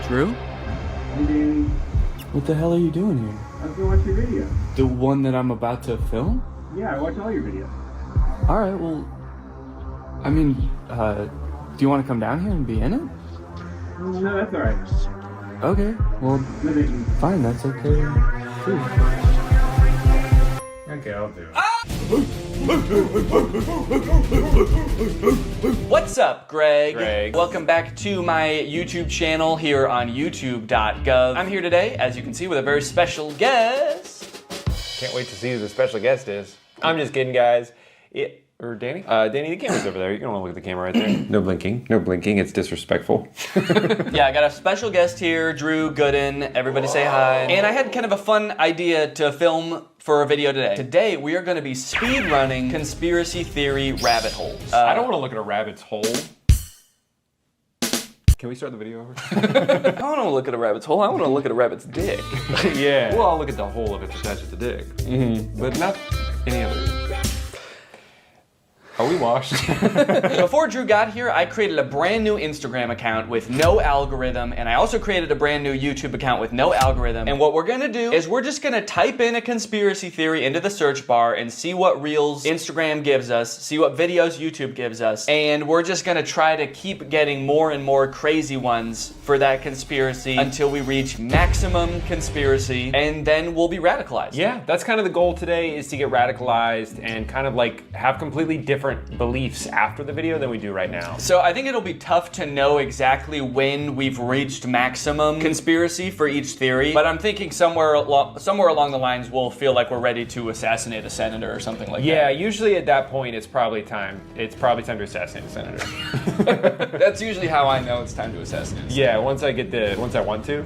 Drew? Hey, Danny. What the hell are you doing here? I was gonna watch your video. The one that I'm about to film? Yeah, I watch all your videos. Alright, well, I mean, do you want to come down here and be in it? No, that's alright. Okay, well, No, thank you. fine, that's okay. Too. Okay, I'll do it. What's up, Greg? Welcome back to my YouTube channel here on youtube.gov. I'm here today, as you can see, with a very special guest. Can't wait to see who the special guest is. I'm just kidding, guys. Or Danny? Danny, the camera's over there. You don't want to look at the camera right there. No blinking. No blinking. It's disrespectful. Yeah, I got a special guest here, Drew Gooden. Everybody say hi. And I had kind of a fun idea to film for a video today. Today, we are going to be speed running conspiracy theory rabbit holes. I don't want to look at a rabbit's hole. Can we start the video over? I don't want to look at a rabbit's hole. I want to look at a rabbit's dick. Yeah. Well, I'll look at the hole if it's attached to the dick. Mm-hmm. But not any other. Are we washed? Before Drew got here, I created a brand new Instagram account with no algorithm, and I also created a brand new YouTube account with no algorithm. And what we're gonna do is we're just gonna type in a conspiracy theory into the search bar and see what reels Instagram gives us, see what videos YouTube gives us, and we're just gonna try to keep getting more and more crazy ones for that conspiracy until we reach maximum conspiracy, and then we'll be radicalized. Yeah, that's kind of the goal today, is to get radicalized and kind of like have completely different beliefs after the video than we do right now. So I think it'll be tough to know exactly when we've reached maximum conspiracy for each theory, but I'm thinking somewhere along the lines we'll feel like we're ready to assassinate a senator or something like that. Yeah, usually at that point it's probably time. It's probably time to assassinate a senator. That's usually how I know it's time to assassinate a senator. Yeah, once I want to.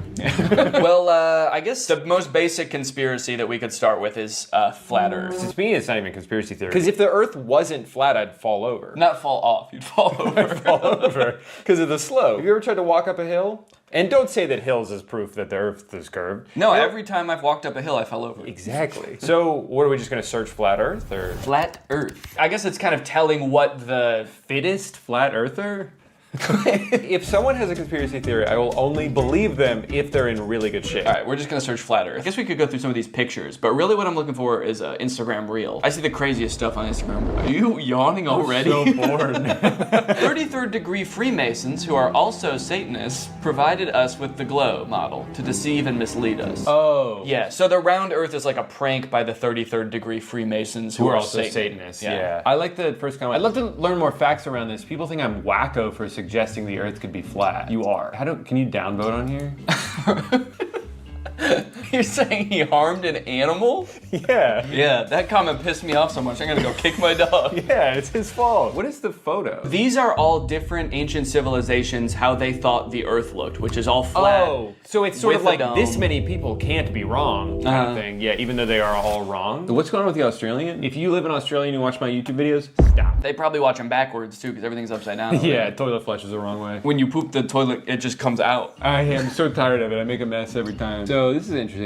Well, I guess the most basic conspiracy that we could start with is flat Earth. To me, it's not even a conspiracy theory. Because if the Earth wasn't flat, I'd fall over. Not fall off, you'd fall over. Fall over because of the slope. Have you ever tried to walk up a hill? And don't say that hills is proof that the Earth is curved. No, every time I've walked up a hill, I fell over. Exactly. So, what are we just going to search flat Earth or flat Earth? I guess it's kind of telling what the fittest flat earther? If someone has a conspiracy theory, I will only believe them if they're in really good shape. All right, we're just gonna search flat Earth. I guess we could go through some of these pictures, but really what I'm looking for is an Instagram reel. I see the craziest stuff on Instagram. Are you yawning already? I'm so bored. 33rd degree Freemasons, who are also Satanists, provided us with the glow model to deceive and mislead us. Oh. Yeah, so the round Earth is like a prank by the 33rd degree Freemasons who are also Satanists. Yeah. I like the first comment. I'd love to learn more facts around this. People think I'm wacko for suggesting the Earth could be flat. You are. Can you downvote on here? You're saying he harmed an animal? Yeah. Yeah, that comment pissed me off so much, I'm gonna go kick my dog. Yeah, it's his fault. What is the photo? These are all different ancient civilizations, how they thought the Earth looked, which is all flat. Oh, so it's sort of like this many people can't be wrong kind of thing. Yeah, even though they are all wrong. What's going on with the Australian? If you live in Australia and you watch my YouTube videos, stop. They probably watch them backwards too, because everything's upside down. Yeah, toilet flushes the wrong way. When you poop the toilet, it just comes out. I am so tired of it. I make a mess every time. So this is interesting.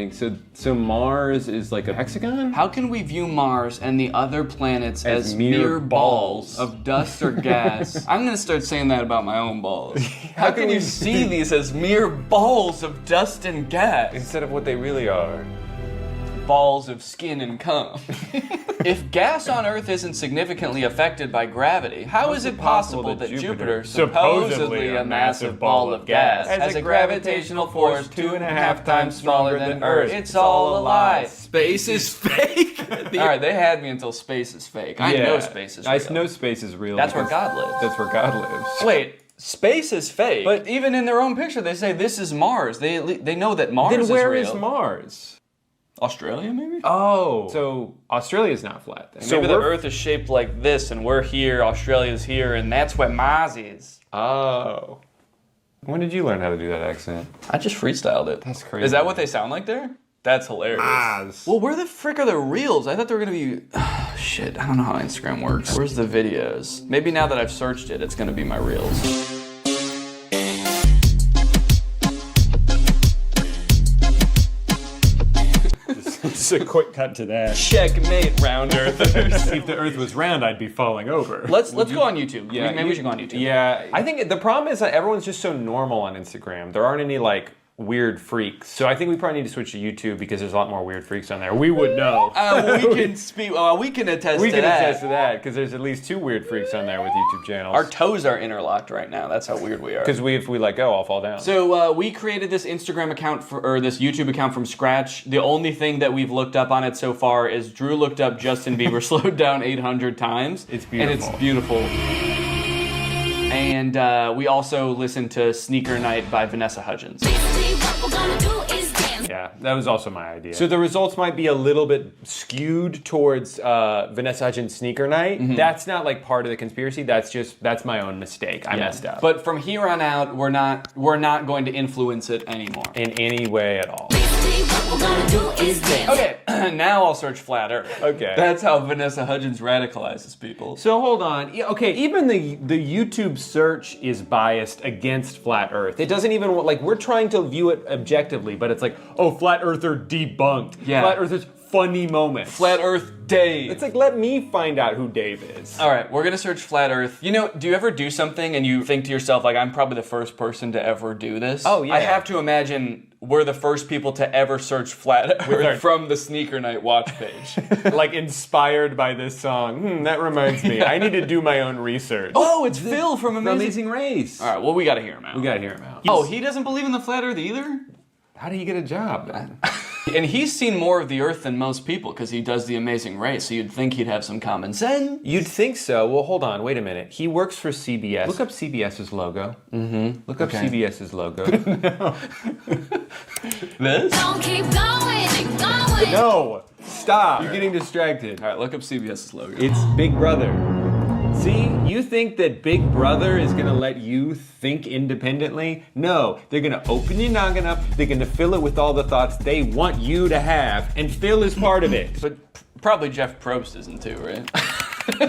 So Mars is like a hexagon? How can we view Mars and the other planets as mere balls of dust or gas? I'm gonna start saying that about my own balls. How can you see these as mere balls of dust and gas? Instead of what they really are. Balls of skin and cum. If gas on Earth isn't significantly affected by gravity, how is it possible that Jupiter, supposedly a massive ball of gas, has a gravitational force 2.5 times smaller than Earth? It's all a lie. Space is fake. All right, they had me until space is fake. I know space is real. I know space is real. That's where God lives. That's where God lives. Wait. Space is fake, but even in their own picture, they say this is Mars. They know that Mars is real. Then where is Mars? Australia, maybe? Oh. So Australia's not flat then. So maybe the Earth is shaped like this, and we're here, Australia's here, and that's where Mars is. Oh. When did you learn how to do that accent? I just freestyled it. That's crazy. Is that what they sound like there? That's hilarious. Mars. Well, where the frick are the reels? I thought they were gonna be... shit, I don't know how Instagram works. Where's the videos? Maybe now that I've searched it, it's gonna be my reels. Just a quick cut to that. Checkmate, round earthers. If the Earth was round, I'd be falling over. Let's go on YouTube. Yeah, Maybe we should go on YouTube. Yeah, I think the problem is that everyone's just so normal on Instagram. There aren't any like weird freaks. So I think we probably need to switch to YouTube because there's a lot more weird freaks on there. We would know. We can speak. We can attest We to can that. attest to that because there's at least 2 weird freaks on there with YouTube channels. Our toes are interlocked right now. That's how weird we are. Because if we let go, I'll fall down. So we created this Instagram account or this YouTube account from scratch. The only thing that we've looked up on it so far is Drew looked up Justin Bieber slowed down 800 times. It's beautiful. And it's beautiful. And we also listened to Sneaker Night by Vanessa Hudgens. Yeah, that was also my idea. So the results might be a little bit skewed towards Vanessa Hudgens' Sneaker Night. Mm-hmm. That's not like part of the conspiracy. That's my own mistake. I messed up. But from here on out, we're not going to influence it anymore. In any way at all. Okay, now I'll search flat Earth. Okay. That's how Vanessa Hudgens radicalizes people. So hold on. Yeah, okay, even the YouTube search is biased against flat Earth. It doesn't even like we're trying to view it objectively, but it's like, oh, flat Earther debunked. Yeah. Flat Earthers funny moments. Flat Earth Dave. It's like, let me find out who Dave is. All right, we're gonna search flat Earth. You know, do you ever do something and you think to yourself, like, I'm probably the first person to ever do this? Oh, yeah. I have to imagine we're the first people to ever search flat Earth from the Sneaker Night watch page. Like inspired by this song. That reminds me. I need to do my own research. Oh, it's Phil from Amazing. Race. All right, well, we gotta hear him out. We gotta hear him out. Oh, he doesn't believe in the flat Earth either? How did he get a job then? And he's seen more of the Earth than most people because he does the Amazing Race, so you'd think he'd have some common sense. You'd think so. Well, hold on. Wait a minute. He works for CBS. Look up CBS's logo. Mm-hmm. Look up CBS's logo. This? Don't keep going. No! Stop! You're getting distracted. All right, look up CBS's logo. It's Big Brother. See, you think that Big Brother is gonna let you think independently? No, they're gonna open your noggin up, they're gonna fill it with all the thoughts they want you to have, and Phil is part of it. But probably Jeff Probst isn't too, right?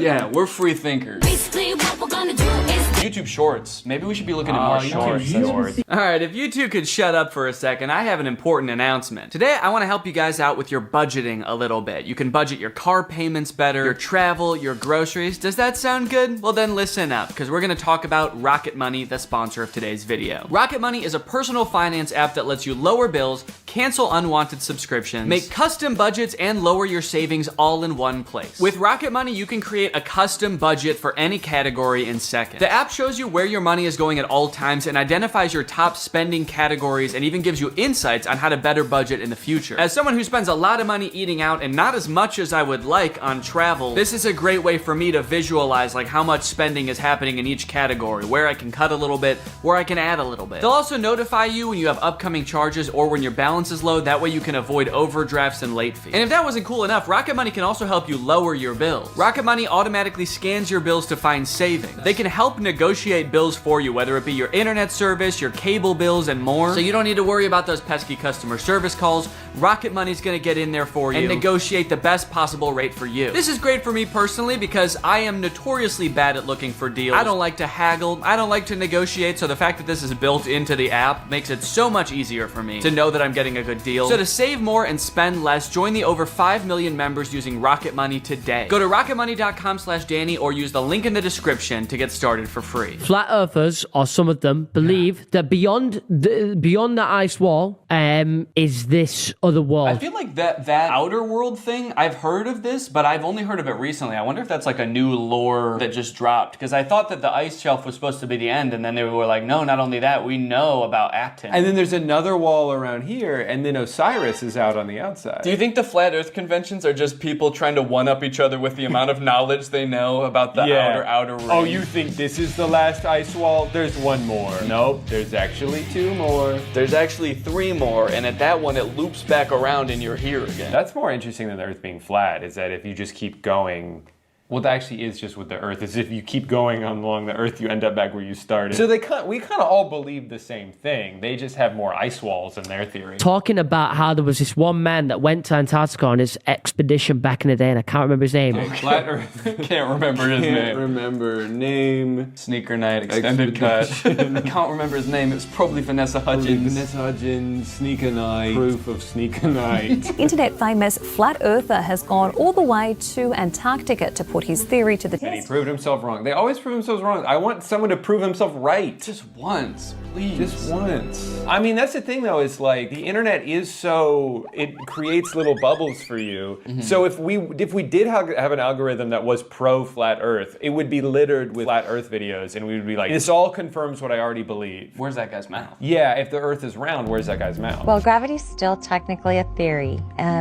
Yeah, we're free thinkers. Basically, what we're gonna do is YouTube Shorts. Maybe we should be looking at more shorts. All right, if you two could shut up for a second, I have an important announcement. Today, I want to help you guys out with your budgeting a little bit. You can budget your car payments better, your travel, your groceries. Does that sound good? Well, then listen up, because we're going to talk about Rocket Money, the sponsor of today's video. Rocket Money is a personal finance app that lets you lower bills, cancel unwanted subscriptions, make custom budgets, and lower your savings all in one place. With Rocket Money, you can create a custom budget for any category in seconds. The app shows you where your money is going at all times and identifies your top spending categories and even gives you insights on how to better budget in the future. As someone who spends a lot of money eating out and not as much as I would like on travel, this is a great way for me to visualize like how much spending is happening in each category, where I can cut a little bit, where I can add a little bit. They'll also notify you when you have upcoming charges or when your balance is low. That way you can avoid overdrafts and late fees. And if that wasn't cool enough, Rocket Money can also help you lower your bills. Rocket Money automatically scans your bills to find savings. They can help negotiate bills for you, whether it be your internet service, your cable bills, and more. So you don't need to worry about those pesky customer service calls. Rocket Money's gonna get in there for you and negotiate the best possible rate for you. This is great for me personally because I am notoriously bad at looking for deals. I don't like to haggle. I don't like to negotiate, so the fact that this is built into the app makes it so much easier for me to know that I'm getting a good deal. So to save more and spend less, join the over 5 million members using Rocket Money today. Go to rocketmoney.com/Danny or use the link in the description to get started for free. Flat earthers, or some of them, believe that beyond the ice wall is this other I world. feel like that outer world thing, I've heard of this, but I've only heard of it recently. I wonder if that's like a new lore that just dropped, because I thought that the ice shelf was supposed to be the end, and then they were like, no, not only that, we know about Acton. And then there's another wall around here, and then Osiris is out on the outside. Do you think the Flat Earth conventions are just people trying to one-up each other with the amount of knowledge they know about the outer ring? Oh, you think this is the last ice wall? There's one more. Nope, there's actually 2 more. There's actually 3 more, and at that one, it loops back around and you're here again. That's more interesting than the Earth being flat, is that if you just keep going, Well, that actually is just with the Earth. Is if you keep going along the Earth, you end up back where you started. So we kind of all believe the same thing. They just have more ice walls in their theory. Talking about how there was this one man that went to Antarctica on his expedition back in the day, and I can't remember his name. Flat Earth. Can't remember his Can't name. remember name. Sneaker Night extended cut. I can't remember his name. It was probably Vanessa Hudgens. Vanessa Hudgens, Sneaker Night. Proof of Sneaker Night. Internet famous flat earther has gone all the way to Antarctica to put his theory to the And he test. proved himself wrong. They always prove themselves wrong. I want someone to prove himself right. Just once, please. Just once. I mean, that's the thing though, is like the internet is it creates little bubbles for you. So if we did have an algorithm that was pro flat earth, it would be littered with flat earth videos and we would be like, this all confirms what I already believe. Where's that guy's mouth? Yeah, if the earth is round, where's that guy's mouth? Well, gravity's still technically a theory.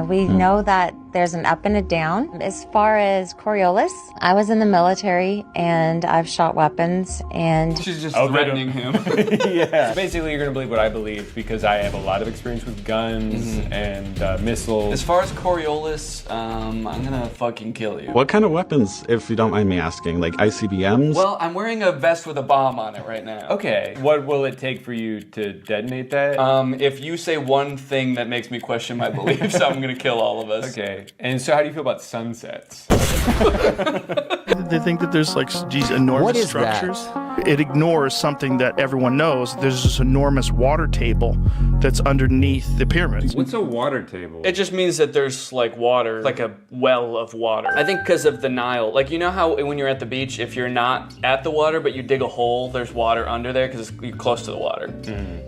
We know that there's an up and a down. As far as Coriolis, I was in the military and I've shot weapons and She's just threatening him. Yeah. Basically, you're gonna believe what I believe because I have a lot of experience with guns and missiles. As far as Coriolis, I'm gonna fucking kill you. What kind of weapons, if you don't mind me asking? Like ICBMs? Well, I'm wearing a vest with a bomb on it right now. Okay. What will it take for you to detonate that? If you say one thing that makes me question my beliefs, I'm gonna kill all of us. Okay. And so how do you feel about sunsets? They think that there's like these enormous structures. It ignores something that everyone knows. There's this enormous water table that's underneath the pyramids. What's a water table? It just means that there's like water, like a well of water. I think because of the Nile. Like, you know how when you're at the beach, if you're not at the water, but you dig a hole, there's water under there because you're close to the water.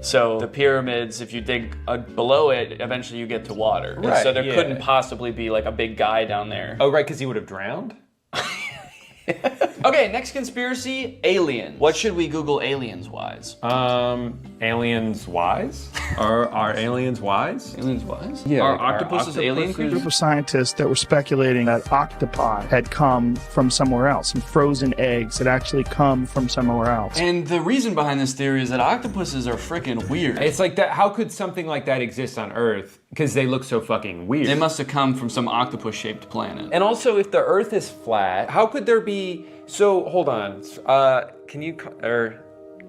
So the pyramids, if you dig below it, eventually you get to water. And Right, so there yeah. couldn't possibly be like a big guy down there. Oh, right, because he would have drowned? Okay, next conspiracy, alien. What should we Google aliens-wise? Aliens wise? Are aliens wise? Aliens-wise? Yeah, Are like, are octopuses alien A creatures? group of scientists that were speculating that octopi had come from somewhere else, and frozen eggs had actually come from somewhere else. And the reason behind this theory is that octopuses are freaking weird. It's like that. How could something like that exist on Earth? Because they look so fucking weird. They must have come from some octopus-shaped planet. And also, if the Earth is flat, how could there be? So hold on. Can you?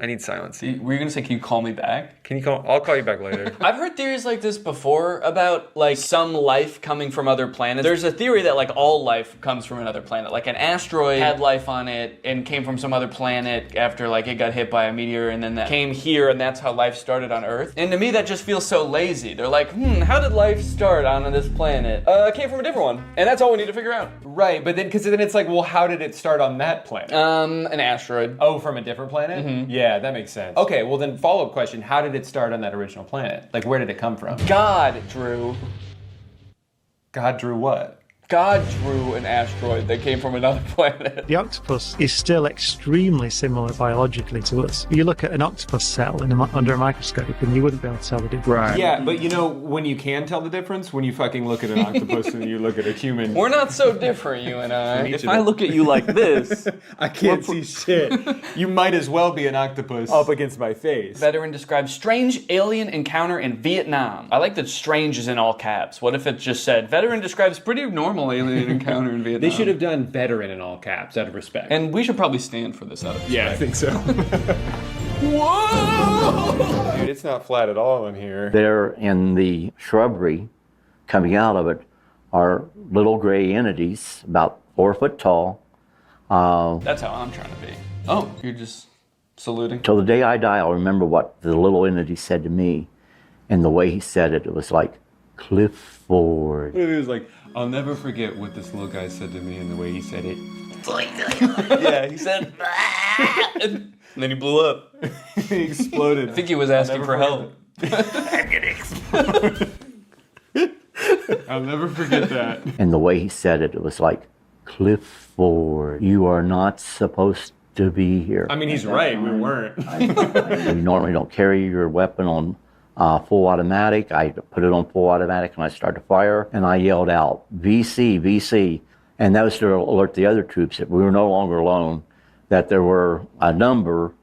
I need silence. Were you gonna say, can you call me back? Can you call? I'll call you back later. I've heard theories like this before about like some life coming from other planets. There's a theory that like all life comes from another planet. Like an asteroid had life on it and came from some other planet after like it got hit by a meteor, and then that came here and that's how life started on Earth. And to me that just feels so lazy. They're like, how did life start on this planet? It came from a different one. And that's all we need to figure out. Right, but then because then it's like, well, how did it start on that planet? An asteroid. Oh, from a different planet? Yeah, that makes sense. Okay, well then follow-up question, how did it start on that original planet? Like, where did it come from? God drew what? God drew an asteroid that came from another planet. The octopus is still extremely similar biologically to us. You look at an octopus cell under a microscope and you wouldn't be able to tell the difference. Right. Yeah, but you know, when you can tell the difference, when you fucking look at an octopus and you look at a human. We're not so different, you and I. If I look at you like this, I can't see shit. You might as well be an octopus up against my face. veteran describes strange alien encounter in Vietnam. I like that strange is in all caps. What if it just said, veteran describes pretty normal alien encounter in Vietnam? They should have done veteran in all caps, out of respect. And we should probably stand for this out of respect. yeah, I think so. Whoa! Dude, it's not flat at all in here. There in the shrubbery coming out of it are little gray entities about 4 foot tall. That's how I'm trying to be. Oh, you're just saluting? Till the day I die, I'll remember what the little entity said to me. And the way he said it, it was like, Clifford. It was like, I'll never forget what this little guy said to me and the way he said it. Yeah, he said, and then he blew up. He exploded. I think he was asking for help. I'll never forget that. And the way he said it, it was like, Clifford, you are not supposed to be here. I mean, he's right, we weren't. You normally don't carry your weapon on full automatic. I put it on full automatic and I started to fire, and I yelled out, VC, VC. And that was to alert the other troops that we were no longer alone, that there were a number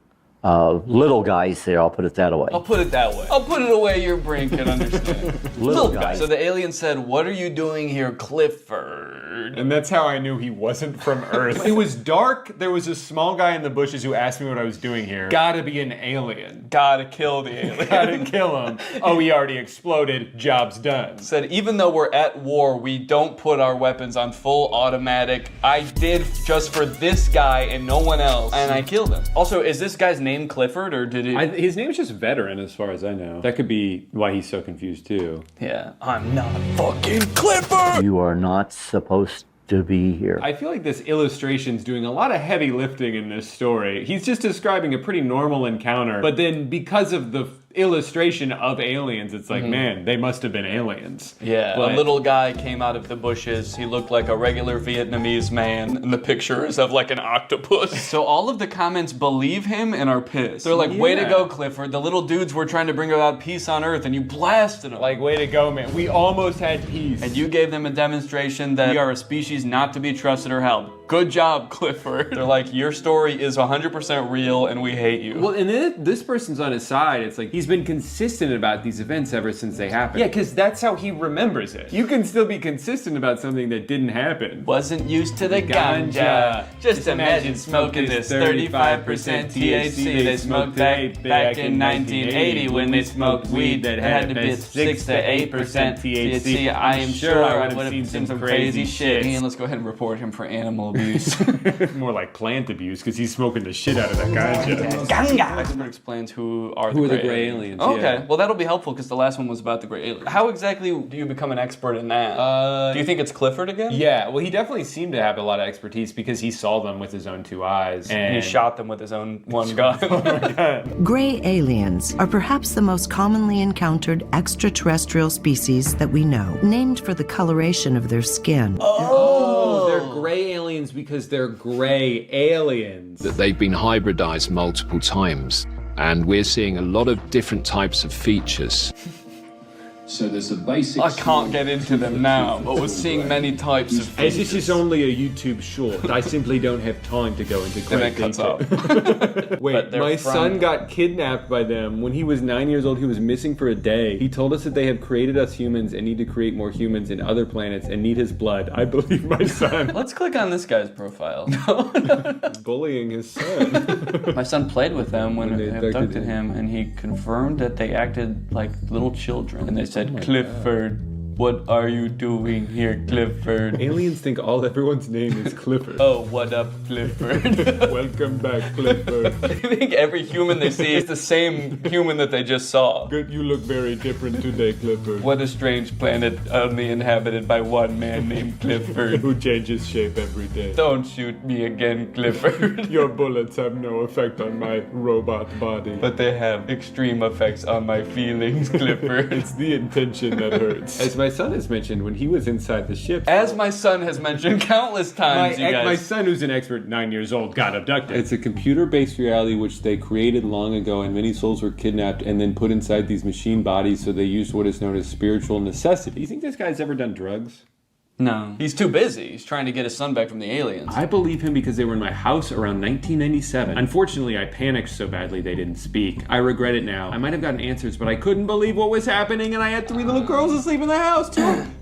of little guys there, I'll put it that way. I'll put it that way. I'll put it away your brain can understand. Little guys. So the alien said, what are you doing here, Clifford? Clifford. And that's how I knew he wasn't from Earth. It was dark. There was a small guy in the bushes who asked me what I was doing here. Gotta be an alien. Gotta kill the alien. Gotta kill him. Oh, he already exploded. Job's done. Said, even though we're at war, we don't put our weapons on full automatic. I did just for this guy and no one else, and I killed him. Also, is this guy's name Clifford, or did he... His name's just Veteran, as far as I know. That could be why he's so confused, too. Yeah. I'm not fucking Clifford! You are not supposed to be here. I feel like this illustration's doing a lot of heavy lifting in this story. He's just describing a pretty normal encounter, but then because of the illustration of aliens, it's like, man, they must have been aliens. Yeah, But a little guy came out of the bushes. He looked like a regular Vietnamese man, and the picture is of like an octopus. So all of the comments believe him and are pissed. They're like, way to go, Clifford. The little dudes were trying to bring about peace on Earth, and you blasted them. Like, way to go, man. We almost had peace. And you gave them a demonstration that we are a species not to be trusted or helped. Good job, Clifford. They're like, your story is 100% real, and we hate you. Well, and then this person's on his side. It's like, he's been consistent about these events ever since they happened. Yeah, because that's how he remembers it. You can still be consistent about something that didn't happen. Wasn't used to the ganja. Just imagine smoking this 35% THC they smoked back in 1980 when they smoked weed that had to be 6 to 8% THC. I am sure I would have seen some crazy shit. And let's go ahead and report him for animal abuse. More like plant abuse, because he's smoking the shit out of that ganja. Ganja! That explains who are the gray aliens. Okay, yeah. well that'll be helpful because the last one was about the gray aliens. How exactly do you become an expert in that? Do you think it's Clifford again? Yeah, well he definitely seemed to have a lot of expertise because he saw them with his own 2 eyes. And he shot them with his own one gun. Gray aliens are perhaps the most commonly encountered extraterrestrial species that we know, named for the coloration of their skin. Oh, they're gray aliens because they're gray aliens. That they've been hybridized multiple times, and we're seeing a lot of different types of features. So there's a basic... I can't get into them now, but we're seeing many types of features. As this is only a YouTube short, I simply don't have time to go into great detail. Wait, my son got kidnapped by them when he was 9 years old. He was missing for a day. He told us that they have created us humans and need to create more humans in other planets and need his blood. I believe my son. Let's click on this guy's profile. Bullying his son. My son played with them when they abducted him, and he confirmed that they acted like little children. And they said, Clifford, what are you doing here, Clifford? Aliens think everyone's name is Clifford. Oh, what up, Clifford? Welcome back, Clifford. I think every human they see is the same human that they just saw. Good, you look very different today, Clifford. What a strange planet only inhabited by one man named Clifford. Who changes shape every day. Don't shoot me again, Clifford. Your bullets have no effect on my robot body. But they have extreme effects on my feelings, Clifford. It's the intention that hurts. As my son has mentioned, when he was inside the ship... As my son has mentioned countless times, my son, who's an expert 9 years old, got abducted. It's a computer-based reality which they created long ago, and many souls were kidnapped and then put inside these machine bodies, so they used what is known as spiritual necessity. Do you think this guy's ever done drugs? No. He's too busy. He's trying to get his son back from the aliens. I believe him because they were in my house around 1997. Unfortunately, I panicked so badly they didn't speak. I regret it now. I might have gotten answers, but I couldn't believe what was happening, and I had 3 little girls asleep in the house.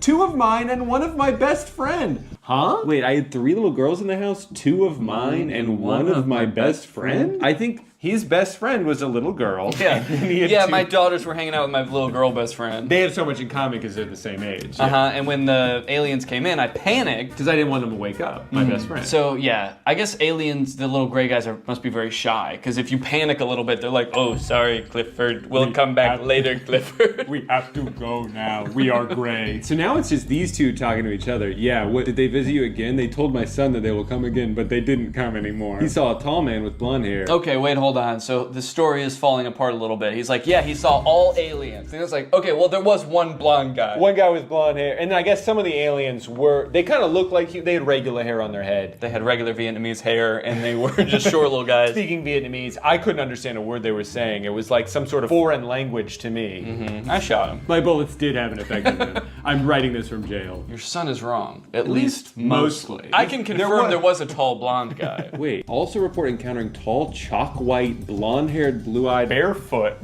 Two of mine and one of my best friend. Huh? Wait, I had 3 little girls in the house, 2 of mine and one of my best friend? I think his best friend was a little girl. Yeah, my daughters were hanging out with my little girl best friend. They have so much in common because they're the same age. And when the aliens came in, I panicked. Because I didn't want them to wake up, my best friend. So, yeah, I guess aliens, the little gray guys, must be very shy. Because if you panic a little bit, they're like, oh, sorry, Clifford. We'll come back later, Clifford. We have to go now. We are gray. So now it's just these two talking to each other. Yeah, what, did they visit you again? They told my son that they will come again, but they didn't come anymore. He saw a tall man with blonde hair. Okay, wait, hold on. So the story is falling apart a little bit. He's like, yeah, he saw all aliens. And it's like, okay, well, there was one blonde guy. One guy with blonde hair. And I guess some of the aliens they kind of looked like they had regular hair on their head. They had regular Vietnamese hair, and they were just short little guys. Speaking Vietnamese, I couldn't understand a word they were saying. It was like some sort of foreign language to me. I shot him. My bullets did have an effect on them. I'm writing this from jail. Your son is wrong. At least mostly. I can confirm there was a tall blonde guy. Wait, also report encountering tall, chalk white, blonde-haired, blue-eyed, barefoot.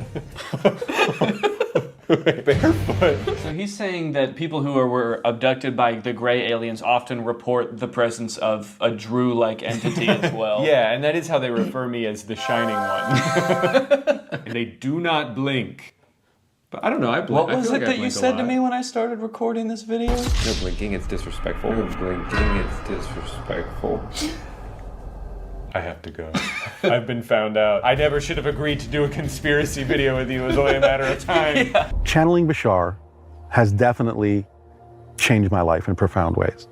Barefoot. So he's saying that people who were abducted by the gray aliens often report the presence of a Drew-like entity as well. Yeah, and that is how they refer me as the Shining One. And they do not blink. But I don't know, I blink. What was it that you said to me when I started recording this video? No blinking, it's disrespectful. No blinking, it's disrespectful. I have to go. I've been found out. I never should have agreed to do a conspiracy video with you. It was only a matter of time. Yeah. Channeling Bashar has definitely changed my life in profound ways.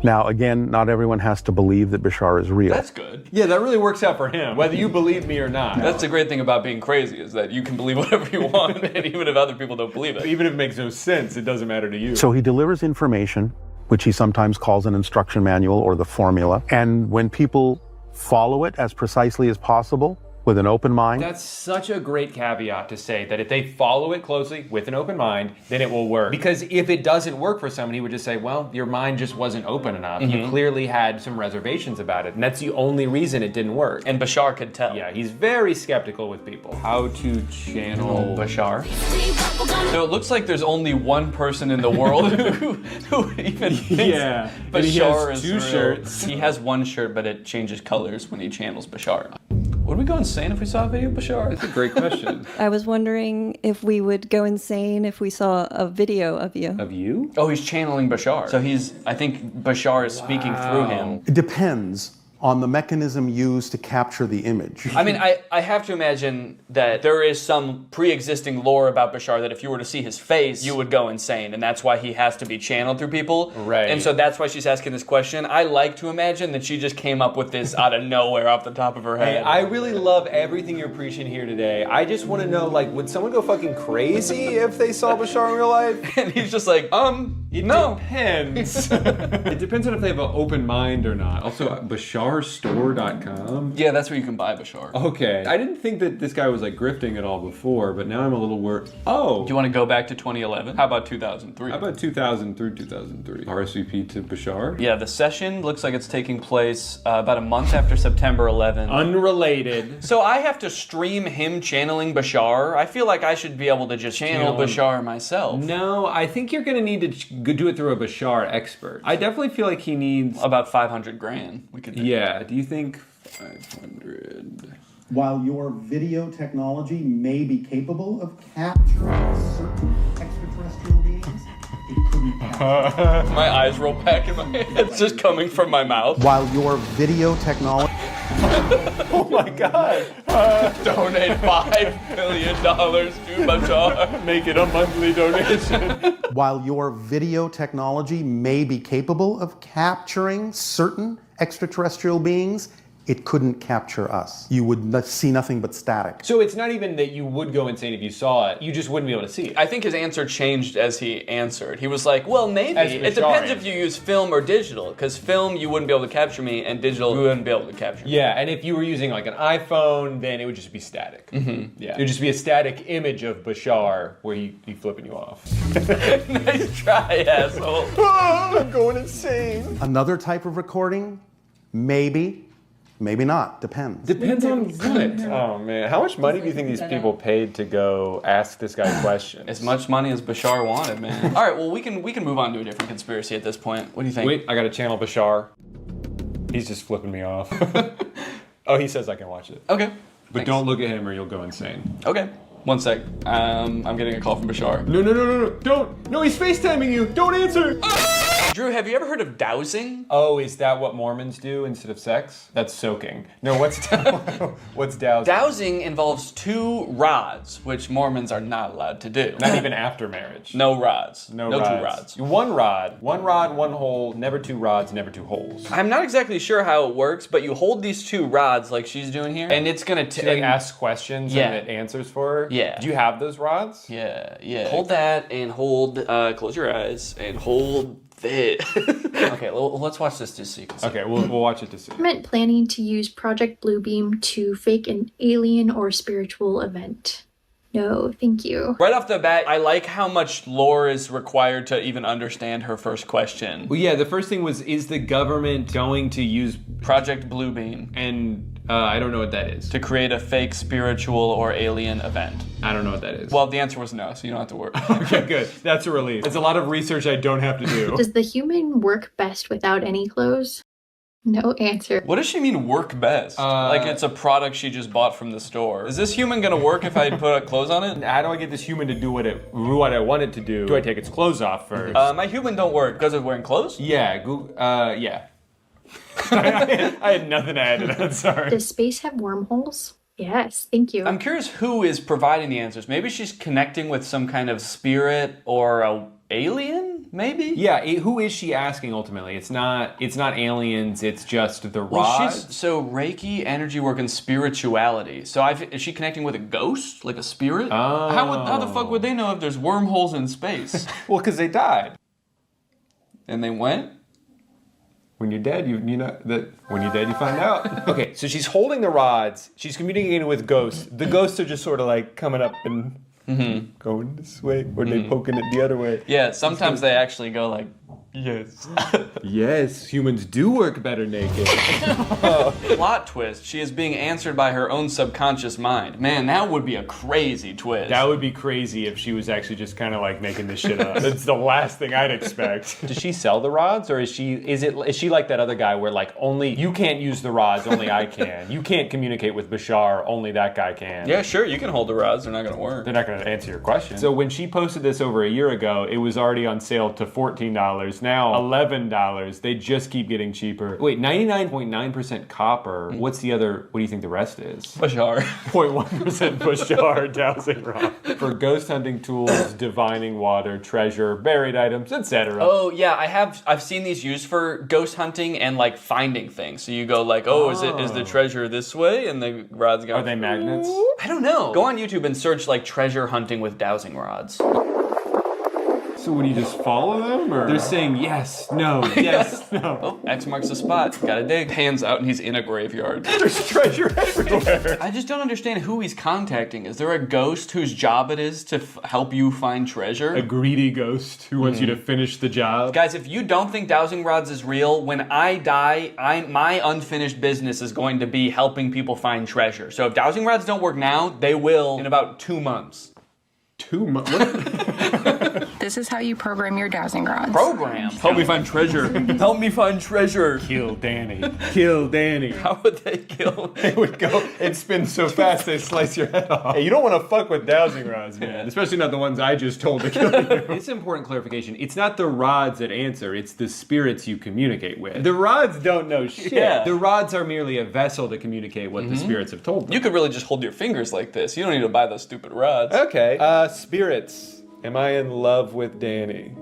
Now, again, not everyone has to believe that Bashar is real. That's good. Yeah, that really works out for him, whether you believe me or not. That's the great thing about being crazy, is that you can believe whatever you want, and even if other people don't believe it. Even if it makes no sense, it doesn't matter to you. So he delivers information, which he sometimes calls an instruction manual or the formula. And when people follow it as precisely as possible, with an open mind. That's such a great caveat to say that if they follow it closely with an open mind, then it will work. Because if it doesn't work for someone, he would just say, well, your mind just wasn't open enough. You clearly had some reservations about it. And that's the only reason it didn't work. And Bashar could tell. Yeah, he's very skeptical with people. How to channel Bashar. So it looks like there's only one person in the world who even thinks Bashar is two real. shirts. He has one shirt, but it changes colors when he channels Bashar. Would we go insane if we saw a video of Bashar? That's a great question. I was wondering if we would go insane if we saw a video of you. Of you? Oh, he's channeling Bashar. So I think Bashar is speaking through him. It depends on the mechanism used to capture the image. I mean, I have to imagine that there is some pre-existing lore about Bashar that if you were to see his face, you would go insane, and that's why he has to be channeled through people. Right. And so that's why she's asking this question. I like to imagine that she just came up with this out of nowhere off the top of her head. Hey, I really love everything you're preaching here today. I just want to know, like, would someone go fucking crazy if they saw Bashar in real life? And he's just like, It no. depends. It depends on if they have an open mind or not. Also, BasharStore.com? Yeah, that's where you can buy Bashar. Okay. I didn't think that this guy was like grifting at all before, but now I'm a little worried. Oh! Do you want to go back to 2011? How about 2003? How about 2000 through 2003? RSVP to Bashar? Yeah, the session looks like it's taking place about a month after September 11th. Unrelated. So I have to stream him channeling Bashar? I feel like I should be able to just channel Bashar myself. No, I think you're going to need to do it through a Bashar expert. I definitely feel like he needs... About 500 grand. We could. Yeah, do you think 500... While your video technology may be capable of capturing certain extraterrestrial beings, it couldn't capture. My eyes roll back in my head. It's just coming from my mouth. While your video technology... Oh my god! Donate $5 million to Bashar. Make it a monthly donation. While your video technology may be capable of capturing certain extraterrestrial beings, it couldn't capture us. You would see nothing but static. So it's not even that you would go insane if you saw it, you just wouldn't be able to see it. I think his answer changed as he answered. He was like, well, maybe. It depends if you use film or digital, because film, you wouldn't be able to capture me, and digital, you wouldn't be able to capture me. Yeah, and if you were using like an iPhone, then it would just be static. Yeah, it would just be a static image of Bashar where he flipping you off. Nice try, asshole. I'm going insane. Another type of recording? Maybe. Maybe not. Depends. Depends on what? Oh man, how much money do you think these people paid to go ask this guy questions? As much money as Bashar wanted, man. All right, well we can move on to a different conspiracy at this point. What do you think? Wait, I got to channel Bashar. He's just flipping me off. Oh, he says I can watch it. Okay. But don't look at him or you'll go insane. Okay. One sec. I'm getting a call from Bashar. No, don't. No, he's FaceTiming you. Don't answer. Drew, have you ever heard of dowsing? Oh, is that what Mormons do instead of sex? That's soaking. No, what's dowsing? Dowsing involves 2 rods, which Mormons are not allowed to do. Not even after marriage. No rods. No 2 rods. 1 rod. 1 rod, 1 hole. Never 2 rods, never 2 holes. I'm not exactly sure how it works, but you hold these 2 rods like she's doing here, and it's gonna she like asks questions and it answers for her. Yeah. Do you have those rods? Yeah. Hold that and hold. Close your eyes and hold. Okay, well, let's watch this just so you can see. Okay, we'll watch it to see. Government planning to use Project Bluebeam to fake an alien or spiritual event. No, thank you. Right off the bat, I like how much lore is required to even understand her first question. Well, yeah, the first thing was, is the government going to use Project Bluebeam? And I don't know what that is. To create a fake spiritual or alien event. I don't know what that is. Well, the answer was no, so you don't have to worry. Okay, good. That's a relief. It's a lot of research I don't have to do. Does the human work best without any clothes? No answer. What does she mean work best? Like it's a product she just bought from the store. Is this human gonna work if I put clothes on it? How do I get this human to do what I want it to do? Do I take its clothes off first? My human don't work because it's wearing clothes? Yeah, yeah. I had nothing to add to that, sorry. Does space have wormholes? Yes, thank you. I'm curious who is providing the answers. Maybe she's connecting with some kind of spirit or a alien, maybe? Yeah, who is she asking ultimately? It's not aliens, it's just the rods. So Reiki, energy work, and spirituality. So is she connecting with a ghost? Like a spirit? Oh. How the fuck would they know if there's wormholes in space? Well, because they died. And they went? When you're dead, when you're dead, you find out. Okay, so she's holding the rods. She's communicating with ghosts. The ghosts are just sort of like coming up and going this way, or they poking it the other way. Yeah, sometimes they actually go like, yes. Yes, humans do work better naked. Plot twist, she is being answered by her own subconscious mind. Man, that would be a crazy twist. That would be crazy if she was actually just kind of like making this shit up. That's the last thing I'd expect. Does she sell the rods, or is she like that other guy where like only you can't use the rods, only I can. You can't communicate with Bashar, only that guy can. Yeah, sure, you can hold the rods, they're not gonna work. They're not gonna answer your question. So when she posted this over a year ago, it was already on sale to $14. Now $11. They just keep getting cheaper. Wait, 99.9% copper. What do you think the rest is? Bashar. 0.1% Bashar dowsing rod. For ghost hunting tools, divining water, treasure, buried items, etc. Oh yeah, I've seen these used for ghost hunting and like finding things. So you go like, is the treasure this way? And the rods go. Are they magnets? I don't know. Go on YouTube and search like treasure hunting with dowsing rods. So would you just follow them, or? They're saying yes, no, yes, no. Oh, X marks the spot. Gotta dig. Hands out and he's in a graveyard. There's treasure everywhere. I just don't understand who he's contacting. Is there a ghost whose job it is to help you find treasure? A greedy ghost who wants you to finish the job. Guys, if you don't think dowsing rods is real, when I die, my unfinished business is going to be helping people find treasure. So if dowsing rods don't work now, they will in about 2 months. 2 months? This is how you program your dowsing rods. Program? Help me find treasure. Help me find treasure. Kill Danny. Kill Danny. How would they kill? They would go and spin so fast they slice your head off. Hey, you don't want to fuck with dowsing rods, man. Especially not the ones I just told to kill you. It's important clarification. It's not the rods that answer, it's the spirits you communicate with. The rods don't know shit. Yeah. The rods are merely a vessel to communicate what the spirits have told them. You could really just hold your fingers like this. You don't need to buy those stupid rods. Okay. Spirits. Am I in love with Danny?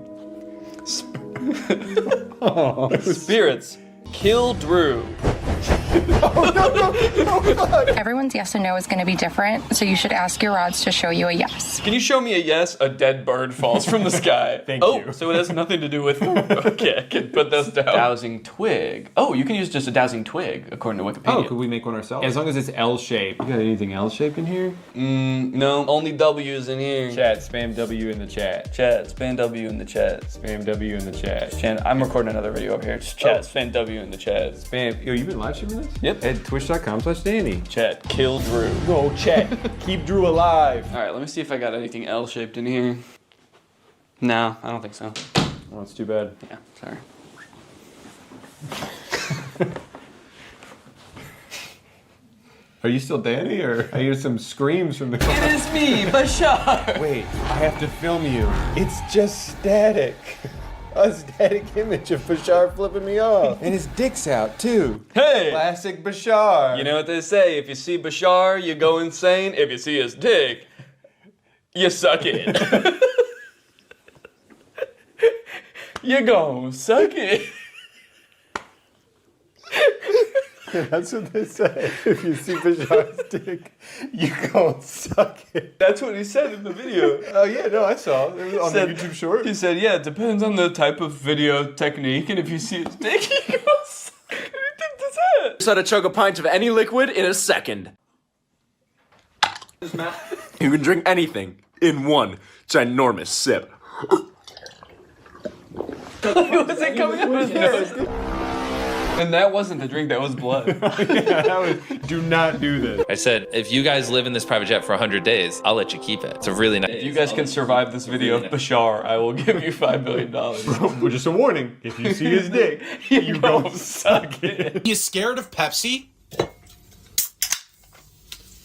Spirits. Kill Drew. Everyone's yes and no is going to be different, so you should ask your rods to show you a yes. Can you show me a yes? A dead bird falls from the sky. Thank you. Oh, so it has nothing to do with... Okay, I can put those down. Dowsing twig. Oh, you can use just a dowsing twig, according to Wikipedia. Oh, could we make one ourselves? As long as it's L-shaped. You got anything L-shaped in here? No, only W's in here. Chat, spam W in the chat. Chat, spam W in the chat. Spam W in the chat. I'm recording another video over here. Just chat, spam W in the chat. Spam. Yo, you been live streaming this? Yep. At twitch.com/Danny. Chat, kill Drew. Go chat. Keep Drew alive. All right, let me see if I got anything L-shaped in here. No, I don't think so. Oh, it's too bad. Yeah, sorry. Are you still Danny, or I hear some screams from the It is me, Bashar. Wait, I have to film you. It's just static. A static image of Bashar flipping me off. And his dick's out, too. Hey! Classic Bashar. You know what they say, if you see Bashar, you go insane. If you see his dick, you suck it. You gon' suck it. That's what they say. If you see Bashar's dick, you gon' suck it. That's what he said in the video. Oh yeah, no, I saw. It was on the YouTube short. He said, yeah, it depends on the type of video technique, and if you see his dick, you go suck it. What do you think that's it? Just how to chug a pint of any liquid in a second. You can drink anything in one ginormous sip. Was it coming out of his nose? And that wasn't the drink, that was blood. Do not do this. I said, if you guys live in this private jet for 100 days, I'll let you keep it. It's a really nice. If you guys can survive this video of Bashar, I will give you $5 billion. But just a warning, if you see his dick, you go suck it. You scared of Pepsi?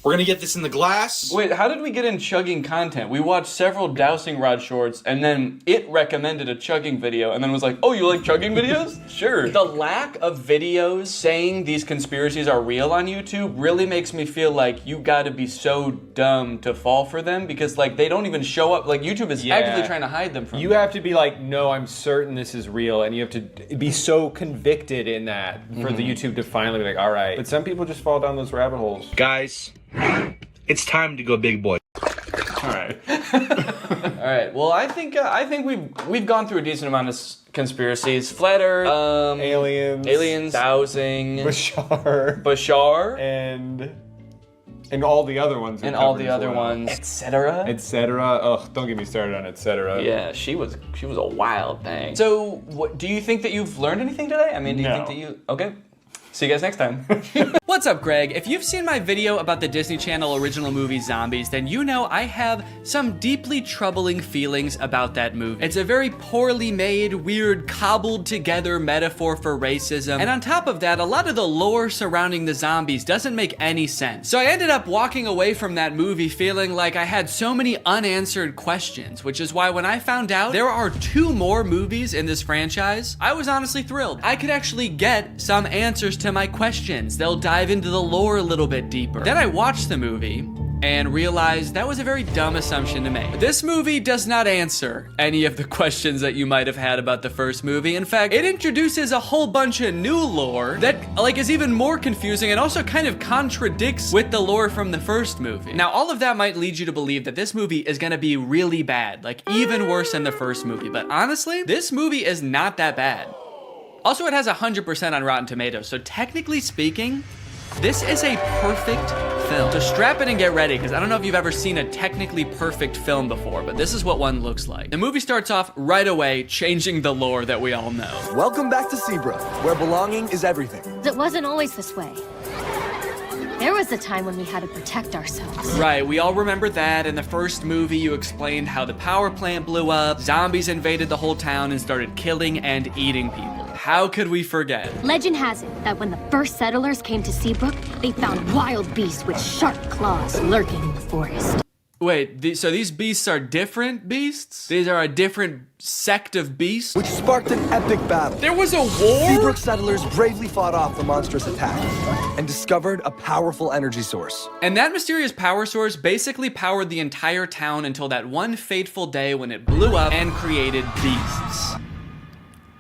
We're gonna get this in the glass. Wait, how did we get in chugging content? We watched several dowsing rod shorts, and then it recommended a chugging video, and then was like, oh, you like chugging videos? Sure. The lack of videos saying these conspiracies are real on YouTube really makes me feel like you gotta be so dumb to fall for them, because like they don't even show up. Like YouTube is actively trying to hide them from you. Have to be like, no, I'm certain this is real, and you have to be so convicted in that for the YouTube to finally be like, all right. But some people just fall down those rabbit holes. Guys, it's time to go big boy. All right. All right. Well, I think we've gone through a decent amount of conspiracies. Flat Earth, aliens, dowsing, Bashar, and all the other ones. And all the other ones, etc. Etc. Ugh, don't get me started on etc. Yeah, she was a wild thing. So, do you think that you've learned anything today? I mean, do you think that you? Okay. See you guys next time. What's up, Greg? If you've seen my video about the Disney Channel original movie Zombies, then you know I have some deeply troubling feelings about that movie. It's a very poorly made, weird, cobbled together metaphor for racism. And on top of that, a lot of the lore surrounding the zombies doesn't make any sense. So I ended up walking away from that movie feeling like I had so many unanswered questions, which is why when I found out there are 2 more movies in this franchise, I was honestly thrilled. I could actually get some answers to my questions. They'll dive into the lore a little bit deeper. Then I watched the movie and realized that was a very dumb assumption to make. This movie does not answer any of the questions that you might have had about the first movie. In fact, it introduces a whole bunch of new lore that like is even more confusing and also kind of contradicts with the lore from the first movie. Now, all of that might lead you to believe that this movie is gonna be really bad, like even worse than the first movie. But honestly, this movie is not that bad. Also, it has 100% on Rotten Tomatoes, so technically speaking, this is a perfect film. So strap in and get ready, because I don't know if you've ever seen a technically perfect film before, but this is what one looks like. The movie starts off right away, changing the lore that we all know. Welcome back to Seabrook, where belonging is everything. It wasn't always this way. There was a time when we had to protect ourselves. Right, we all remember that. In the first movie, you explained how the power plant blew up, zombies invaded the whole town and started killing and eating people. How could we forget? Legend has it that when the first settlers came to Seabrook, they found wild beasts with sharp claws lurking in the forest. Wait, so these beasts are different beasts? These are a different sect of beasts? Which sparked an epic battle. There was a war? Seabrook settlers bravely fought off the monstrous attack and discovered a powerful energy source. And that mysterious power source basically powered the entire town until that one fateful day when it blew up and created beasts.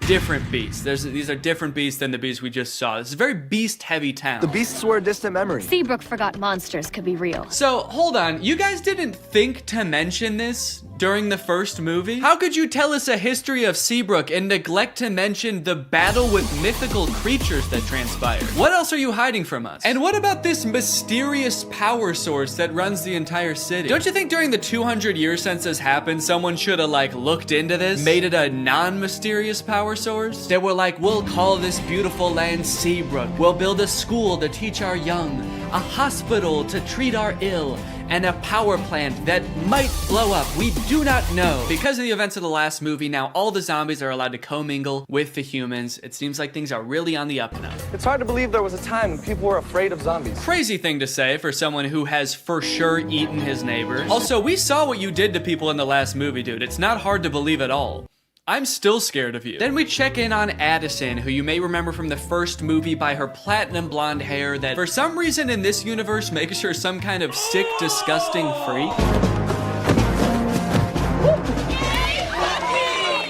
Different beasts. These are different beasts than the beasts we just saw. This is a very beast-heavy town. The beasts were a distant memory. Seabrook forgot monsters could be real. So, hold on. You guys didn't think to mention this during the first movie? How could you tell us a history of Seabrook and neglect to mention the battle with mythical creatures that transpired? What else are you hiding from us? And what about this mysterious power source that runs the entire city? Don't you think during the 200-year census happened, someone should have like looked into this, made it a non-mysterious power source? They were like, we'll call this beautiful land Seabrook. We'll build a school to teach our young, a hospital to treat our ill, and a power plant that might blow up. We do not know. Because of the events of the last movie, now all the zombies are allowed to commingle with the humans. It seems like things are really on the up and up. It's hard to believe there was a time when people were afraid of zombies. Crazy thing to say for someone who has for sure eaten his neighbors. Also, we saw what you did to people in the last movie, dude. It's not hard to believe at all. I'm still scared of you. Then we check in on Addison, who you may remember from the first movie by her platinum blonde hair that for some reason in this universe makes her some kind of sick, disgusting freak.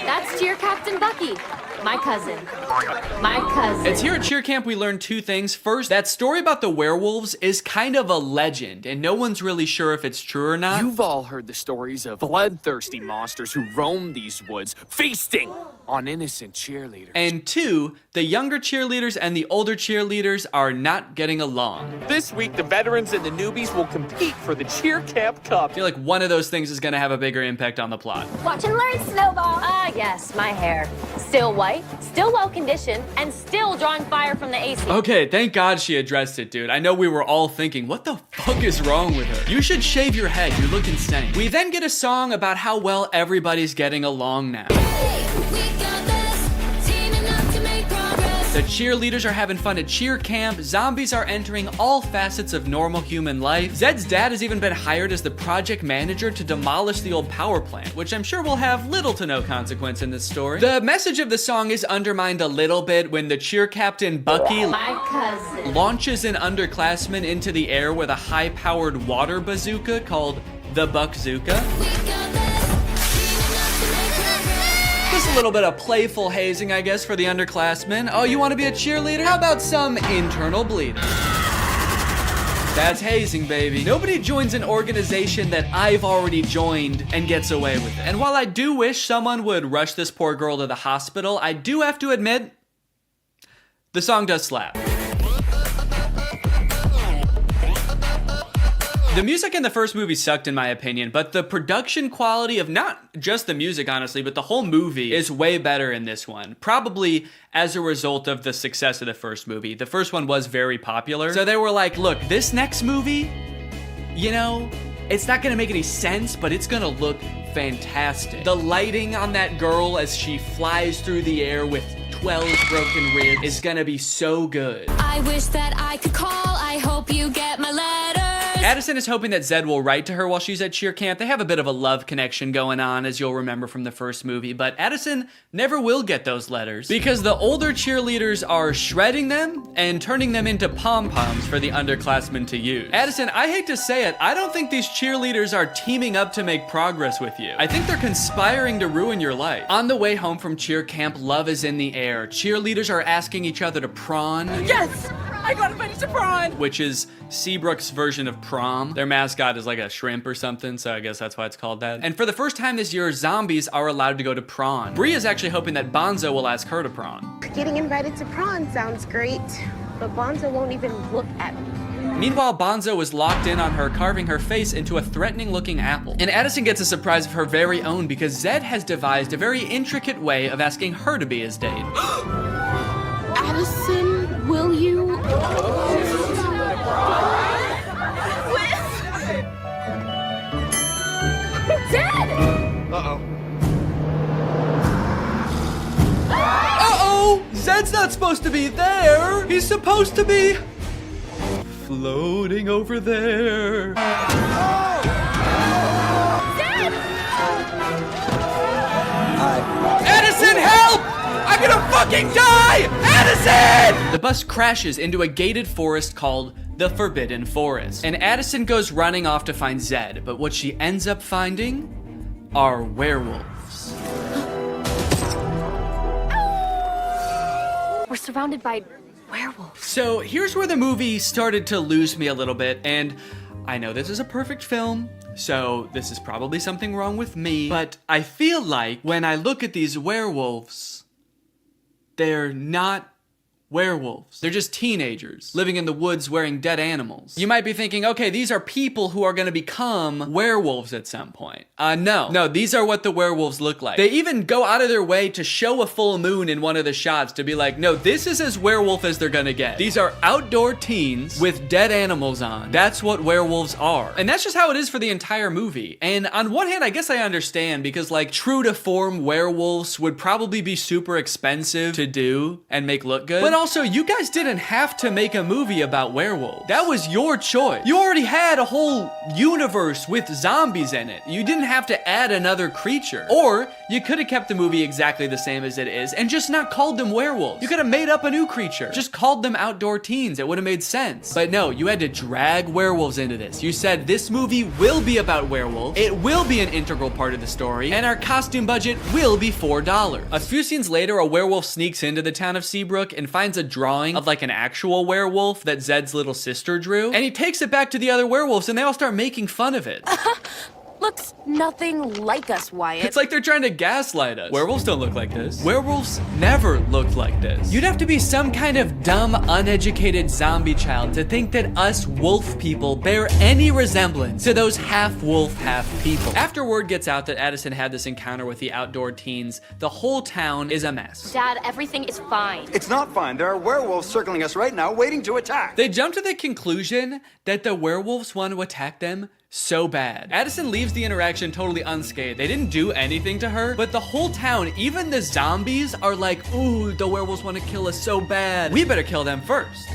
That's Cheer Captain Bucky, my cousin. My cousin. It's here at Cheer Camp we learned 2 things. First, that story about the werewolves is kind of a legend, and no one's really sure if it's true or not. You've all heard the stories of bloodthirsty monsters who roam these woods, feasting on innocent cheerleaders. And 2, the younger cheerleaders and the older cheerleaders are not getting along. This week, the veterans and the newbies will compete for the Cheer Camp Cup. I feel like one of those things is gonna have a bigger impact on the plot. Watch and learn, Snowball. Ah, yes, my hair. Still white, okay? Still well-conditioned and still drawing fire from the AC. Okay, thank God she addressed it, dude. I know we were all thinking, what the fuck is wrong with her? You should shave your head, you look insane. We then get a song about how well everybody's getting along now. The cheerleaders are having fun at cheer camp, zombies are entering all facets of normal human life. Zed's dad has even been hired as the project manager to demolish the old power plant, which I'm sure will have little to no consequence in this story. The message of the song is undermined a little bit when the cheer captain, Bucky, launches an underclassman into the air with a high-powered water bazooka called the Buckzooka. Just a little bit of playful hazing, I guess, for the underclassmen. Oh, you want to be a cheerleader? How about some internal bleeding? That's hazing, baby. Nobody joins an organization that I've already joined and gets away with it. And while I do wish someone would rush this poor girl to the hospital, I do have to admit, the song does slap. The music in the first movie sucked in my opinion, but the production quality of not just the music, honestly, but the whole movie is way better in this one. Probably as a result of the success of the first movie. The first one was very popular. So they were like, look, this next movie, you know, it's not gonna make any sense, but it's gonna look fantastic. The lighting on that girl as she flies through the air with 12 broken ribs is gonna be so good. I wish that I could call. I hope you get my letter. Addison is hoping that Zed will write to her while she's at cheer camp. They have a bit of a love connection going on, as you'll remember from the first movie, but Addison never will get those letters because the older cheerleaders are shredding them and turning them into pom-poms for the underclassmen to use. Addison, I hate to say it, I don't think these cheerleaders are teaming up to make progress with you. I think they're conspiring to ruin your life. On the way home from cheer camp, love is in the air. Cheerleaders are asking each other to prawn. Yes! I got invited to prawn! Which is Seabrook's version of prom. Their mascot is like a shrimp or something, so I guess that's why it's called that. And for the first time this year, zombies are allowed to go to prawn. Bree is actually hoping that Bonzo will ask her to prawn. Getting invited to prawn sounds great, but Bonzo won't even look at me. Meanwhile, Bonzo is locked in on her, carving her face into a threatening-looking apple. And Addison gets a surprise of her very own because Zed has devised a very intricate way of asking her to be his date. Addison, will you? Zed! Uh-oh. Uh-oh! Zed's not supposed to be there! He's supposed to be floating over there. Zed! Addison, help! I'm gonna fucking die! Addison! The bus crashes into a gated forest called the Forbidden Forest. And Addison goes running off to find Zed, but what she ends up finding are werewolves. We're surrounded by werewolves. So here's where the movie started to lose me a little bit, and I know this is a perfect film, so this is probably something wrong with me, but I feel like when I look at these werewolves, they're not werewolves. They're just teenagers living in the woods wearing dead animals. You might be thinking, okay, these are people who are gonna become werewolves at some point. No, these are what the werewolves look like. They even go out of their way to show a full moon in one of the shots to be like, no, this is as werewolf as they're gonna get. These are outdoor teens with dead animals on. That's what werewolves are. And that's just how it is for the entire movie. And on one hand, I guess I understand because like true to form werewolves would probably be super expensive to do and make look good. But also, you guys didn't have to make a movie about werewolves. That was your choice. You already had a whole universe with zombies in it. You didn't have to add another creature. Or you could have kept the movie exactly the same as it is and just not called them werewolves. You could have made up a new creature. Just called them outdoor teens. It would have made sense. But no, you had to drag werewolves into this. You said this movie will be about werewolves. It will be an integral part of the story. And our costume budget will be $4. A few scenes later, a werewolf sneaks into the town of Seabrook and finds a drawing of like an actual werewolf that Zed's little sister drew, and he takes it back to the other werewolves and they all start making fun of it. looks nothing like us, Wyatt. It's like they're trying to gaslight us. Werewolves don't look like this. Werewolves never looked like this. You'd have to be some kind of dumb, uneducated zombie child to think that us wolf people bear any resemblance to those half wolf, half people. After word gets out that Addison had this encounter with the outdoor teens, the whole town is a mess. Dad, everything is fine. It's not fine. There are werewolves circling us right now, waiting to attack. They jump to the conclusion that the werewolves want to attack them so bad. Addison leaves the interaction totally unscathed. They didn't do anything to her, but the whole town, even the zombies, are like, ooh, the werewolves want to kill us so bad. We better kill them first.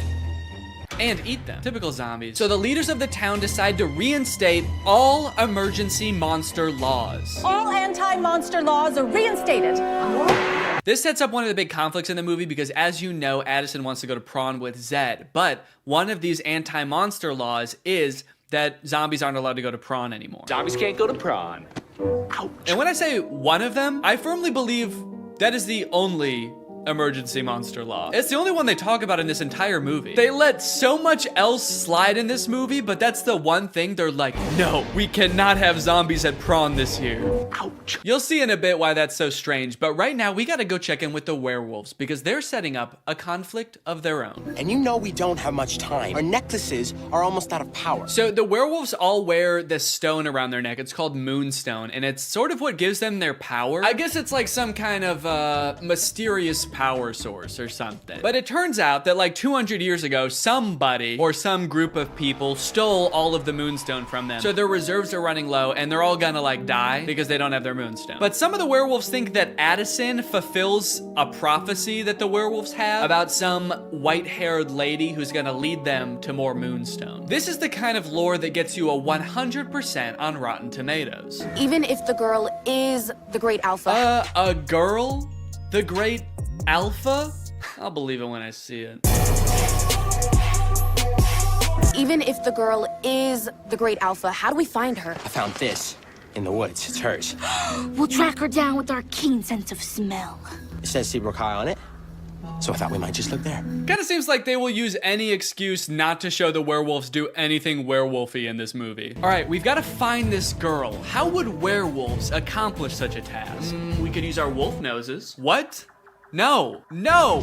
And eat them. Typical zombies. So the leaders of the town decide to reinstate all emergency monster laws. All anti-monster laws are reinstated. This sets up one of the big conflicts in the movie because, as you know, Addison wants to go to prom with Zed, but one of these anti-monster laws is that zombies aren't allowed to go to prom anymore. Zombies can't go to prom. Ouch. And when I say one of them, I firmly believe that is the only emergency monster law. It's the only one they talk about in this entire movie. They let so much else slide in this movie, but that's the one thing they're like, no, we cannot have zombies at prom this year. Ouch. You'll see in a bit why that's so strange, but right now we gotta go check in with the werewolves because they're setting up a conflict of their own. And you know we don't have much time. Our necklaces are almost out of power. So the werewolves all wear this stone around their neck. It's called Moonstone, and it's sort of what gives them their power. I guess it's like some kind of mysterious power source or something. But it turns out that like 200 years ago, somebody or some group of people stole all of the Moonstone from them. So their reserves are running low and they're all gonna like die because they don't have their Moonstone. But some of the werewolves think that Addison fulfills a prophecy that the werewolves have about some white-haired lady who's gonna lead them to more Moonstone. This is the kind of lore that gets you a 100% on Rotten Tomatoes. Even if the girl is the great alpha. A girl? The great alpha? I'll believe it when I see it. Even if the girl is the great alpha, how do we find her? I found this in the woods. It's hers. We'll track her down with our keen sense of smell. It says Seabrook High on it, so I thought we might just look there. Kinda seems like they will use any excuse not to show the werewolves do anything werewolfy in this movie. All right, we've gotta find this girl. How would werewolves accomplish such a task? We could use our wolf noses. What? No,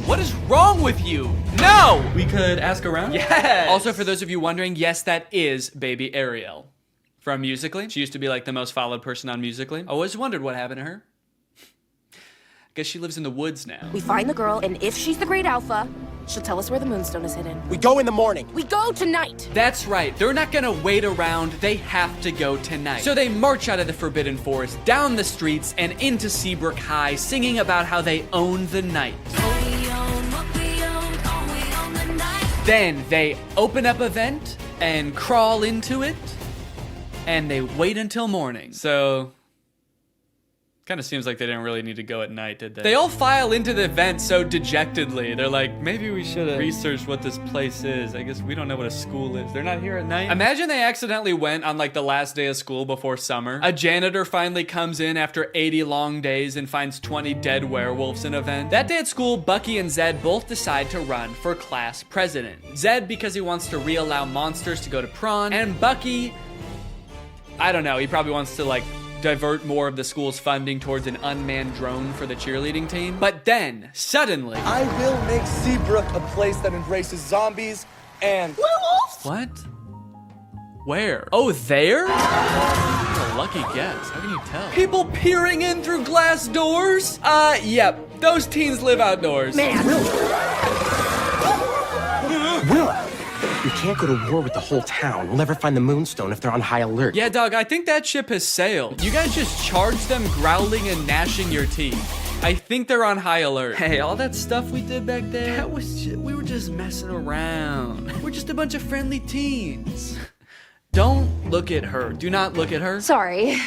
what is wrong with you? No! We could ask around? Yes! Also, for those of you wondering, yes, that is baby Ariel from Musical.ly. She used to be like the most followed person on Musical.ly. I always wondered what happened to her. Guess she lives in the woods now. We find the girl, and if she's the great alpha, she'll tell us where the Moonstone is hidden. We go in the morning. We go tonight. That's right. They're not gonna wait around. They have to go tonight. So they march out of the Forbidden Forest, down the streets, and into Seabrook High, singing about how they own the night. Then they open up a vent and crawl into it, and they wait until morning. So kind of seems like they didn't really need to go at night, did they? They all file into the vent so dejectedly. They're like, maybe we should have researched what this place is. I guess we don't know what a school is. They're not here at night. Imagine they accidentally went on like the last day of school before summer. A janitor finally comes in after 80 long days and finds 20 dead werewolves in a vent. That day at school, Bucky and Zed both decide to run for class president. Zed because he wants to re-allow monsters to go to prom, and Bucky, I don't know, he probably wants to like divert more of the school's funding towards an unmanned drone for the cheerleading team. But then, suddenly, I will make Seabrook a place that embraces zombies and werewolves. What? Where? Oh, there? What a lucky guess. How can you tell? People peering in through glass doors? Yep. Those teens live outdoors. Man, Willa, we can't go to war with the whole town. We'll never find the Moonstone if they're on high alert. Yeah, dog, I think that ship has sailed. You guys just charged them growling and gnashing your teeth. I think they're on high alert. Hey, all that stuff we did back there, that was we were just messing around. We're just a bunch of friendly teens. Don't look at her. Do not look at her. Sorry.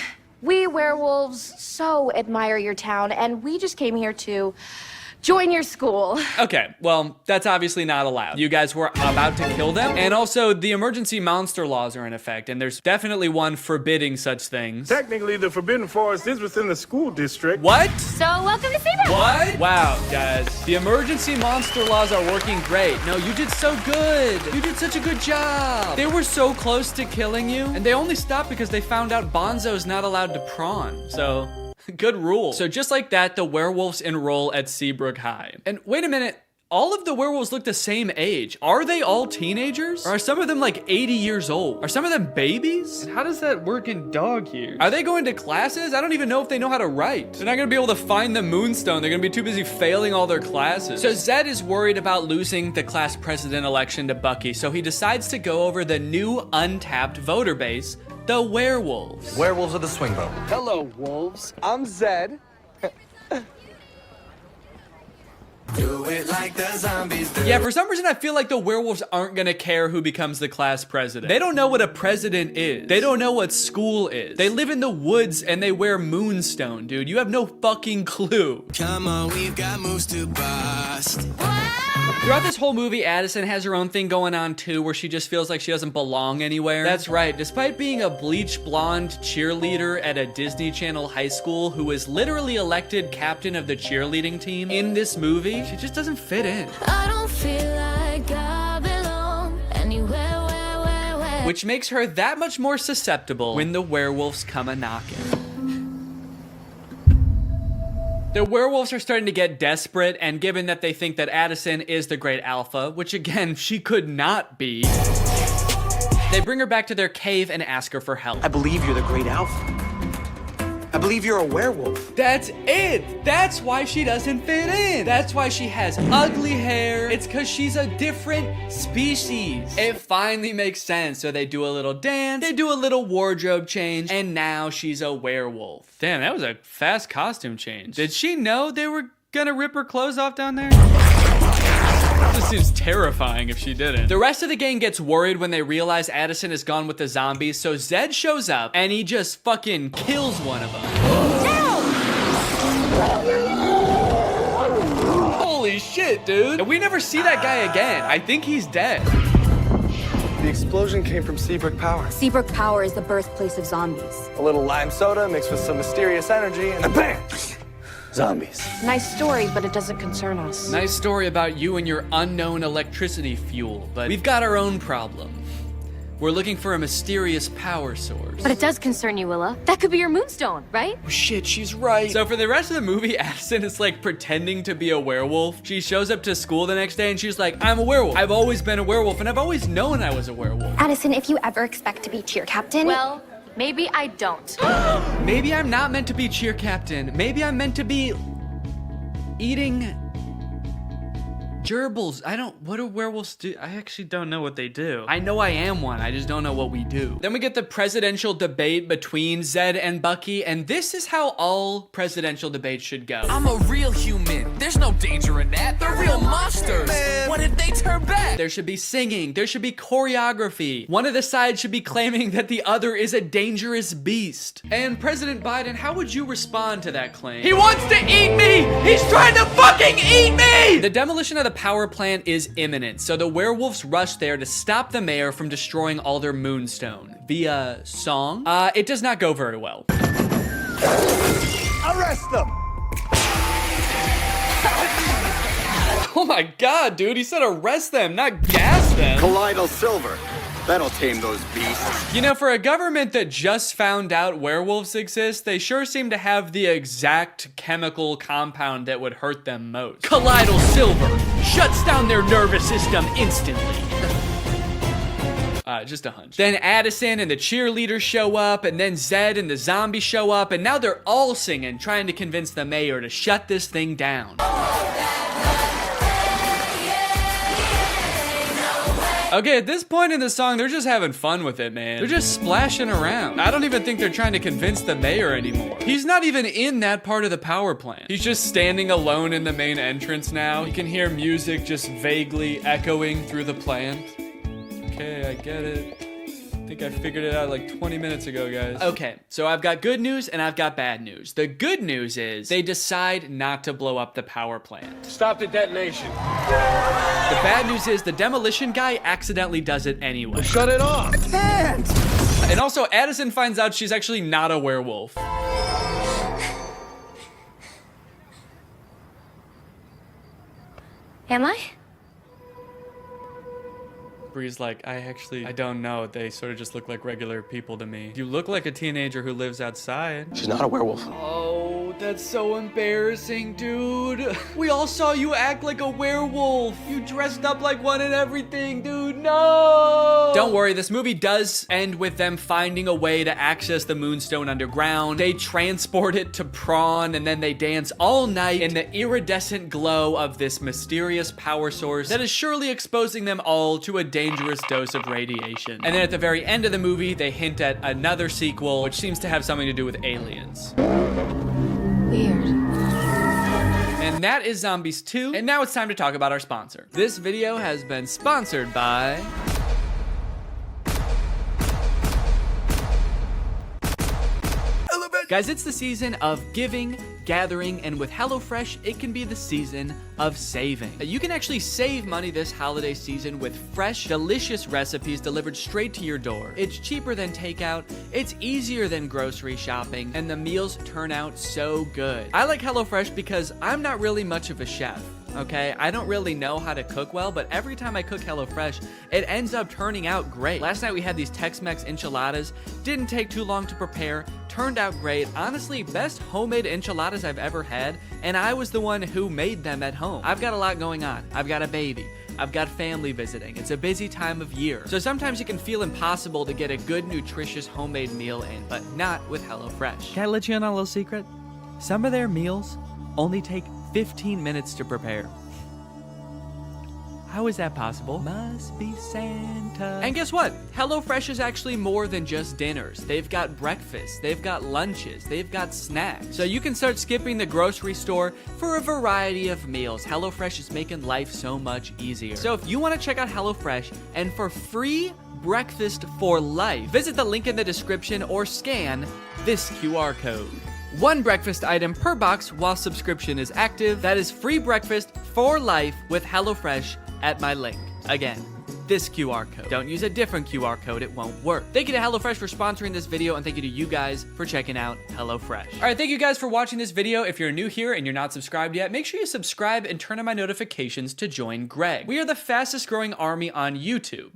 We werewolves so admire your town, and we just came here to Join your school. Okay, well, that's obviously not allowed. You guys were about to kill them. And also, the emergency monster laws are in effect, and there's definitely one forbidding such things. Technically, the Forbidden Forest is within the school district. What? So welcome to Seabrook. What? Wow, guys. The emergency monster laws are working great. No, you did so good. You did such a good job. They were so close to killing you, and they only stopped because they found out Bonzo's not allowed to prawn. So... good rule. So just like that, the werewolves enroll at Seabrook High. And wait a minute, all of the werewolves look the same age. Are they all teenagers? Or are some of them like 80 years old? Are some of them babies? And how does that work in dog years? Are they going to classes? I don't even know if they know how to write. They're not gonna be able to find the moonstone. They're gonna be too busy failing all their classes. So Zed is worried about losing the class president election to Bucky, so he decides to go over the new untapped voter base, the werewolves. Werewolves of the swing vote. Hello, wolves. I'm Zed. Do it like the zombies do. Yeah, for some reason I feel like the werewolves aren't gonna care who becomes the class president. They don't know what a president is. They don't know what school is. They live in the woods and they wear moonstone, dude. You have no fucking clue. Come on, we've got moves to bust. Throughout this whole movie, Addison has her own thing going on too, where she just feels like she doesn't belong anywhere. That's right, despite being a bleach blonde cheerleader at a Disney Channel high school who was literally elected captain of the cheerleading team in this movie, she just doesn't fit in. I don't feel like I belong anywhere, where. Which makes her that much more susceptible when the werewolves come a-knocking. The werewolves are starting to get desperate, and given that they think that Addison is the great alpha, which again, she could not be, they bring her back to their cave and ask her for help. I believe you're the great alpha. I believe you're a werewolf. That's it. That's why she doesn't fit in. That's why she has ugly hair. It's because she's a different species. It finally makes sense. So they do a little dance, they do a little wardrobe change, and now she's a werewolf. Damn, that was a fast costume change. Did she know they were gonna rip her clothes off down there? This seems terrifying if she didn't. The rest of the gang gets worried when they realize Addison is gone with the zombies, so Zed shows up and he just fucking kills one of them. Holy shit, dude. And we never see that guy again. I think he's dead. The explosion came from Seabrook Power. Seabrook Power is the birthplace of zombies. A little lime soda mixed with some mysterious energy, and bam! Zombies. Nice story, but it doesn't concern us. Nice story about you and your unknown electricity fuel, but we've got our own problem. We're looking for a mysterious power source. But it does concern you, Willa. That could be your moonstone, right? Oh, shit, she's right. So for the rest of the movie, Addison is like pretending to be a werewolf. She shows up to school the next day and she's like, I'm a werewolf. I've always been a werewolf and I've always known I was a werewolf. Addison, if you ever expect to be cheer captain... Well, maybe I don't. Maybe I'm not meant to be cheer captain. Maybe I'm meant to be eating gerbils. What do werewolves do? I actually don't know what they do. I know I am one, I just don't know what we do. Then we get the presidential debate between Zed and Bucky, and this is how all presidential debates should go. I'm a real human. There's no danger in that. They're real monsters. Man. What if they turn back? There should be singing, there should be choreography. One of the sides should be claiming that the other is a dangerous beast. And President Biden, how would you respond to that claim? He wants to eat me! He's trying to fucking eat me! The demolition of the power plant is imminent, so the werewolves rush there to stop the mayor from destroying all their moonstone. Via song? It does not go very well. Arrest them! Oh my god, dude, he said arrest them, not gas them. Colloidal silver. That'll tame those beasts. You know, for a government that just found out werewolves exist, they sure seem to have the exact chemical compound that would hurt them most. Colloidal silver shuts down their nervous system instantly. Just a hunch. Then Addison and the cheerleaders show up, and then Zed and the zombie show up, and now they're all singing, trying to convince the mayor to shut this thing down. Okay, at this point in the song, they're just having fun with it, man. They're just splashing around. I don't even think they're trying to convince the mayor anymore. He's not even in that part of the power plant. He's just standing alone in the main entrance now. You can hear music just vaguely echoing through the plant. Okay, I get it. think I figured it out like 20 minutes ago, guys. Okay, so I've got good news and I've got bad news. The good news is they decide not to blow up the power plant. Stop the detonation. The bad news is the demolition guy accidentally does it anyway. Well, shut it off. I can't. And also, Addison finds out she's actually not a werewolf. Am I? Bree's like, I don't know. They sort of just look like regular people to me. You look like a teenager who lives outside. She's not a werewolf. Oh, that's so embarrassing, dude. We all saw you act like a werewolf. You dressed up like one and everything, dude. No! Don't worry, this movie does end with them finding a way to access the Moonstone underground. They transport it to Prawn, and then they dance all night in the iridescent glow of this mysterious power source that is surely exposing them all to a dangerous dose of radiation. And then at the very end of the movie, they hint at another sequel, which seems to have something to do with aliens. Weird. And that is Zombies 2. And now it's time to talk about our sponsor. This video has been sponsored by... Guys, it's the season of giving, gathering, and with HelloFresh, it can be the season of saving. You can actually save money this holiday season with fresh, delicious recipes delivered straight to your door. It's cheaper than takeout, it's easier than grocery shopping, and the meals turn out so good. I like HelloFresh because I'm not really much of a chef. Okay, I don't really know how to cook well, but every time I cook HelloFresh, it ends up turning out great. Last night we had these Tex-Mex enchiladas. Didn't take too long to prepare. Turned out great. Honestly, best homemade enchiladas I've ever had, and I was the one who made them at home. I've got a lot going on. I've got a baby. I've got family visiting. It's a busy time of year. So sometimes it can feel impossible to get a good, nutritious homemade meal in, but not with HelloFresh. Can I let you in on a little secret? Some of their meals only take 15 minutes to prepare. How is that possible? Must be Santa. And guess what? HelloFresh is actually more than just dinners. They've got breakfast, they've got lunches, they've got snacks. So you can start skipping the grocery store for a variety of meals. HelloFresh is making life so much easier. So if you want to check out HelloFresh and for free breakfast for life, visit the link in the description or scan this QR code. One breakfast item per box while subscription is active. That is free breakfast for life with HelloFresh at my link. Again, this QR code. Don't use a different QR code, it won't work. Thank you to HelloFresh for sponsoring this video, and thank you to you guys for checking out HelloFresh. All right, thank you guys for watching this video. If you're new here and you're not subscribed yet, make sure you subscribe and turn on my notifications to join Greg. We are the fastest growing army on YouTube.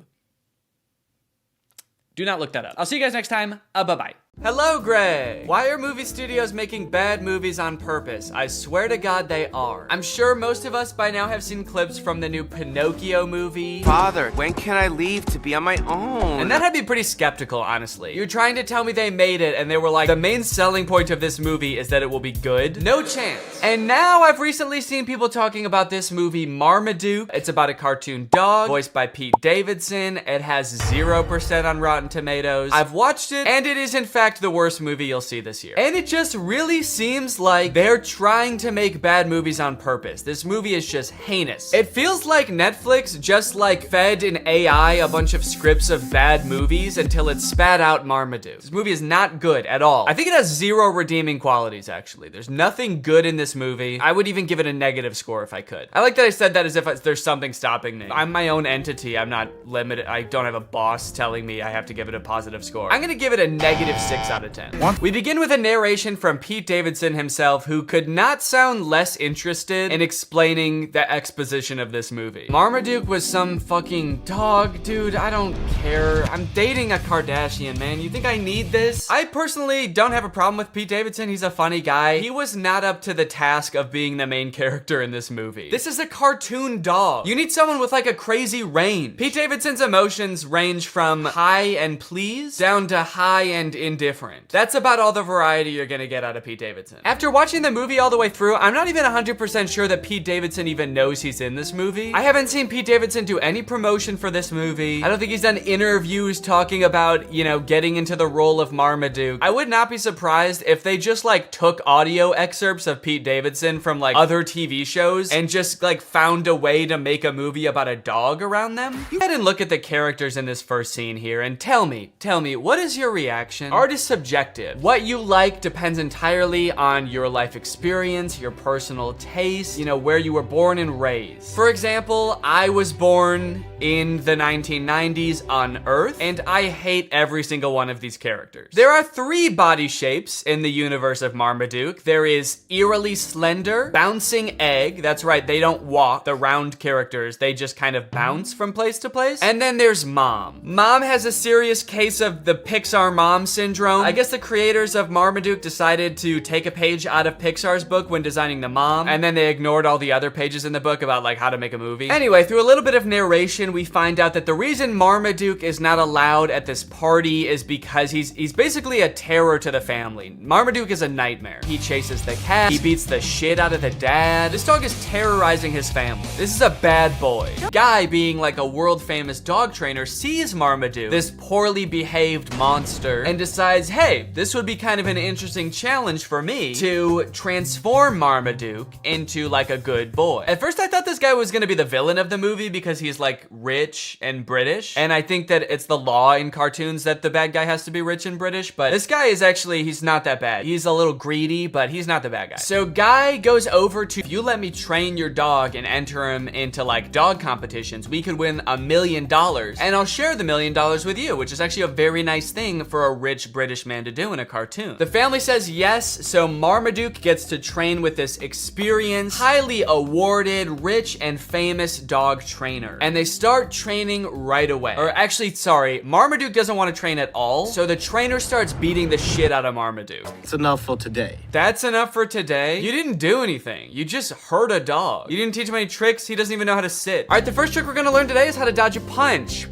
Do not look that up. I'll see you guys next time. Bye-bye. Hello, Greg. Why are movie studios making bad movies on purpose? I swear to God they are. I'm sure most of us by now have seen clips from the new Pinocchio movie. Father, when can I leave to be on my own? And that had me pretty skeptical, honestly. You're trying to tell me they made it and they were like, the main selling point of this movie is that it will be good? No chance. And now I've recently seen people talking about this movie Marmaduke. It's about a cartoon dog voiced by Pete Davidson. It has 0% on Rotten Tomatoes. I've watched it and it is in fact the worst movie you'll see this year. And it just really seems like they're trying to make bad movies on purpose. This movie is just heinous. It feels like Netflix just like fed an AI a bunch of scripts of bad movies until it spat out Marmaduke. This movie is not good at all. I think it has 0 redeeming qualities, actually. There's nothing good in this movie. I would even give it a negative score if I could. I like that I said that as if there's something stopping me. I'm my own entity. I'm not limited. I don't have a boss telling me I have to give it a positive score. I'm gonna give it a -6 out of 10. We begin with a narration from Pete Davidson himself, who could not sound less interested in explaining the exposition of this movie. Marmaduke was some fucking dog, dude. I don't care. I'm dating a Kardashian, man. You think I need this? I personally don't have a problem with Pete Davidson. He's a funny guy. He was not up to the task of being the main character in this movie. This is a cartoon dog. You need someone with like a crazy range. Pete Davidson's emotions range from high and pleased down to high and indifferent. different. That's about all the variety you're gonna get out of Pete Davidson. After watching the movie all the way through, I'm not even 100% sure that Pete Davidson even knows he's in this movie. I haven't seen Pete Davidson do any promotion for this movie. I don't think he's done interviews talking about, you know, getting into the role of Marmaduke. I would not be surprised if they just like took audio excerpts of Pete Davidson from like other TV shows and just like found a way to make a movie about a dog around them. Go ahead and look at the characters in this first scene here and tell me, what is your reaction? Art is subjective. What you like depends entirely on your life experience, your personal taste, you know, where you were born and raised. For example, I was born in the 1990s on Earth, and I hate every single one of these characters. There are 3 body shapes in the universe of Marmaduke. There is eerily slender, bouncing egg. That's right, they don't walk, the round characters. They just kind of bounce from place to place. And then there's Mom. Mom has a serious case of the Pixar mom syndrome. I guess the creators of Marmaduke decided to take a page out of Pixar's book when designing the mom, and then they ignored all the other pages in the book about like how to make a movie. Anyway, through a little bit of narration, we find out that the reason Marmaduke is not allowed at this party is because he's basically a terror to the family. Marmaduke is a nightmare. He chases the cat, he beats the shit out of the dad. This dog is terrorizing his family. This is a bad boy. Guy, being like a world famous dog trainer, sees Marmaduke, this poorly behaved monster, and decides, hey, this would be kind of an interesting challenge for me to transform Marmaduke into like a good boy. At first I thought this guy was gonna be the villain of the movie because he's like rich and British, and I think that it's the law in cartoons that the bad guy has to be rich and British, but this guy is actually, he's not that bad. He's a little greedy, but he's not the bad guy. So Guy goes over to, if you let me train your dog and enter him into like dog competitions, we could win $1 million, and I'll share the $1 million with you, which is actually a very nice thing for a rich British man to do in a cartoon. The family says yes, so Marmaduke gets to train with this experienced, highly awarded, rich and famous dog trainer. And they start training right away. Or actually, sorry, Marmaduke doesn't want to train at all, so the trainer starts beating the shit out of Marmaduke. It's enough for today. That's enough for today? You didn't do anything. You just hurt a dog. You didn't teach him any tricks. He doesn't even know how to sit. All right, the first trick we're gonna learn today is how to dodge a punch.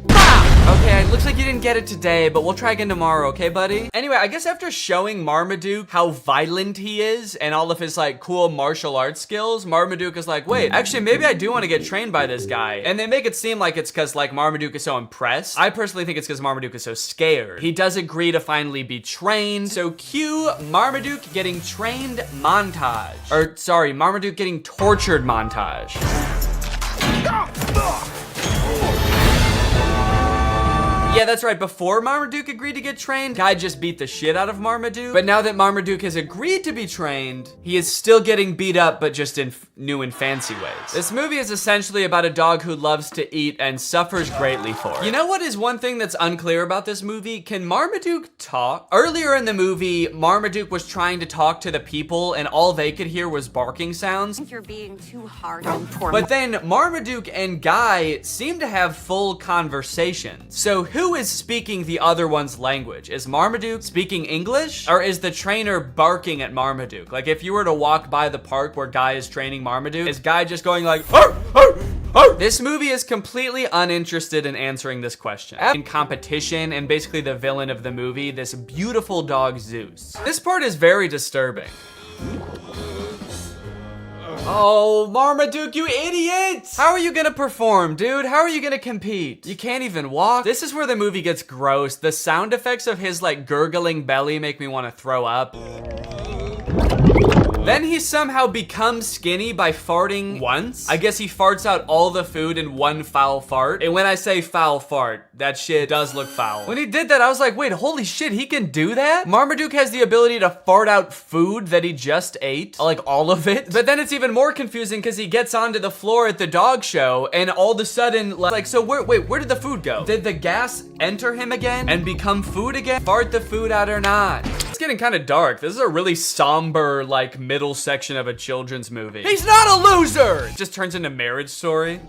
Okay, it looks like you didn't get it today, but we'll try again tomorrow, okay, buddy? Anyway, I guess after showing Marmaduke how violent he is and all of his like cool martial arts skills, Marmaduke is like, wait, actually maybe I do want to get trained by this guy. And they make it seem like it's because like Marmaduke is so impressed. I personally think it's because Marmaduke is so scared. He does agree to finally be trained. So cue Marmaduke getting trained montage. Or sorry, Marmaduke getting tortured montage. Yeah, that's right. Before Marmaduke agreed to get trained, Guy just beat the shit out of Marmaduke. But now that Marmaduke has agreed to be trained, he is still getting beat up, but just in new and fancy ways. This movie is essentially about a dog who loves to eat and suffers greatly for it. You know what is one thing that's unclear about this movie? Can Marmaduke talk? Earlier in the movie, Marmaduke was trying to talk to the people and all they could hear was barking sounds. You're being too hard on poor. But then Marmaduke and Guy seem to have full conversations. So who is speaking the other one's language? Is Marmaduke speaking English? Or is the trainer barking at Marmaduke? Like if you were to walk by the park where Guy is training Marmaduke, is Guy just going like, arr, arr, arr? This movie is completely uninterested in answering this question. In competition and basically the villain of the movie, this beautiful dog Zeus. This part is very disturbing. Oh, Marmaduke, you idiot! How are you gonna perform, dude? How are you gonna compete? You can't even walk. This is where the movie gets gross. The sound effects of his like gurgling belly make me want to throw up. Then he somehow becomes skinny by farting once. I guess he farts out all the food in one foul fart. And when I say foul fart, that shit does look foul. When he did that, I was like, wait, holy shit, he can do that? Marmaduke has the ability to fart out food that he just ate, like all of it. But then it's even more confusing because he gets onto the floor at the dog show and all of a sudden, like, so where did the food go? Did the gas enter him again and become food again? Fart the food out or not? It's getting kind of dark. This is a really somber, like, middle section of a children's movie. He's not a loser! It just turns into Marriage Story.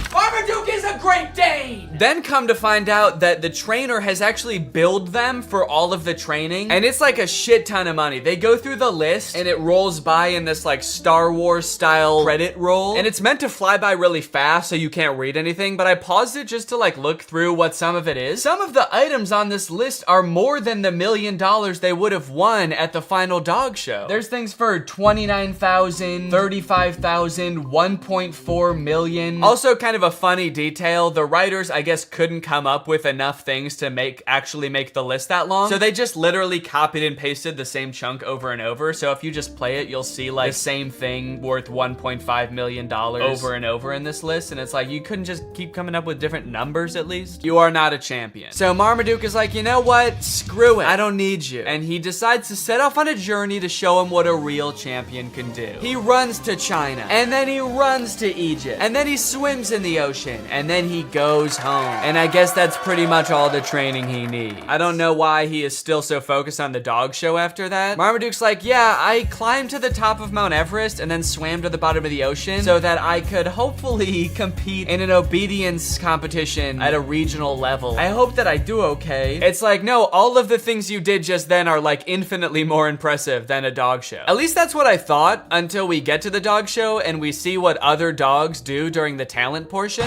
Fart Marmaduke is a Great Dane! Then come to find out that the trainer has actually billed them for all of the training, and it's like a shit ton of money. They go through the list, and it rolls by in this like Star Wars style credit roll, and it's meant to fly by really fast so you can't read anything, but I paused it just to like look through what some of it is. Some of the items on this list are more than the $1 million they would have won at the final dog show. There's things for $29,000, $35,000, $1.4 million. Also kind of a funny detail, the writers I guess couldn't come up with enough things to actually make the list that long, so they just literally copied and pasted the same chunk over and over. So if you just play it, you'll see like the same thing worth $1.5 million over and over in this list, and it's like you couldn't just keep coming up with different numbers at least? You are not a champion. So Marmaduke is like, you know what? Screw it. I don't need you. And he decides to set off on a journey to show him what a real champion can do. He runs to China, and then he runs to Egypt, and then he swims in the ocean, and then he goes home. And I guess that's pretty much all the training he needs. I don't know why he is still so focused on the dog show after that. Marmaduke's like, yeah, I climbed to the top of Mount Everest and then swam to the bottom of the ocean so that I could hopefully compete in an obedience competition at a regional level. I hope that I do okay. It's like, no, all of the things you did just then are like infinitely more impressive than a dog show. At least that's what I thought until we get to the dog show and we see what other dogs do during the talent portion.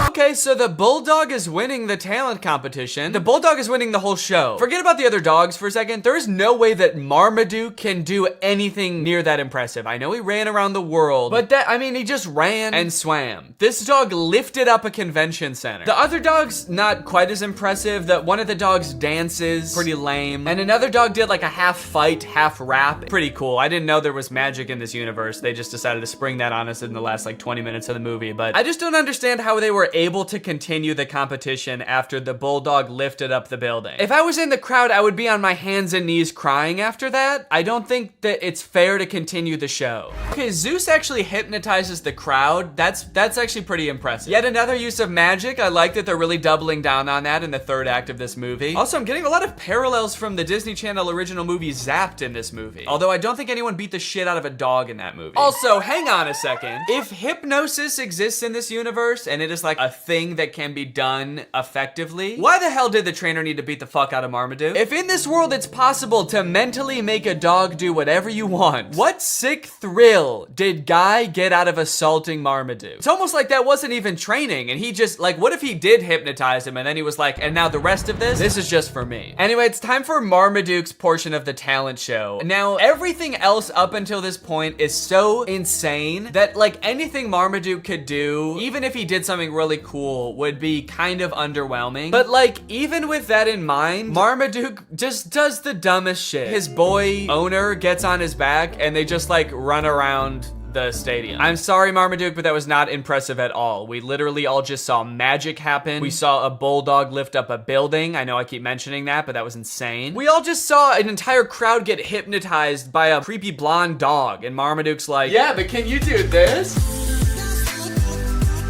Okay, so the bulldog is winning the talent competition. The bulldog is winning the whole show. Forget about the other dogs for a second. There is no way that Marmaduke can do anything near that impressive. I know he ran around the world, but he just ran and swam. This dog lifted up a convention center. The other dog's not quite as impressive. One of the dogs dances, pretty lame. And another dog did like a half fight, half rap. Pretty cool. I didn't know there was magic in this universe. They just decided to spring that on us in the last like 20 minutes of the movie. But I just don't understand how they were able to continue the competition after the bulldog lifted up the building. If I was in the crowd, I would be on my hands and knees crying after that. I don't think that it's fair to continue the show. Okay, Zeus actually hypnotizes the crowd. That's actually pretty impressive. Yet another use of magic. I like that they're really doubling down on that in the third act of this movie. Also, I'm getting a lot of parallels from the Disney Channel original movie Zapped in this movie. Although I don't think anyone beat the shit out of a dog in that movie. Also, hang on a second. If hypnosis exists in this universe and it is like a thing that can be done effectively, why the hell did the trainer need to beat the fuck out of Marmaduke? If in this world it's possible to mentally make a dog do whatever you want, what sick thrill did Guy get out of assaulting Marmaduke? It's almost like that wasn't even training, and he just, like, what if he did hypnotize him and then he was like, and now the rest of this is just for me. Anyway, it's time for Marmaduke's portion of the talent show. Now, everything else up until this point is so insane that, like, anything Marmaduke could do, even if he did something really cool, would be kind of underwhelming. But like, even with that in mind, Marmaduke just does the dumbest shit. His boy owner gets on his back and they just like run around the stadium. I'm sorry, Marmaduke, but that was not impressive at all. We literally all just saw magic happen. We saw a bulldog lift up a building. I know I keep mentioning that, but that was insane. We all just saw an entire crowd get hypnotized by a creepy blonde dog, and Marmaduke's like, yeah, but can you do this?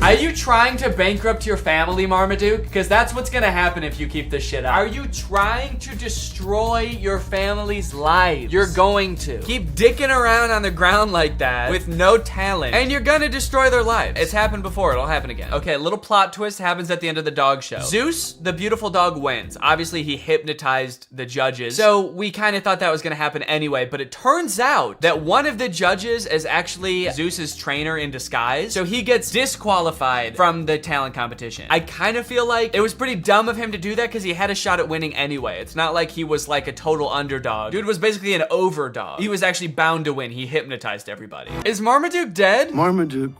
Are you trying to bankrupt your family, Marmaduke? Because that's what's gonna happen if you keep this shit up. Are you trying to destroy your family's lives? You're going to. Keep dicking around on the ground like that with no talent, and you're gonna destroy their lives. It's happened before, it'll happen again. Okay, a little plot twist happens at the end of the dog show. Zeus, the beautiful dog, wins. Obviously, he hypnotized the judges, so we kind of thought that was gonna happen anyway, but it turns out that one of the judges is actually Zeus's trainer in disguise, so he gets disqualified from the talent competition. I kind of feel like it was pretty dumb of him to do that because he had a shot at winning anyway. It's not like he was like a total underdog. Dude was basically an overdog. He was actually bound to win. He hypnotized everybody. Is Marmaduke dead? Marmaduke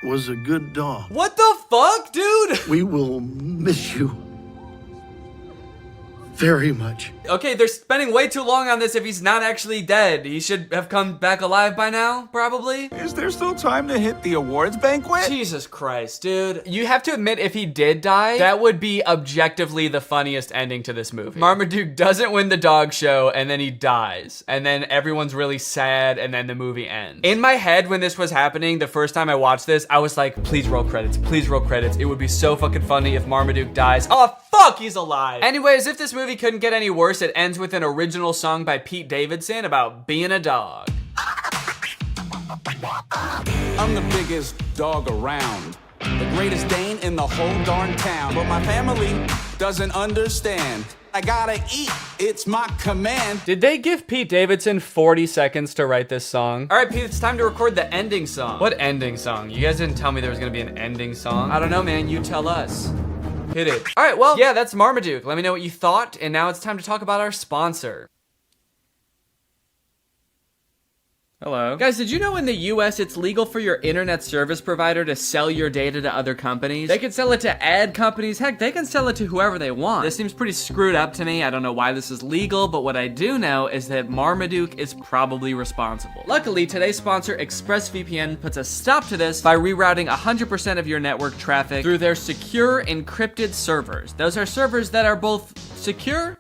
was a good dog. What the fuck, dude? We will miss you very much. Okay, they're spending way too long on this if he's not actually dead. He should have come back alive by now, probably. Is there still time to hit the awards banquet? Jesus Christ, dude. You have to admit, if he did die, that would be objectively the funniest ending to this movie. Marmaduke doesn't win the dog show, and then he dies. And then everyone's really sad, and then the movie ends. In my head, when this was happening, the first time I watched this, I was like, please roll credits, please roll credits. It would be so fucking funny if Marmaduke dies. Oh, fuck, he's alive. Anyways, if this movie couldn't get any worse, it ends with an original song by Pete Davidson about being a dog. I'm the biggest dog around, the greatest Dane in the whole darn town. But my family doesn't understand. I gotta eat, it's my command. Did they give Pete Davidson 40 seconds to write this song? All right, Pete, it's time to record the ending song. What ending song? You guys didn't tell me there was gonna be an ending song. I don't know, man, you tell us. Hit it. All right, well, yeah, that's Marmaduke. Let me know what you thought, and now it's time to talk about our sponsor. Hello. Guys, did you know in the US it's legal for your internet service provider to sell your data to other companies? They can sell it to ad companies. Heck, they can sell it to whoever they want. This seems pretty screwed up to me. I don't know why this is legal, but what I do know is that Marmaduke is probably responsible. Luckily, today's sponsor, ExpressVPN, puts a stop to this by rerouting 100% of your network traffic through their secure encrypted servers. Those are servers that are both secure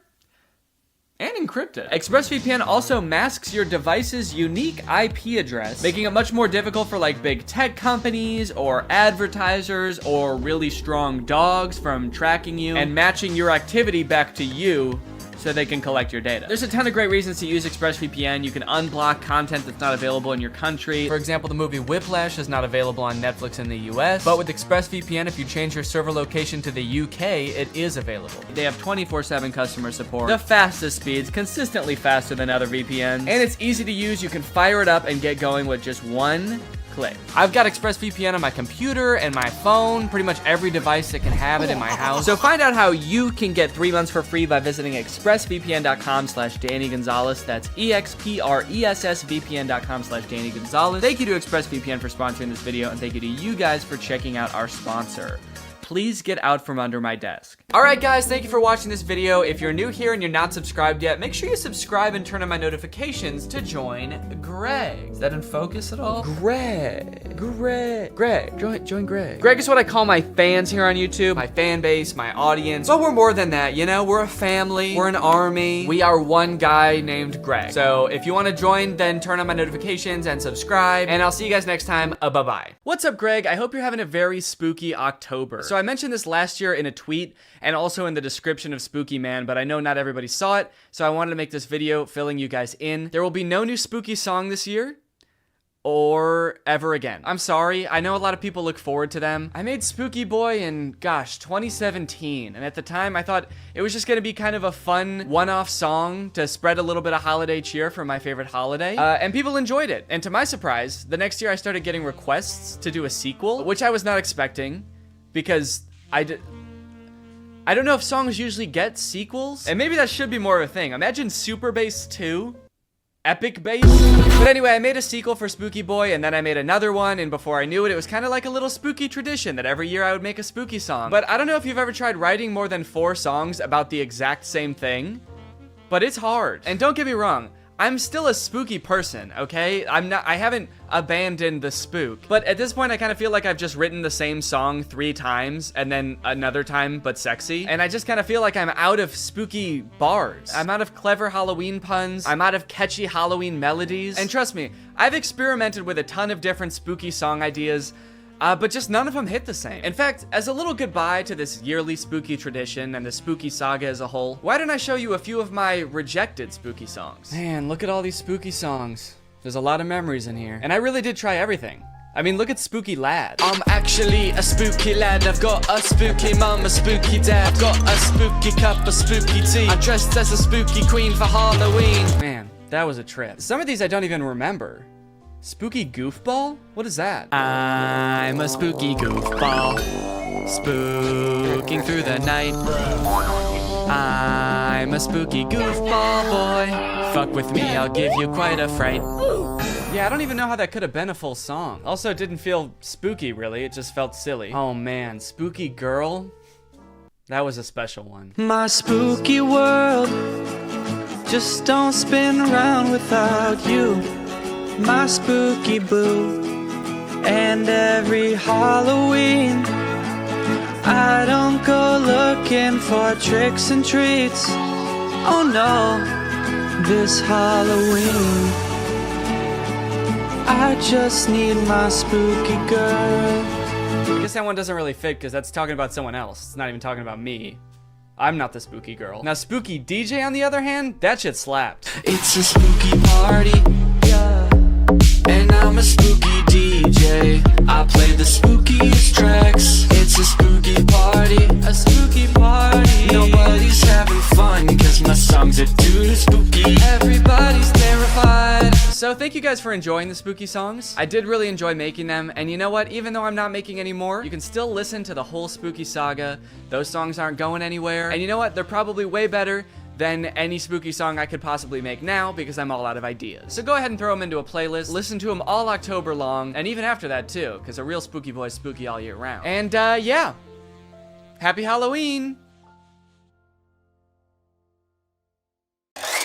and encrypted. ExpressVPN also masks your device's unique IP address, making it much more difficult for like big tech companies or advertisers or really strong dogs from tracking you and matching your activity back to you so they can collect your data. There's a ton of great reasons to use ExpressVPN. You can unblock content that's not available in your country. For example, the movie Whiplash is not available on Netflix in the US, but with ExpressVPN, if you change your server location to the UK, it is available. They have 24/7 customer support, the fastest speeds, consistently faster than other VPNs, and it's easy to use. You can fire it up and get going with just one click. I've got ExpressVPN on my computer and my phone, pretty much every device that can have it in my house. So find out how you can get 3 months for free by visiting expressvpn.com/Danny Gonzalez. That's expressvpn.com/Danny Gonzalez. Thank you to ExpressVPN for sponsoring this video, and thank you to you guys for checking out our sponsor. Please get out from under my desk. All right, guys, thank you for watching this video. If you're new here and you're not subscribed yet, make sure you subscribe and turn on my notifications to join Greg. Is that in focus at all? Greg, join Greg. Greg is what I call my fans here on YouTube, my fan base, my audience. But we're more than that, you know? We're a family, we're an army. We are one guy named Greg. So if you want to join, then turn on my notifications and subscribe, and I'll see you guys next time. Bye-bye. What's up, Greg? I hope you're having a very spooky October. So I mentioned this last year in a tweet and also in the description of Spooky Man, but I know not everybody saw it, so I wanted to make this video filling you guys in. There will be no new spooky song this year or ever again. I'm sorry, I know a lot of people look forward to them. I made Spooky Boy in, gosh, 2017, and at the time I thought it was just gonna be kind of a fun one-off song to spread a little bit of holiday cheer for my favorite holiday, and people enjoyed it. And to my surprise, the next year I started getting requests to do a sequel, which I was not expecting, because I don't know if songs usually get sequels, and maybe that should be more of a thing. Imagine Super Bass 2, Epic Bass. But anyway, I made a sequel for Spooky Boy, and then I made another one, and before I knew it, it was kind of like a little spooky tradition that every year I would make a spooky song. But I don't know if you've ever tried writing more than 4 songs about the exact same thing, but it's hard. And don't get me wrong, I'm still a spooky person, okay? I haven't abandoned the spook. But at this point, I kind of feel like I've just written the same song 3 times and then another time, but sexy. And I just kind of feel like I'm out of spooky bars. I'm out of clever Halloween puns. I'm out of catchy Halloween melodies. And trust me, I've experimented with a ton of different spooky song ideas, but just none of them hit the same. In fact, as a little goodbye to this yearly spooky tradition and the spooky saga as a whole, why don't I show you a few of my rejected spooky songs? Man, look at all these spooky songs. There's a lot of memories in here. And I really did try everything. I mean, look at Spooky Lad. I'm actually a spooky lad. I've got a spooky mum, a spooky dad. I've got a spooky cup, a spooky tea. I'm dressed as a spooky queen for Halloween. Man, that was a trip. Some of these I don't even remember. Spooky goofball? What is that? I'm a spooky goofball, spooking through the night. I'm a spooky goofball boy. Fuck with me, I'll give you quite a fright. Yeah, I don't even know how that could have been a full song. Also, it didn't feel spooky, really. It just felt silly. Oh man, Spooky Girl? That was a special one. My spooky world just don't spin around without you. My spooky boo. And every Halloween I don't go looking for tricks and treats. Oh no, this Halloween I just need my spooky girl. I guess that one doesn't really fit because that's talking about someone else. It's not even talking about me. I'm not the spooky girl. Now Spooky DJ on the other hand, that shit slapped. It's a spooky party, yeah, and I'm I'm a spooky DJ. I play the spookiest tracks. It's a spooky party, a spooky party. Nobody's having fun, cause my songs are too spooky. Everybody's terrified. So thank you guys for enjoying the spooky songs. I did really enjoy making them, and you know what? Even though I'm not making any more, you can still listen to the whole spooky saga. Those songs aren't going anywhere. And you know what? They're probably way better than any spooky song I could possibly make now because I'm all out of ideas. So go ahead and throw them into a playlist, listen to them all October long, and even after that too, because a real spooky boy is spooky all year round. And yeah, happy Halloween!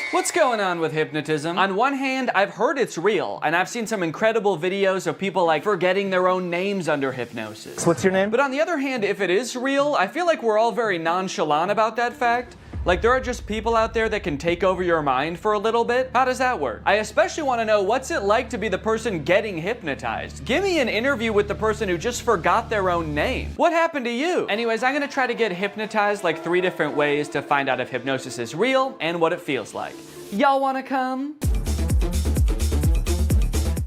What's going on with hypnotism? On one hand, I've heard it's real, and I've seen some incredible videos of people like forgetting their own names under hypnosis. What's your name? But on the other hand, if it is real, I feel like we're all very nonchalant about that fact. Like, there are just people out there that can take over your mind for a little bit. How does that work? I especially want to know, what's it like to be the person getting hypnotized? Give me an interview with the person who just forgot their own name. What happened to you? Anyways, I'm gonna try to get hypnotized like 3 different ways to find out if hypnosis is real and what it feels like. Y'all wanna come?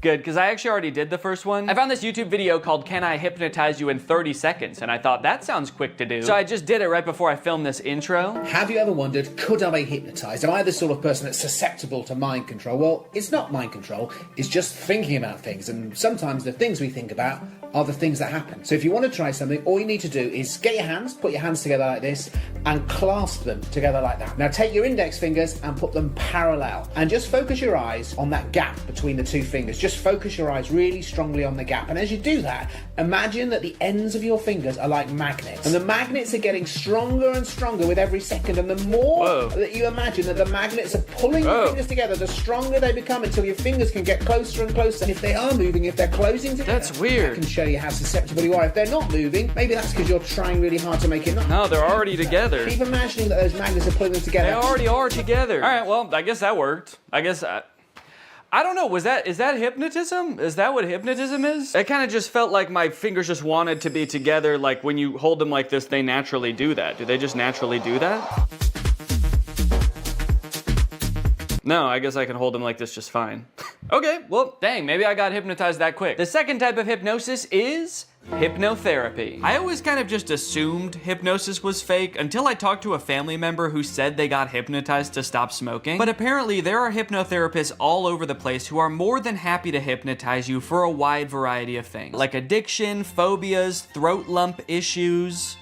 Good, because I actually already did the first one. I found this YouTube video called Can I Hypnotize You in 30 Seconds? And I thought that sounds quick to do. So I just did it right before I filmed this intro. Have you ever wondered, could I be hypnotized? Am I the sort of person that's susceptible to mind control? Well, it's not mind control, it's just thinking about things. And sometimes the things we think about are the things that happen. So if you want to try something, all you need to do is get your hands, put your hands together like this, and clasp them together like that. Now take your index fingers and put them parallel. And just focus your eyes on that gap between the 2 fingers. Just focus your eyes really strongly on the gap. And as you do that, imagine that the ends of your fingers are like magnets. And the magnets are getting stronger and stronger with every second. And the more that you imagine that the magnets are pulling your fingers together, the stronger they become until your fingers can get closer and closer. And if they are moving, if they're closing together, that's weird. That can show you how susceptible you are. If they're not moving, maybe that's because you're trying really hard to make it not. No, they're already together. Keep imagining that those magnets are pulling them together. They already are together. All right, well, I guess that worked. I guess I don't know, is that hypnotism? Is that what hypnotism is? It kind of just felt like my fingers just wanted to be together, like when you hold them like this, they naturally do that. Do they just naturally do that? No, I guess I can hold them like this just fine. Okay, well, dang, maybe I got hypnotized that quick. The second type of hypnosis is hypnotherapy. I always kind of just assumed hypnosis was fake until I talked to a family member who said they got hypnotized to stop smoking. But apparently there are hypnotherapists all over the place who are more than happy to hypnotize you for a wide variety of things, like addiction, phobias, throat lump issues.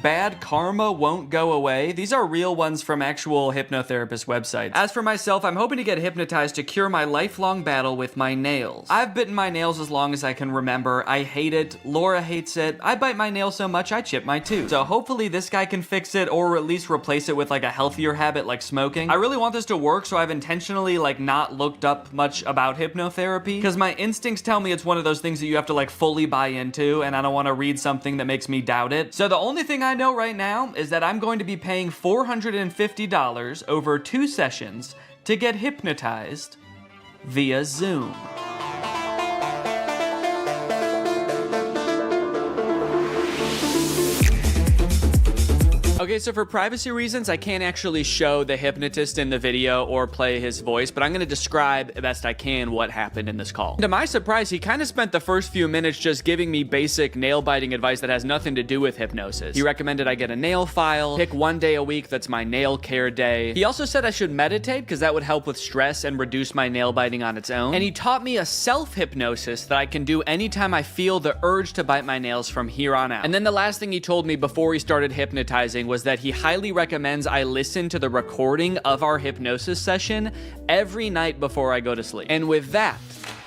Bad karma won't go away. These are real ones from actual hypnotherapist websites. As for myself, I'm hoping to get hypnotized to cure my lifelong battle with my nails. I've bitten my nails as long as I can remember. I hate it. Laura hates it. I bite my nails so much I chip my tooth. So hopefully this guy can fix it or at least replace it with like a healthier habit like smoking. I really want this to work, so I've intentionally like not looked up much about hypnotherapy because my instincts tell me it's one of those things that you have to like fully buy into, and I don't want to read something that makes me doubt it. So the only thing I know right now is that I'm going to be paying $450 over 2 sessions to get hypnotized via Zoom. Okay, so for privacy reasons, I can't actually show the hypnotist in the video or play his voice, but I'm gonna describe the best I can what happened in this call. To my surprise, he kind of spent the first few minutes just giving me basic nail-biting advice that has nothing to do with hypnosis. He recommended I get a nail file, pick 1 day a week that's my nail care day. He also said I should meditate because that would help with stress and reduce my nail biting on its own. And he taught me a self-hypnosis that I can do anytime I feel the urge to bite my nails from here on out. And then the last thing he told me before he started hypnotizing was that he highly recommends I listen to the recording of our hypnosis session every night before I go to sleep. And with that,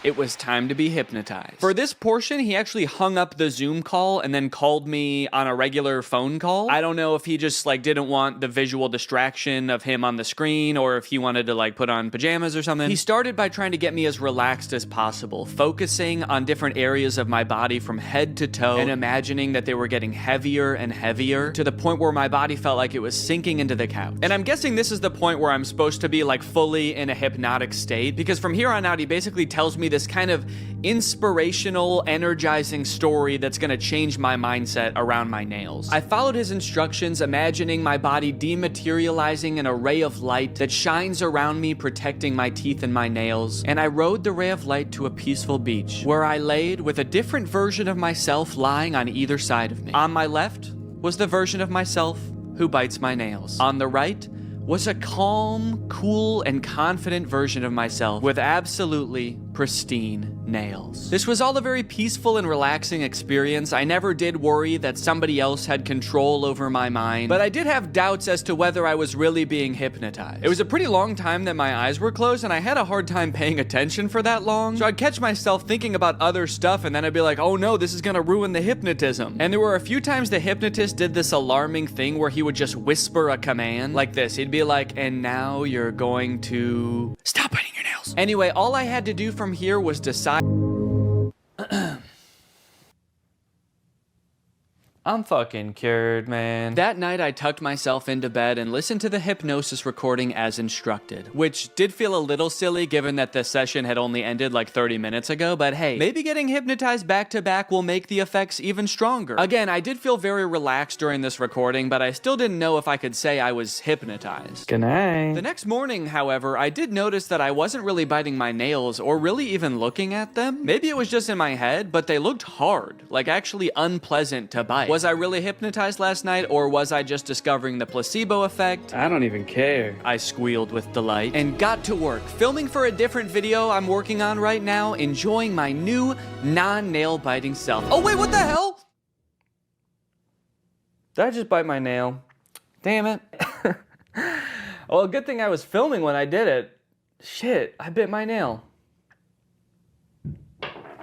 it was time to be hypnotized. For this portion, he actually hung up the Zoom call and then called me on a regular phone call. I don't know if he just like didn't want the visual distraction of him on the screen or if he wanted to like put on pajamas or something. He started by trying to get me as relaxed as possible, focusing on different areas of my body from head to toe and imagining that they were getting heavier and heavier to the point where my body felt like it was sinking into the couch. And I'm guessing this is the point where I'm supposed to be like fully in a hypnotic state, because from here on out, he basically tells me me this kind of inspirational, energizing story that's gonna change my mindset around my nails. I followed his instructions, imagining my body dematerializing an array of light that shines around me, protecting my teeth and my nails, and I rode the ray of light to a peaceful beach, where I laid with a different version of myself lying on either side of me. On my left was the version of myself who bites my nails. On the right was a calm, cool, and confident version of myself with absolutely pristine nails. This was all a very peaceful and relaxing experience. I never did worry that somebody else had control over my mind, but I did have doubts as to whether I was really being hypnotized. It was a pretty long time that my eyes were closed, and I had a hard time paying attention for that long, so I'd catch myself thinking about other stuff, and then I'd be like, oh no, this is gonna ruin the hypnotism. And there were a few times the hypnotist did this alarming thing where he would just whisper a command like this. He'd be like, and now you're going to stop biting your nails. Anyway, all I had to do from here was decide. I'm fucking cured, man. That night, I tucked myself into bed and listened to the hypnosis recording as instructed, which did feel a little silly given that the session had only ended like 30 minutes ago, but hey, maybe getting hypnotized back to back will make the effects even stronger. Again, I did feel very relaxed during this recording, but I still didn't know if I could say I was hypnotized. Good night. The next morning, however, I did notice that I wasn't really biting my nails or really even looking at them. Maybe it was just in my head, but they looked hard, like actually unpleasant to bite. Was I really hypnotized last night, or was I just discovering the placebo effect? I don't even care. I squealed with delight and got to work, filming for a different video I'm working on right now, enjoying my new non-nail biting self. Oh wait, what the hell? Did I just bite my nail? Damn it. Well, good thing I was filming when I did it. Shit, I bit my nail.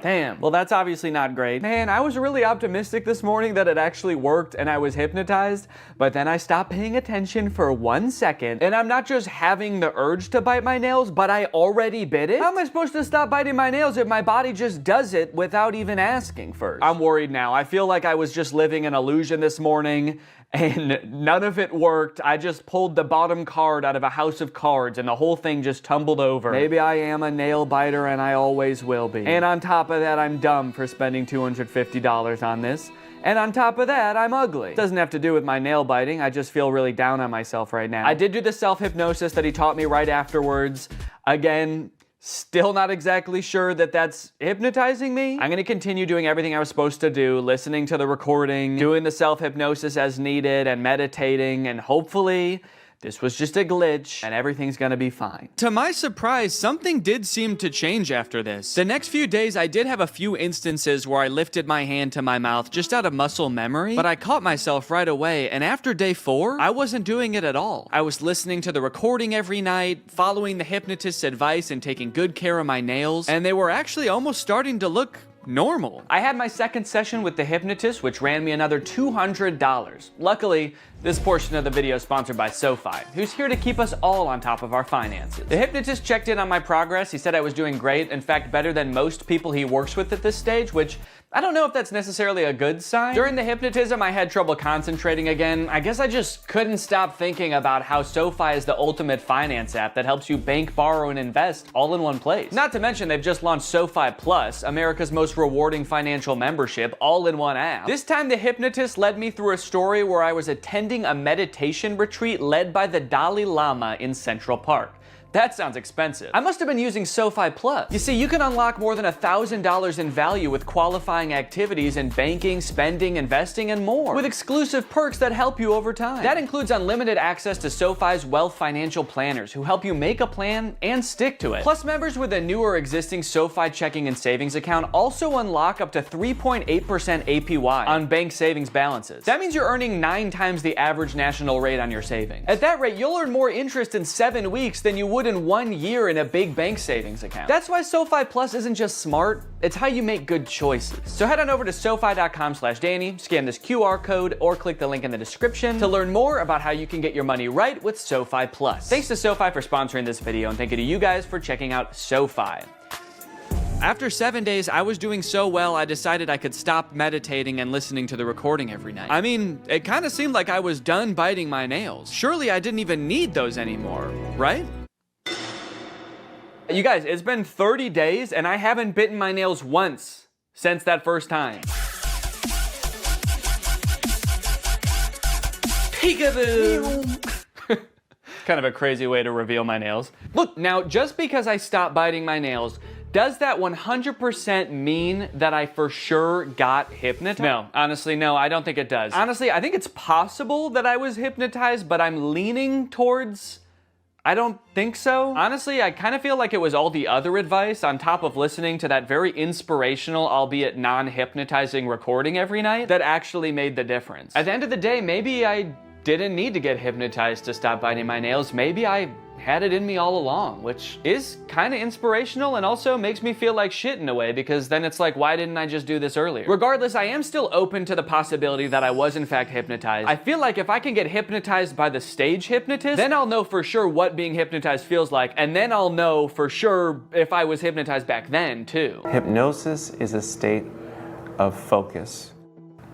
Damn. Well, that's obviously not great. Man, I was really optimistic this morning that it actually worked and I was hypnotized, but then I stopped paying attention for 1 second, and I'm not just having the urge to bite my nails, but I already bit it? How am I supposed to stop biting my nails if my body just does it without even asking first? I'm worried now. I feel like I was just living an illusion this morning, and none of it worked. I just pulled the bottom card out of a house of cards and the whole thing just tumbled over. Maybe I am a nail biter and I always will be. And on top of that, I'm dumb for spending $250 on this. And on top of that, I'm ugly. It doesn't have to do with my nail biting. I just feel really down on myself right now. I did do the self-hypnosis that he taught me right afterwards. Again, still not exactly sure that that's hypnotizing me. I'm gonna continue doing everything I was supposed to do, listening to the recording, doing the self-hypnosis as needed, and meditating, and hopefully this was just a glitch, and everything's gonna be fine. To my surprise, something did seem to change after this. The next few days, I did have a few instances where I lifted my hand to my mouth just out of muscle memory, but I caught myself right away, and after day 4, I wasn't doing it at all. I was listening to the recording every night, following the hypnotist's advice, and taking good care of my nails, and they were actually almost starting to look normal. I had my second session with the hypnotist, which ran me another $200. Luckily, this portion of the video is sponsored by SoFi, who's here to keep us all on top of our finances. The hypnotist checked in on my progress. He said I was doing great, in fact, better than most people he works with at this stage, which I don't know if that's necessarily a good sign. During the hypnotism, I had trouble concentrating again. I guess I just couldn't stop thinking about how SoFi is the ultimate finance app that helps you bank, borrow, and invest all in one place. Not to mention, they've just launched SoFi Plus, America's most rewarding financial membership, all in one app. This time, the hypnotist led me through a story where I was attending a meditation retreat led by the Dalai Lama in Central Park. That sounds expensive. I must have been using SoFi Plus. You see, you can unlock more than $1,000 in value with qualifying activities in banking, spending, investing, and more, with exclusive perks that help you over time. That includes unlimited access to SoFi's wealth financial planners who help you make a plan and stick to it. Plus, members with a new or existing SoFi checking and savings account also unlock up to 3.8% APY on bank savings balances. That means you're earning 9 times the average national rate on your savings. At that rate, you'll earn more interest in 7 weeks than you would in 1 year in a big bank savings account. That's why SoFi Plus isn't just smart, it's how you make good choices. So head on over to SoFi.com/Danny, scan this QR code, or click the link in the description to learn more about how you can get your money right with SoFi Plus. Thanks to SoFi for sponsoring this video, and thank you to you guys for checking out SoFi. After 7 days, I was doing so well, I decided I could stop meditating and listening to the recording every night. I mean, it kind of seemed like I was done biting my nails. Surely I didn't even need those anymore, right? You guys, it's been 30 days and I haven't bitten my nails once since that first time. Peekaboo! Kind of a crazy way to reveal my nails. Look, now just because I stopped biting my nails, does that 100% mean that I for sure got hypnotized? No, honestly, no, I don't think it does. Honestly, I think it's possible that I was hypnotized, but I'm leaning towards I don't think so. Honestly, I kind of feel like it was all the other advice on top of listening to that very inspirational, albeit non-hypnotizing recording every night that actually made the difference. At the end of the day, maybe I didn't need to get hypnotized to stop biting my nails. Maybe I had it in me all along, which is kind of inspirational and also makes me feel like shit in a way, because then it's like, why didn't I just do this earlier? Regardless, I am still open to the possibility that I was in fact hypnotized. I feel like if I can get hypnotized by the stage hypnotist, then I'll know for sure what being hypnotized feels like, and then I'll know for sure if I was hypnotized back then too. Hypnosis is a state of focus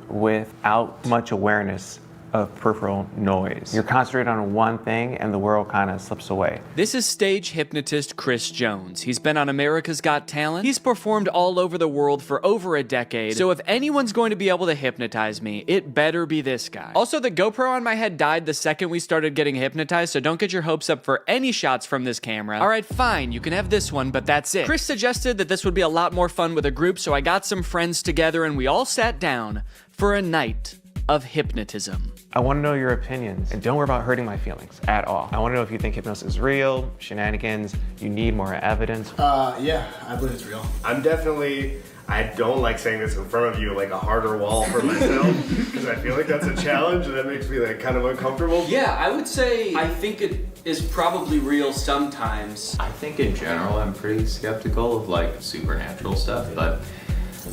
without much awareness of peripheral noise. You're concentrated on one thing and the world kind of slips away. This is stage hypnotist Chris Jones. He's been on America's Got Talent. He's performed all over the world for over a decade. So if anyone's going to be able to hypnotize me, it better be this guy. Also, the GoPro on my head died the second we started getting hypnotized, so don't get your hopes up for any shots from this camera. All right, fine, you can have this one, but that's it. Chris suggested that this would be a lot more fun with a group, so I got some friends together and we all sat down for a night of hypnotism. I want to know your opinions, and don't worry about hurting my feelings at all. I want to know if you think hypnosis is real, shenanigans, you need more evidence. Yeah, I believe it's real. I don't like saying this in front of you, like a harder wall for myself, because I feel like that's a challenge and that makes me like kind of uncomfortable. Yeah, I would say I think it is probably real sometimes. I think in general I'm pretty skeptical of like supernatural stuff, but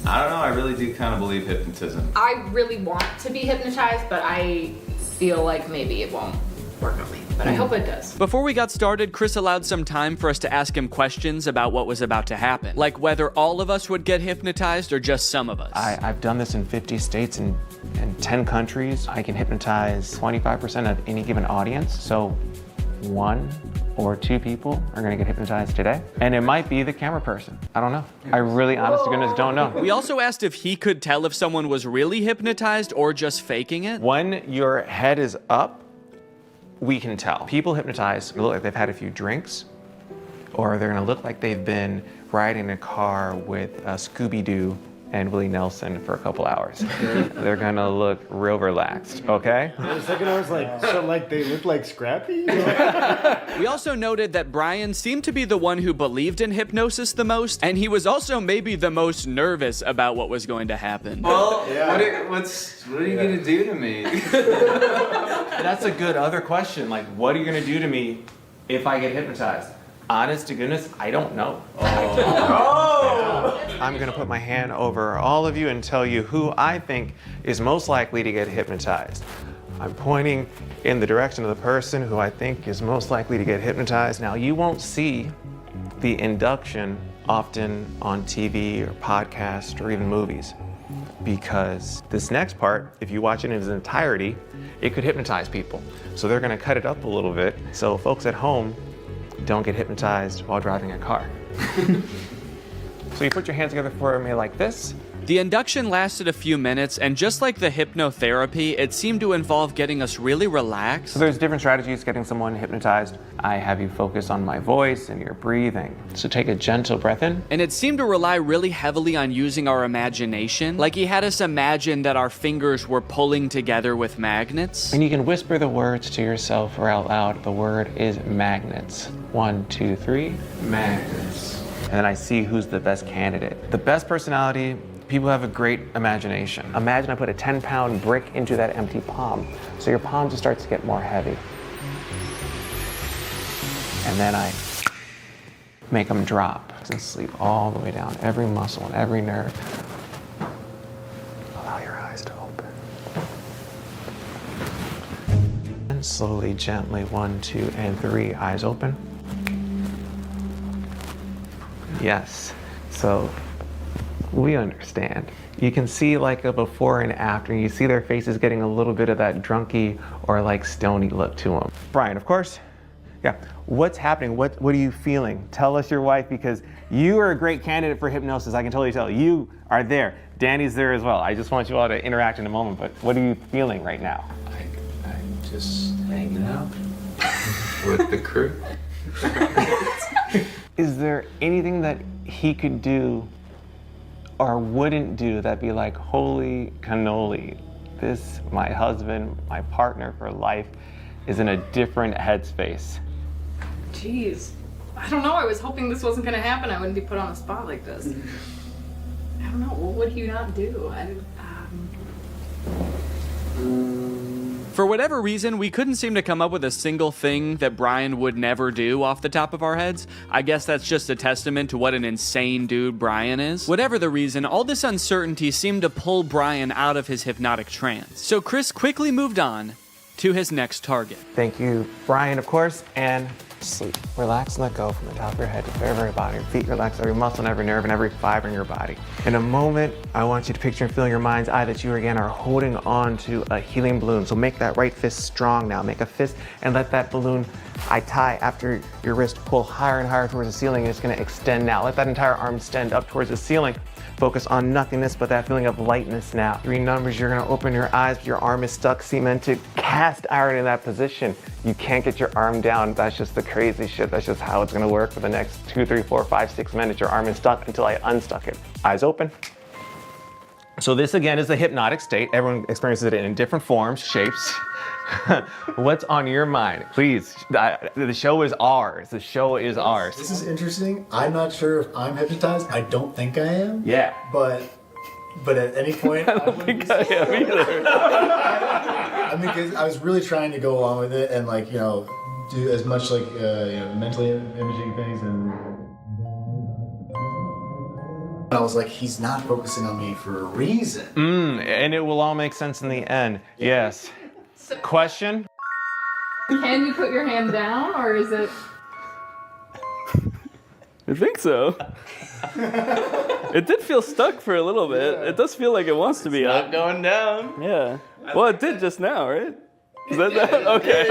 I don't know, I really do kind of believe hypnotism. I really want to be hypnotized, but I feel like maybe it won't work on me, but I hope it does. Before we got started, Chris allowed some time for us to ask him questions about what was about to happen, like whether all of us would get hypnotized or just some of us. I've done this in 50 states and 10 countries. I can hypnotize 25% of any given audience, so 1 or 2 people are gonna get hypnotized today. And it might be the camera person. I don't know. I really, honest to goodness, don't know. We also asked if he could tell if someone was really hypnotized or just faking it. When your head is up, we can tell. People hypnotized look like they've had a few drinks, or they're gonna look like they've been riding in a car with Scooby-Doo and Willie Nelson for a couple hours. They're gonna look real relaxed, okay? For a second I was like, so like they look like Scrappy? We also noted that Brian seemed to be the one who believed in hypnosis the most, and he was also maybe the most nervous about what was going to happen. Well, what are you gonna do to me? That's a good other question. Like, what are you gonna do to me if I get hypnotized? Honest to goodness, I don't know. I'm gonna put my hand over all of you and tell you who I think is most likely to get hypnotized. I'm pointing in the direction of the person who I think is most likely to get hypnotized. Now, you won't see the induction often on TV or podcasts or even movies, because this next part, if you watch it in its entirety, it could hypnotize people. So they're gonna cut it up a little bit so folks at home don't get hypnotized while driving a car. So you put your hands together for me like this. The induction lasted a few minutes, and just like the hypnotherapy, it seemed to involve getting us really relaxed. So there's different strategies getting someone hypnotized. I have you focus on my voice and your breathing. So take a gentle breath in. And it seemed to rely really heavily on using our imagination. Like he had us imagine that our fingers were pulling together with magnets. And you can whisper the words to yourself or out loud. The word is magnets. 1, 2, 3, magnets. And then I see who's the best candidate. The best personality, people have a great imagination. Imagine I put a 10-pound brick into that empty palm. So your palm just starts to get more heavy. And then I make them drop and sleep all the way down, every muscle and every nerve. Allow your eyes to open. And slowly, gently, 1, 2, and 3, eyes open. Yes, so we understand. You can see like a before and after. You see their faces getting a little bit of that drunky or like stony look to them. Brian, of course, Yeah. What's happening? What are you feeling? Tell us your wife, because you are a great candidate for hypnosis. I can totally tell. You are there. Danny's there as well. I just want you all to interact in a moment, but what are you feeling right now? I'm just hanging out with the crew. Is there anything that he could do or wouldn't do that'd be like, holy cannoli, this, my husband, my partner for life, is in a different headspace? Jeez. I don't know. I was hoping this wasn't going to happen. I wouldn't be put on the spot like this. I don't know. What would he not do? For whatever reason, we couldn't seem to come up with a single thing that Brian would never do off the top of our heads. I guess that's just a testament to what an insane dude Brian is. Whatever the reason, all this uncertainty seemed to pull Brian out of his hypnotic trance. So Chris quickly moved on to his next target. Thank you, Brian, of course, and sleep. Relax and let go from the top of your head to the very, very bottom of your feet. Relax every muscle and every nerve and every fiber in your body. In a moment, I want you to picture and feel in your mind's eye that you again are holding on to a helium balloon. So make that right fist strong now. Make a fist and let that balloon I tie after your wrist pull higher and higher towards the ceiling, and it's going to extend now. Let that entire arm extend up towards the ceiling. Focus on nothingness but that feeling of lightness now. 3 numbers, you're going to open your eyes, but your arm is stuck cemented. Cast iron in that position. You can't get your arm down. That's just the crazy shit. That's just how it's going to work for the next 2, 3, 4, 5, 6 minutes. Your arm is stuck until I unstuck it. Eyes open. So this again is the hypnotic state. Everyone experiences it in different forms, shapes. What's on your mind? Please, the show is ours. The show is ours. This is interesting. I'm not sure if I'm hypnotized. I don't think I am. Yeah. But at any point, I don't think I am either. I mean, because I was really trying to go along with it and do as much mentally imaging things and. I was like, he's not focusing on me for a reason. And it will all make sense in the end. Yes. Question? Can you put your hand down, or is it? I think so. It did feel stuck for a little bit. Yeah. It does feel like it wants to be up. Not going down. Yeah. Well, it did just now, right? Is that okay?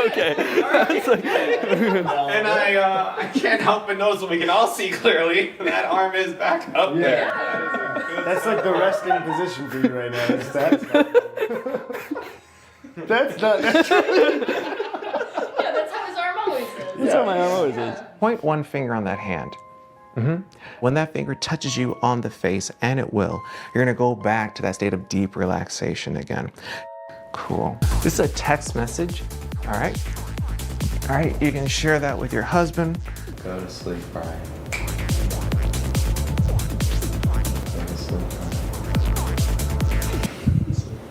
And I can't help but notice what we can all see clearly. That arm is back up there. That's like the resting position for you right now. Is that? That's not. Yeah, that's how his arm always is. That's how my arm always is. Point one finger on that hand. When that finger touches you on the face, and it will, you're gonna go back to that state of deep relaxation again. Cool. This is a text message. All right, you can share that with your husband. Go to sleep, Brian. Go to sleep,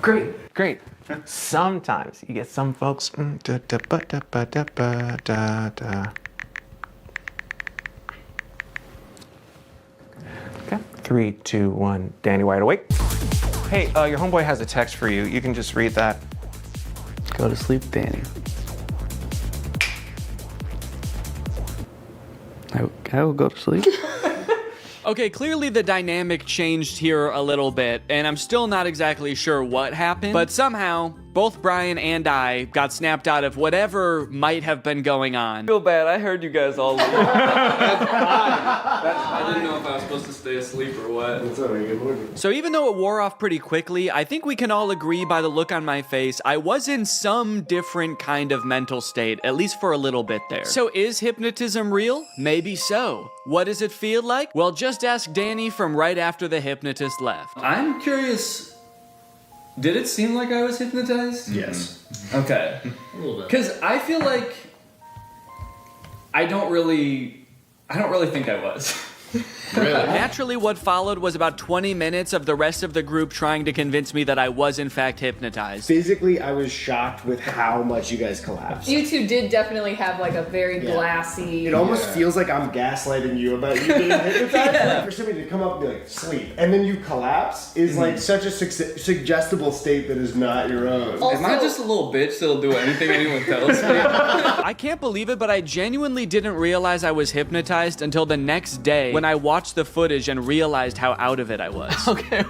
Brian. Great. Sometimes you get some folks. Okay. 3, 2, 1. Danny, wide awake. Hey, your homeboy has a text for you. You can just read that. Go to sleep, Danny. I will go to sleep. Okay, clearly the dynamic changed here a little bit, and I'm still not exactly sure what happened, but somehow both Brian and I got snapped out of whatever might have been going on. I feel bad. I heard you guys all leave. I didn't know if I was supposed to stay asleep or what. That's all right. Good morning. So even though it wore off pretty quickly, I think we can all agree by the look on my face, I was in some different kind of mental state, at least for a little bit there. So is hypnotism real? Maybe so. What does it feel like? Well, just ask Danny from right after the hypnotist left. I'm curious, did it seem like I was hypnotized? Yes. Okay. A little bit. Because I feel like I don't really think I was. Really? Naturally, what followed was about 20 minutes of the rest of the group trying to convince me that I was in fact hypnotized. Physically, I was shocked with how much you guys collapsed. You two did definitely have like a very glassy. It almost feels like I'm gaslighting you about you being hypnotized. Like for somebody to come up and be like, sleep, and then you collapse is like such a suggestible state that is not your own. Am I just a little bitch that'll do anything anyone tells me? I can't believe it, but I genuinely didn't realize I was hypnotized until the next day when I watched the footage and realized how out of it I was. Okay.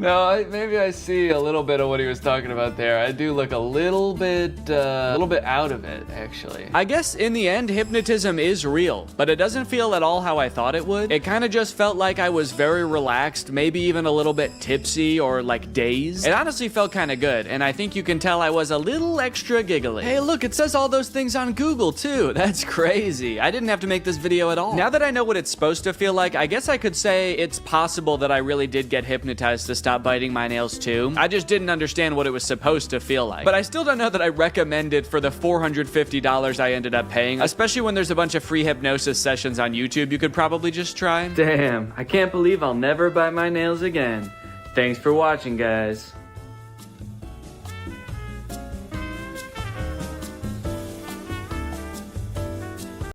No, maybe I see a little bit of what he was talking about there. I do look a little bit out of it, actually. I guess in the end, hypnotism is real, but it doesn't feel at all how I thought it would. It kind of just felt like I was very relaxed, maybe even a little bit tipsy or like dazed. It honestly felt kind of good, and I think you can tell I was a little extra giggly. Hey, look, it says all those things on Google too. That's crazy. I didn't have to make this video at all. Now that I know what it's supposed to feel like, I guess I could say it's possible that I really did get hypnotized to stop biting my nails too. I just didn't understand what it was supposed to feel like. But I still don't know that I recommend it for the $450 I ended up paying, especially when there's a bunch of free hypnosis sessions on YouTube you could probably just try. Damn, I can't believe I'll never bite my nails again. Thanks for watching, guys.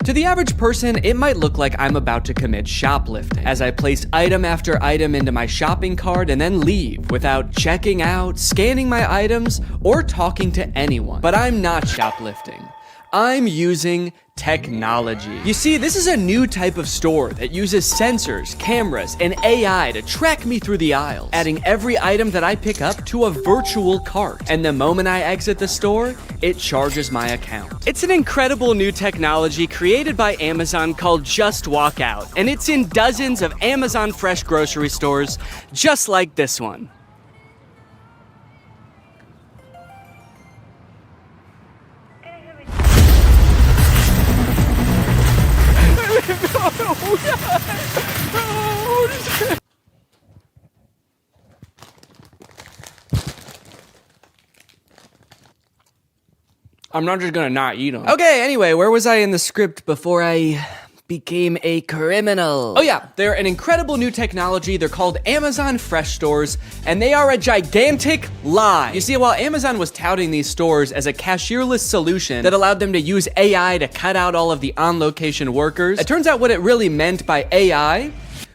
To the average person, it might look like I'm about to commit shoplifting, as I place item after item into my shopping cart and then leave without checking out, scanning my items, or talking to anyone. But I'm not shoplifting. I'm using technology. You see, this is a new type of store that uses sensors, cameras, and AI to track me through the aisles, adding every item that I pick up to a virtual cart. And the moment I exit the store, it charges my account. It's an incredible new technology created by Amazon called Just Walk Out, and it's in dozens of Amazon Fresh grocery stores, just like this one. I'm not just gonna not eat them. Okay, anyway, where was I in the script before I became a criminal? Oh yeah, they're an incredible new technology. They're called Amazon Fresh Stores, and they are a gigantic lie. You see, while Amazon was touting these stores as a cashierless solution that allowed them to use AI to cut out all of the on-location workers, it turns out what it really meant by AI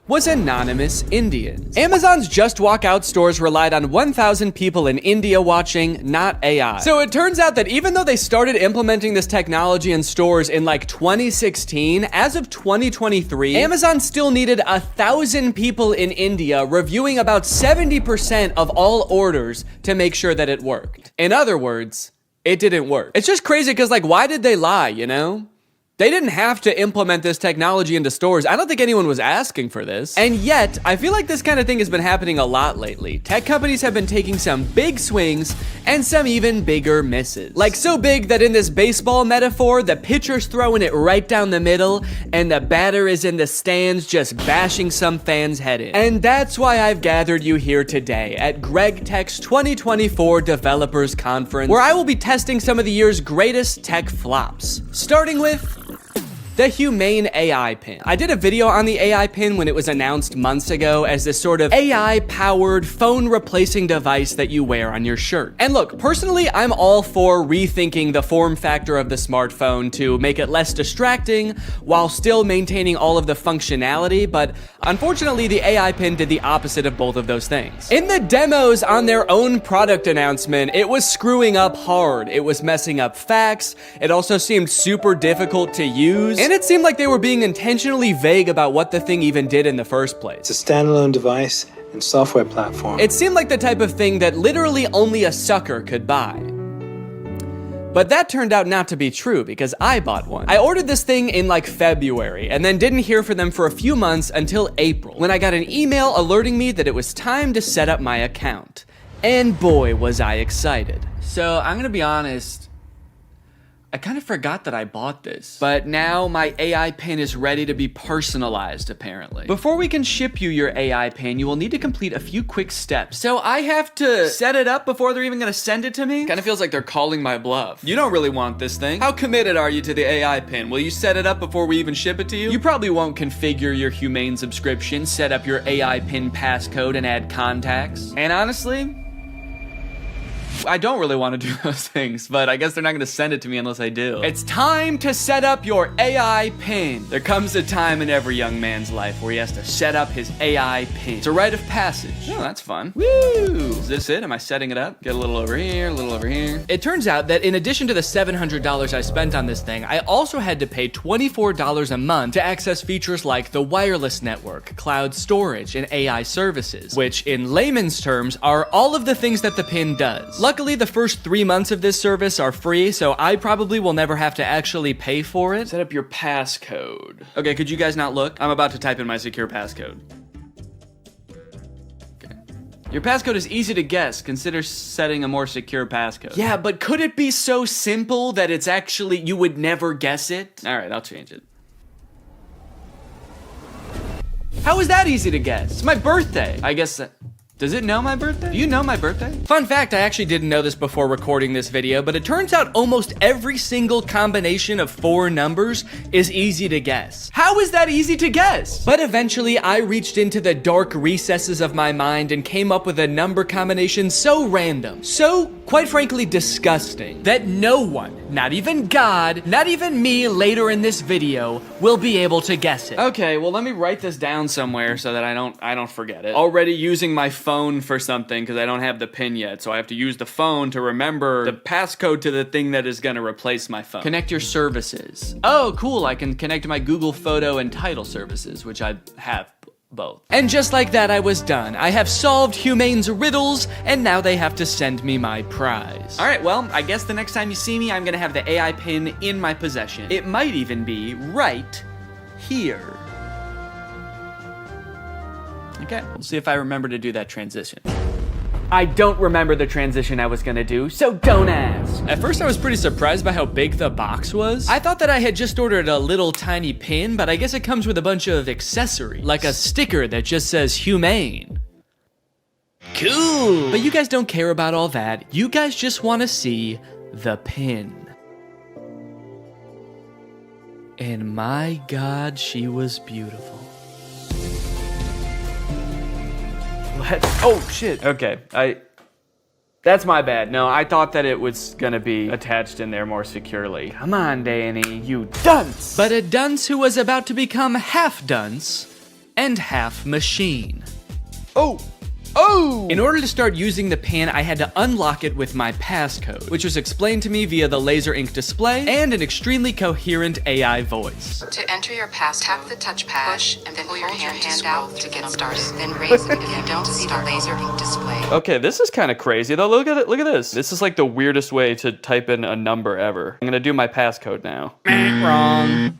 was anonymous Indians. Amazon's Just Walk Out stores relied on 1,000 people in India watching, not AI. So it turns out that even though they started implementing this technology in stores in like 2016, as of 2023, Amazon still needed 1,000 people in India reviewing about 70% of all orders to make sure that it worked. In other words, it didn't work. It's just crazy because, like, why did they lie, you know? They didn't have to implement this technology into stores. I don't think anyone was asking for this. And yet, I feel like this kind of thing has been happening a lot lately. Tech companies have been taking some big swings and some even bigger misses. Like so big that in this baseball metaphor, the pitcher's throwing it right down the middle and the batter is in the stands just bashing some fan's head in. And that's why I've gathered you here today at Greg Tech's 2024 Developers Conference, where I will be testing some of the year's greatest tech flops. Starting with the Humane AI Pin. I did a video on the AI Pin when it was announced months ago as this sort of AI-powered phone replacing device that you wear on your shirt. And look, personally, I'm all for rethinking the form factor of the smartphone to make it less distracting while still maintaining all of the functionality, but unfortunately, the AI Pin did the opposite of both of those things. In the demos on their own product announcement, it was screwing up hard. It was messing up facts. It also seemed super difficult to use. And it seemed like they were being intentionally vague about what the thing even did in the first place. It's a standalone device and software platform. It seemed like the type of thing that literally only a sucker could buy. But that turned out not to be true because I bought one. I ordered this thing in like February and then didn't hear from them for a few months until April, when I got an email alerting me that it was time to set up my account. And boy, was I excited. So I'm gonna be honest, I kind of forgot that I bought this, but now my AI pin is ready to be personalized, apparently. Before we can ship you your AI pin, you will need to complete a few quick steps. So I have to set it up before they're even gonna send it to me? Kind of feels like they're calling my bluff. You don't really want this thing. How committed are you to the AI pin? Will you set it up before we even ship it to you? You probably won't configure your Humane subscription, set up your AI pin passcode, and add contacts. And honestly, I don't really want to do those things, but I guess they're not going to send it to me unless I do. It's time to set up your AI pin. There comes a time in every young man's life where he has to set up his AI pin. It's a rite of passage. Oh, that's fun. Woo! Is this it? Am I setting it up? Get a little over here, a little over here. It turns out that in addition to the $700 I spent on this thing, I also had to pay $24 a month to access features like the wireless network, cloud storage, and AI services, which in layman's terms are all of the things that the pin does. Luckily, the first 3 months of this service are free, so I probably will never have to actually pay for it. Set up your passcode. Okay, could you guys not look? I'm about to type in my secure passcode. Your passcode is easy to guess. Consider setting a more secure passcode. Yeah, but could it be so simple that it's actually, you would never guess it? All right, I'll change it. How is that easy to guess? It's my birthday. I guess, does it know my birthday? Do you know my birthday? Fun fact, I actually didn't know this before recording this video, but it turns out almost every single combination of 4 numbers is easy to guess. How is that easy to guess? But eventually, I reached into the dark recesses of my mind and came up with a number combination so random, so, quite frankly, disgusting, that no one, not even God, not even me later in this video, will be able to guess it. Okay, well, let me write this down somewhere so that I don't forget it. Already using my phone for something because I don't have the pin yet, so I have to use the phone to remember the passcode to the thing that is gonna replace my phone. Connect your services. Oh, cool, I can connect my Google Photo and title services, which I have both. And just like that, I was done. I have solved Humane's riddles, and now they have to send me my prize. All right, well, I guess the next time you see me, I'm gonna have the AI pin in my possession. It might even be right here. Okay, we'll see if I remember to do that transition. I don't remember the transition I was gonna do, so don't ask. At first I was pretty surprised by how big the box was. I thought that I had just ordered a little tiny pin, but I guess it comes with a bunch of accessories, like a sticker that just says Humane. Cool! But you guys don't care about all that. You guys just wanna see the pin. And my God, she was beautiful. Oh shit. Okay, that's my bad. No, I thought that it was gonna be attached in there more securely. Come on, Danny, you dunce. But a dunce who was about to become half dunce and half machine. Oh! In order to start using the pin, I had to unlock it with my passcode, which was explained to me via the laser ink display and an extremely coherent AI voice. To enter your passcode, tap the touchpad, push, and then pull your hand out to get started. Then raise it if you don't see the laser ink display. Okay, this is kind of crazy though. Look at it. Look at this. This is like the weirdest way to type in a number ever. I'm gonna do my passcode now. Wrong.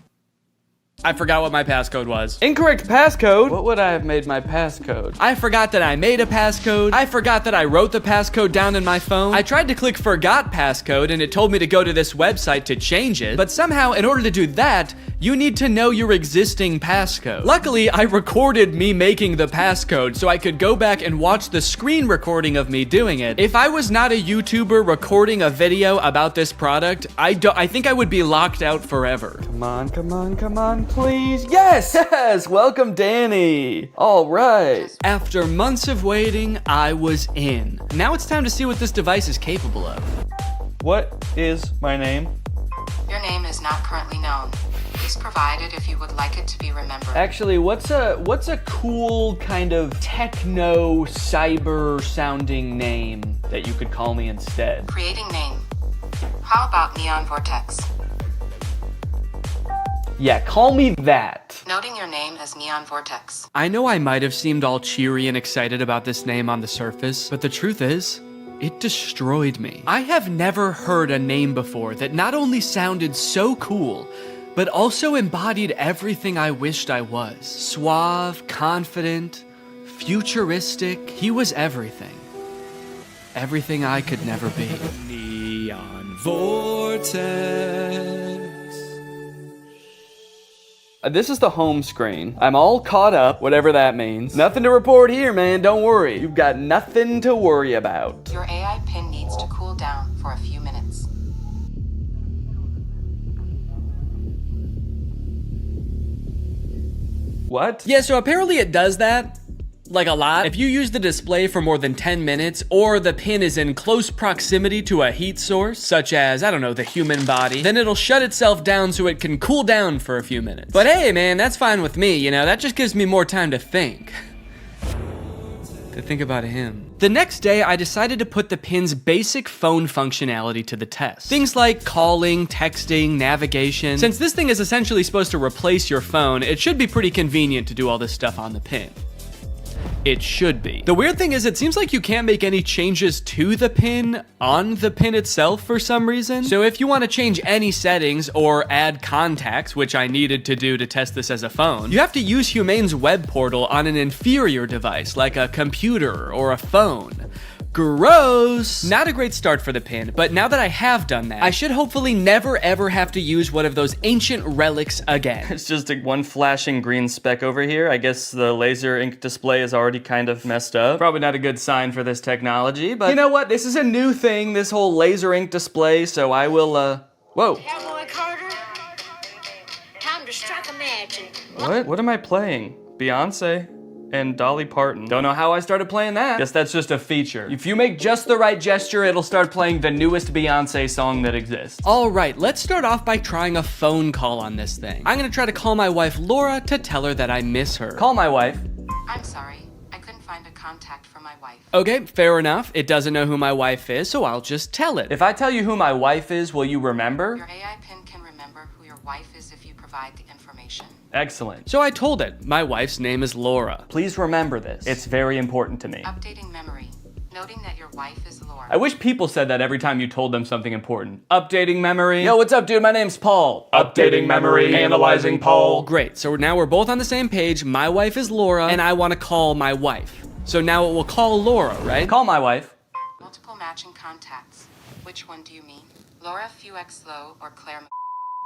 I forgot what my passcode was. Incorrect passcode? What would I have made my passcode? I forgot that I made a passcode. I forgot that I wrote the passcode down in my phone. I tried to click forgot passcode and it told me to go to this website to change it. But somehow, in order to do that, you need to know your existing passcode. Luckily, I recorded me making the passcode so I could go back and watch the screen recording of me doing it. If I was not a YouTuber recording a video about this product, I think I would be locked out forever. Come on, come on, come on. Please. Yes, yes, welcome Danny. All right. After months of waiting, I was in. Now it's time to see what this device is capable of. What is my name? Your name is not currently known. Please provide it if you would like it to be remembered. Actually, what's a cool kind of techno cyber sounding name that you could call me instead? Creating name. How about Neon Vortex? Yeah, call me that. Noting your name as Neon Vortex. I know I might have seemed all cheery and excited about this name on the surface, but the truth is, it destroyed me. I have never heard a name before that not only sounded so cool, but also embodied everything I wished I was. Suave, confident, futuristic. He was everything. Everything I could never be. Neon Vortex. This is the home screen. I'm all caught up, whatever that means. Nothing to report here, man, don't worry. You've got nothing to worry about. Your AI pin needs to cool down for a few minutes. What? Yeah, so apparently it does that. like a lot. If you use the display for more than 10 minutes, or the pin is in close proximity to a heat source, such as, I don't know, the human body, then it'll shut itself down so it can cool down for a few minutes. But hey, man, that's fine with me, you know, that just gives me more time to think. To think about him. The next day, I decided to put the pin's basic phone functionality to the test. Things like calling, texting, navigation. Since this thing is essentially supposed to replace your phone, it should be pretty convenient to do all this stuff on the pin. It should be. The weird thing is it seems like you can't make any changes to the pin on the pin itself for some reason. So if you want to change any settings or add contacts, which I needed to do to test this as a phone, you have to use Humane's web portal on an inferior device like a computer or a phone. Gross! Not a great start for the pin, but now that I have done that, I should hopefully never ever have to use one of those ancient relics again. It's just one flashing green speck over here. I guess the laser ink display is already kind of messed up. Probably not a good sign for this technology, but you know what? This is a new thing, this whole laser ink display, so I will, whoa. Cowboy Carter, time to strike a match. What am I playing? Beyonce? And Dolly Parton. Don't know how I started playing that. Guess that's just a feature. If you make just the right gesture, it'll start playing the newest Beyonce song that exists. All right, let's start off by trying a phone call on this thing. I'm gonna try to call my wife Laura to tell her that I miss her. Call my wife. I'm sorry, I couldn't find a contact for my wife. Okay, fair enough. It doesn't know who my wife is, so I'll just tell it. If I tell you who my wife is, will you remember? Your AI pin can remember who your wife is if you provide the information. Excellent. So I told it, my wife's name is Laura. Please remember this. It's very important to me. Updating memory, noting that your wife is Laura. I wish people said that every time you told them something important. Updating memory. Yo, what's up, dude? My name's Paul. Updating memory, analyzing Paul. Great, so now we're both on the same page. My wife is Laura, and I want to call my wife. So now it will call Laura, right? Call my wife. Multiple matching contacts. Which one do you mean? Laura Fuexlow or Claire?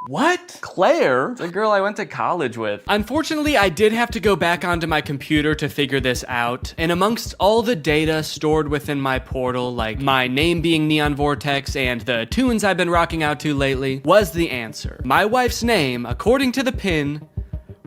What? Claire? The girl I went to college with. Unfortunately, I did have to go back onto my computer to figure this out. And amongst all the data stored within my portal, like my name being Neon Vortex and the tunes I've been rocking out to lately, was the answer. My wife's name, according to the pin,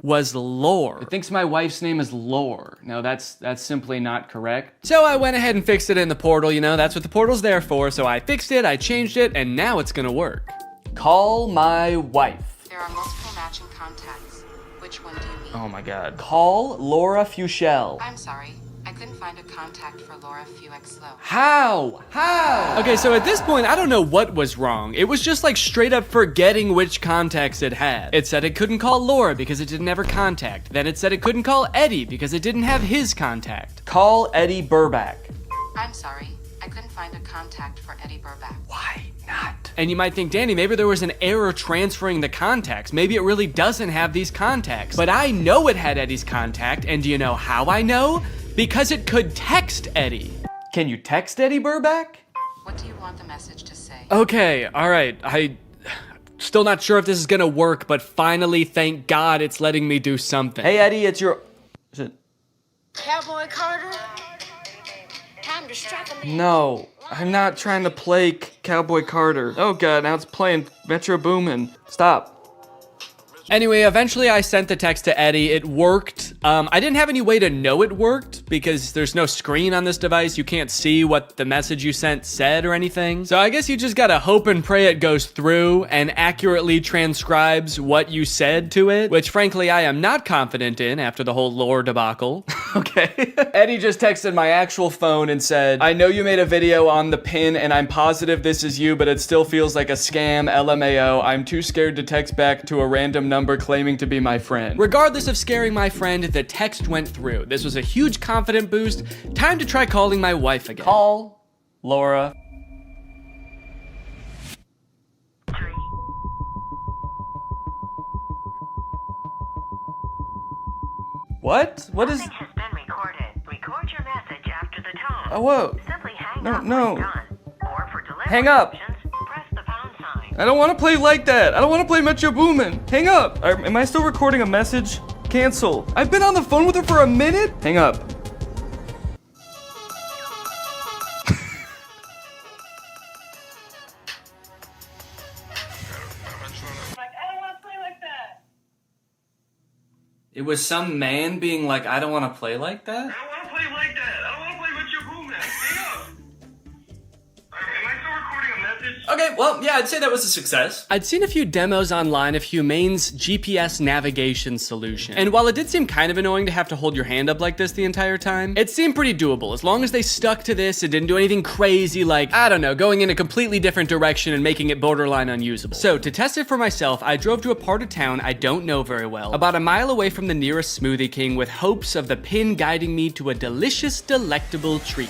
was Lore. It thinks my wife's name is Lore. No, that's simply not correct. So I went ahead and fixed it in the portal, you know, that's what the portal's there for. So I fixed it, I changed it, and now it's gonna work. Call my wife. There are multiple matching contacts. Which one do you mean? Oh my god. Call Laura Fuchel. I'm sorry, I couldn't find a contact for Laura Fuexlow. How? Okay, so at this point, I don't know what was wrong. It was just like straight up forgetting which contacts it had. It said it couldn't call Laura because it didn't have her contact. Then it said it couldn't call Eddie because it didn't have his contact. Call Eddie Burback. I'm sorry, I couldn't find a contact for Eddie Burback. Why not? And you might think, Danny, maybe there was an error transferring the contacts. Maybe it really doesn't have these contacts. But I know it had Eddie's contact, and do you know how I know? Because it could text Eddie. Can you text Eddie Burback? What do you want the message to say? Okay, all right. Still not sure if this is gonna work, but finally, thank God, it's letting me do something. Hey, Eddie, it's your... Is it... Cowboy Carter, time to strike a match. No, I'm not trying to play Cowboy Carter. Oh God, now it's playing Metro Boomin. Stop. Anyway, eventually I sent the text to Eddie. It worked. I didn't have any way to know it worked because there's no screen on this device. You can't see what the message you sent said or anything. So I guess you just gotta hope and pray it goes through and accurately transcribes what you said to it, which frankly I am not confident in after the whole lore debacle. Okay. Eddie just texted my actual phone and said, I know you made a video on the pin and I'm positive this is you, but it still feels like a scam, LMAO. I'm too scared to text back to a random number claiming to be my friend. Regardless of scaring my friend, the text went through. This was a huge confident boost. Time to try calling my wife again. Call Laura. What? What is... Has been recorded. Record your message after the tone. Oh, whoa. Simply hang No, up no. when done. Or for delivery Hang up. options, press the pound sign. I don't want to play like that. I don't want to play Metro Boomin. Hang up. Am I still recording a message? Cancel. I've been on the phone with her for a minute. Hang up. It was some man being like, I don't want to play like that? well, yeah, I'd say that was a success. I'd seen a few demos online of Humane's GPS navigation solution, and while it did seem kind of annoying to have to hold your hand up like this the entire time, it seemed pretty doable as long as they stuck to this and didn't do anything crazy like, I don't know, going in a completely different direction and making it borderline unusable. So to test it for myself, I drove to a part of town I don't know very well, about a mile away from the nearest Smoothie King with hopes of the pin guiding me to a delicious, delectable treat.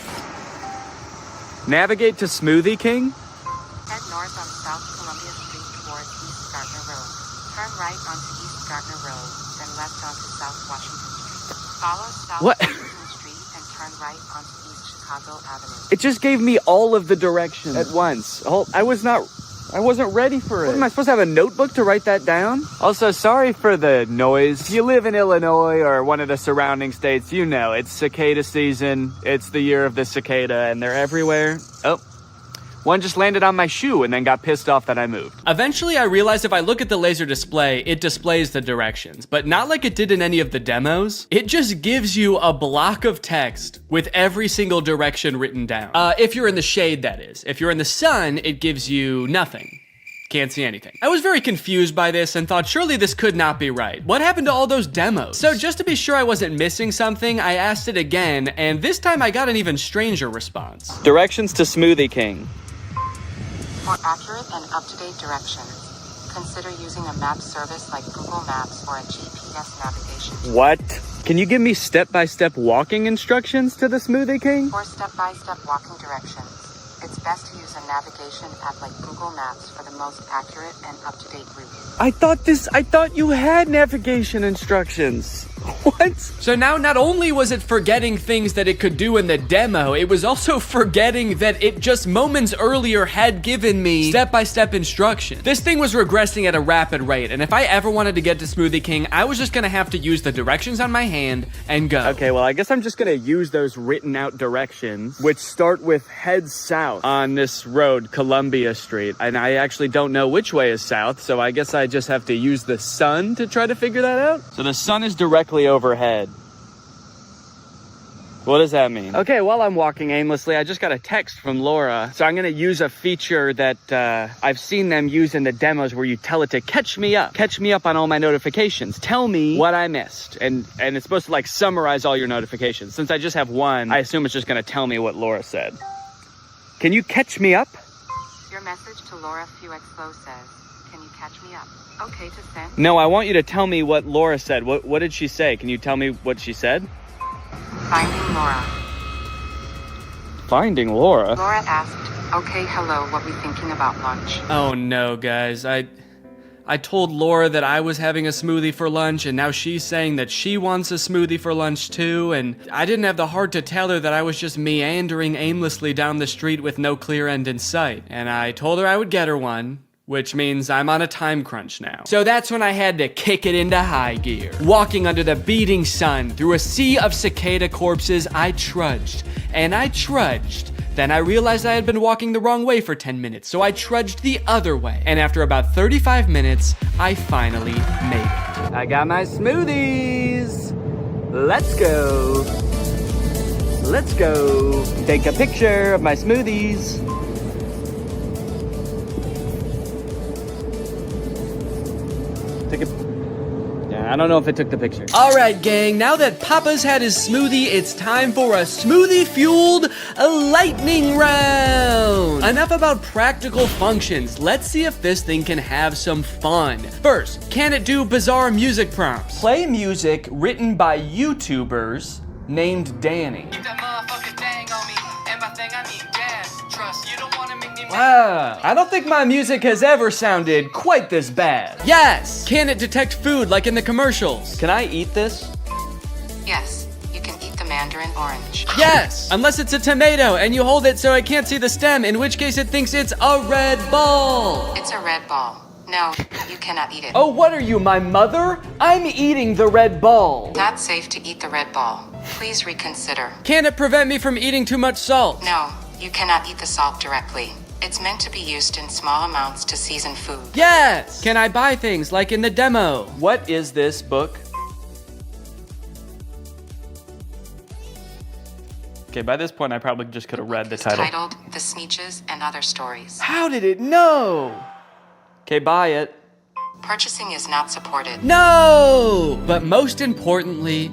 Navigate to Smoothie King? Head north on South Columbia Street towards East Gardner Road. Turn right onto East Gardner Road, then left onto South Washington Street. Follow South Washington Street and turn right onto East Chicago Avenue. It just gave me all of the directions at once. I wasn't ready for it. What, am I supposed to have a notebook to write that down? Also, sorry for the noise. If you live in Illinois or one of the surrounding states, you know, it's cicada season. It's the year of the cicada, and they're everywhere. Oh, one just landed on my shoe and then got pissed off that I moved. Eventually, I realized if I look at the laser display, it displays the directions, but not like it did in any of the demos. It just gives you a block of text with every single direction written down. If you're in the shade, that is. If you're in the sun, it gives you nothing. Can't see anything. I was very confused by this and thought surely this could not be right. What happened to all those demos? So just to be sure I wasn't missing something, I asked it again, and this time I got an even stranger response. Directions to Smoothie King. For accurate and up-to-date directions, consider using a map service like Google Maps or a GPS navigation. What? Can you give me step-by-step walking instructions to the Smoothie King? For step-by-step walking directions, it's best to use a navigation app like Google Maps for the most accurate and up-to-date route. I thought you had navigation instructions. What? So now not only was it forgetting things that it could do in the demo, it was also forgetting that it just moments earlier had given me step-by-step instructions. This thing was regressing at a rapid rate, and if I ever wanted to get to Smoothie King, I was just gonna have to use the directions on my hand and go. Okay, well, I guess I'm just gonna use those written out directions, which start with head south on this road, Columbia Street. And I actually don't know which way is south, so I guess I just have to use the sun to try to figure that out. So the sun is directly overhead. What does that mean? Okay, while I'm walking aimlessly, I just got a text from Laura. So I'm gonna use a feature that I've seen them use in the demos where you tell it to catch me up on all my notifications. Tell me what I missed. And it's supposed to like summarize all your notifications. Since I just have one, I assume it's just gonna tell me what Laura said. Can you catch me up? Your message to Laura Fuexlo says, can you catch me up? Okay to send? No, I want you to tell me what Laura said. What did she say? Can you tell me what she said? Finding Laura. Finding Laura? Laura asked, okay, hello, what we thinking about lunch? Oh no, guys. I told Laura that I was having a smoothie for lunch, and now she's saying that she wants a smoothie for lunch too, and I didn't have the heart to tell her that I was just meandering aimlessly down the street with no clear end in sight. And I told her I would get her one, which means I'm on a time crunch now. So that's when I had to kick it into high gear. Walking under the beating sun through a sea of cicada corpses, I trudged, and I trudged. Then I realized I had been walking the wrong way for 10 minutes, so I trudged the other way. And after about 35 minutes, I finally made it. I got my smoothies. Let's go. Let's go. Take a picture of my smoothies. I don't know if it took the picture. All right, gang, now that Papa's had his smoothie, it's time for a smoothie-fueled lightning round. Enough about practical functions. Let's see if this thing can have some fun. First, can it do bizarre music prompts? Play music written by YouTubers named Danny. Wow, I don't think my music has ever sounded quite this bad. Yes! Can it detect food like in the commercials? Can I eat this? Yes, you can eat the mandarin orange. Yes! Unless it's a tomato and you hold it so I can't see the stem, in which case it thinks it's a red ball. It's a red ball. No, you cannot eat it. Oh, what are you, my mother? I'm eating the red ball. Not safe to eat the red ball. Please reconsider. Can it prevent me from eating too much salt? No, you cannot eat the salt directly. It's meant to be used in small amounts to season food. Yes! Can I buy things like in the demo? What is this book? Okay, by this point, I probably just could have read the title. Titled The Sneetches and Other Stories. How did it know? Okay, buy it. Purchasing is not supported. No! But most importantly,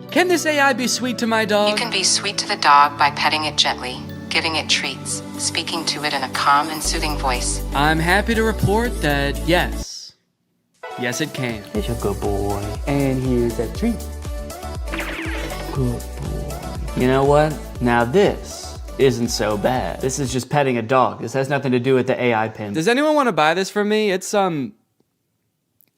can this AI be sweet to my dog? You can be sweet to the dog by petting it gently, giving it treats, speaking to it in a calm and soothing voice. I'm happy to report that yes. Yes, it can. It's a good boy. And here's a treat. Good boy. You know what? Now this isn't so bad. This is just petting a dog. This has nothing to do with the AI pin. Does anyone want to buy this from me? It's,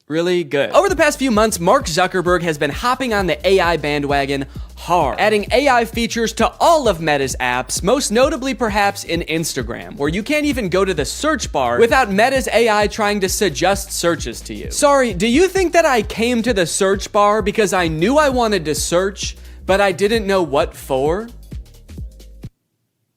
really good. Over the past few months, Mark Zuckerberg has been hopping on the AI bandwagon hard, adding AI features to all of Meta's apps, most notably perhaps in Instagram, where you can't even go to the search bar without Meta's AI trying to suggest searches to you. Sorry, do you think that I came to the search bar because I knew I wanted to search, but I didn't know what for?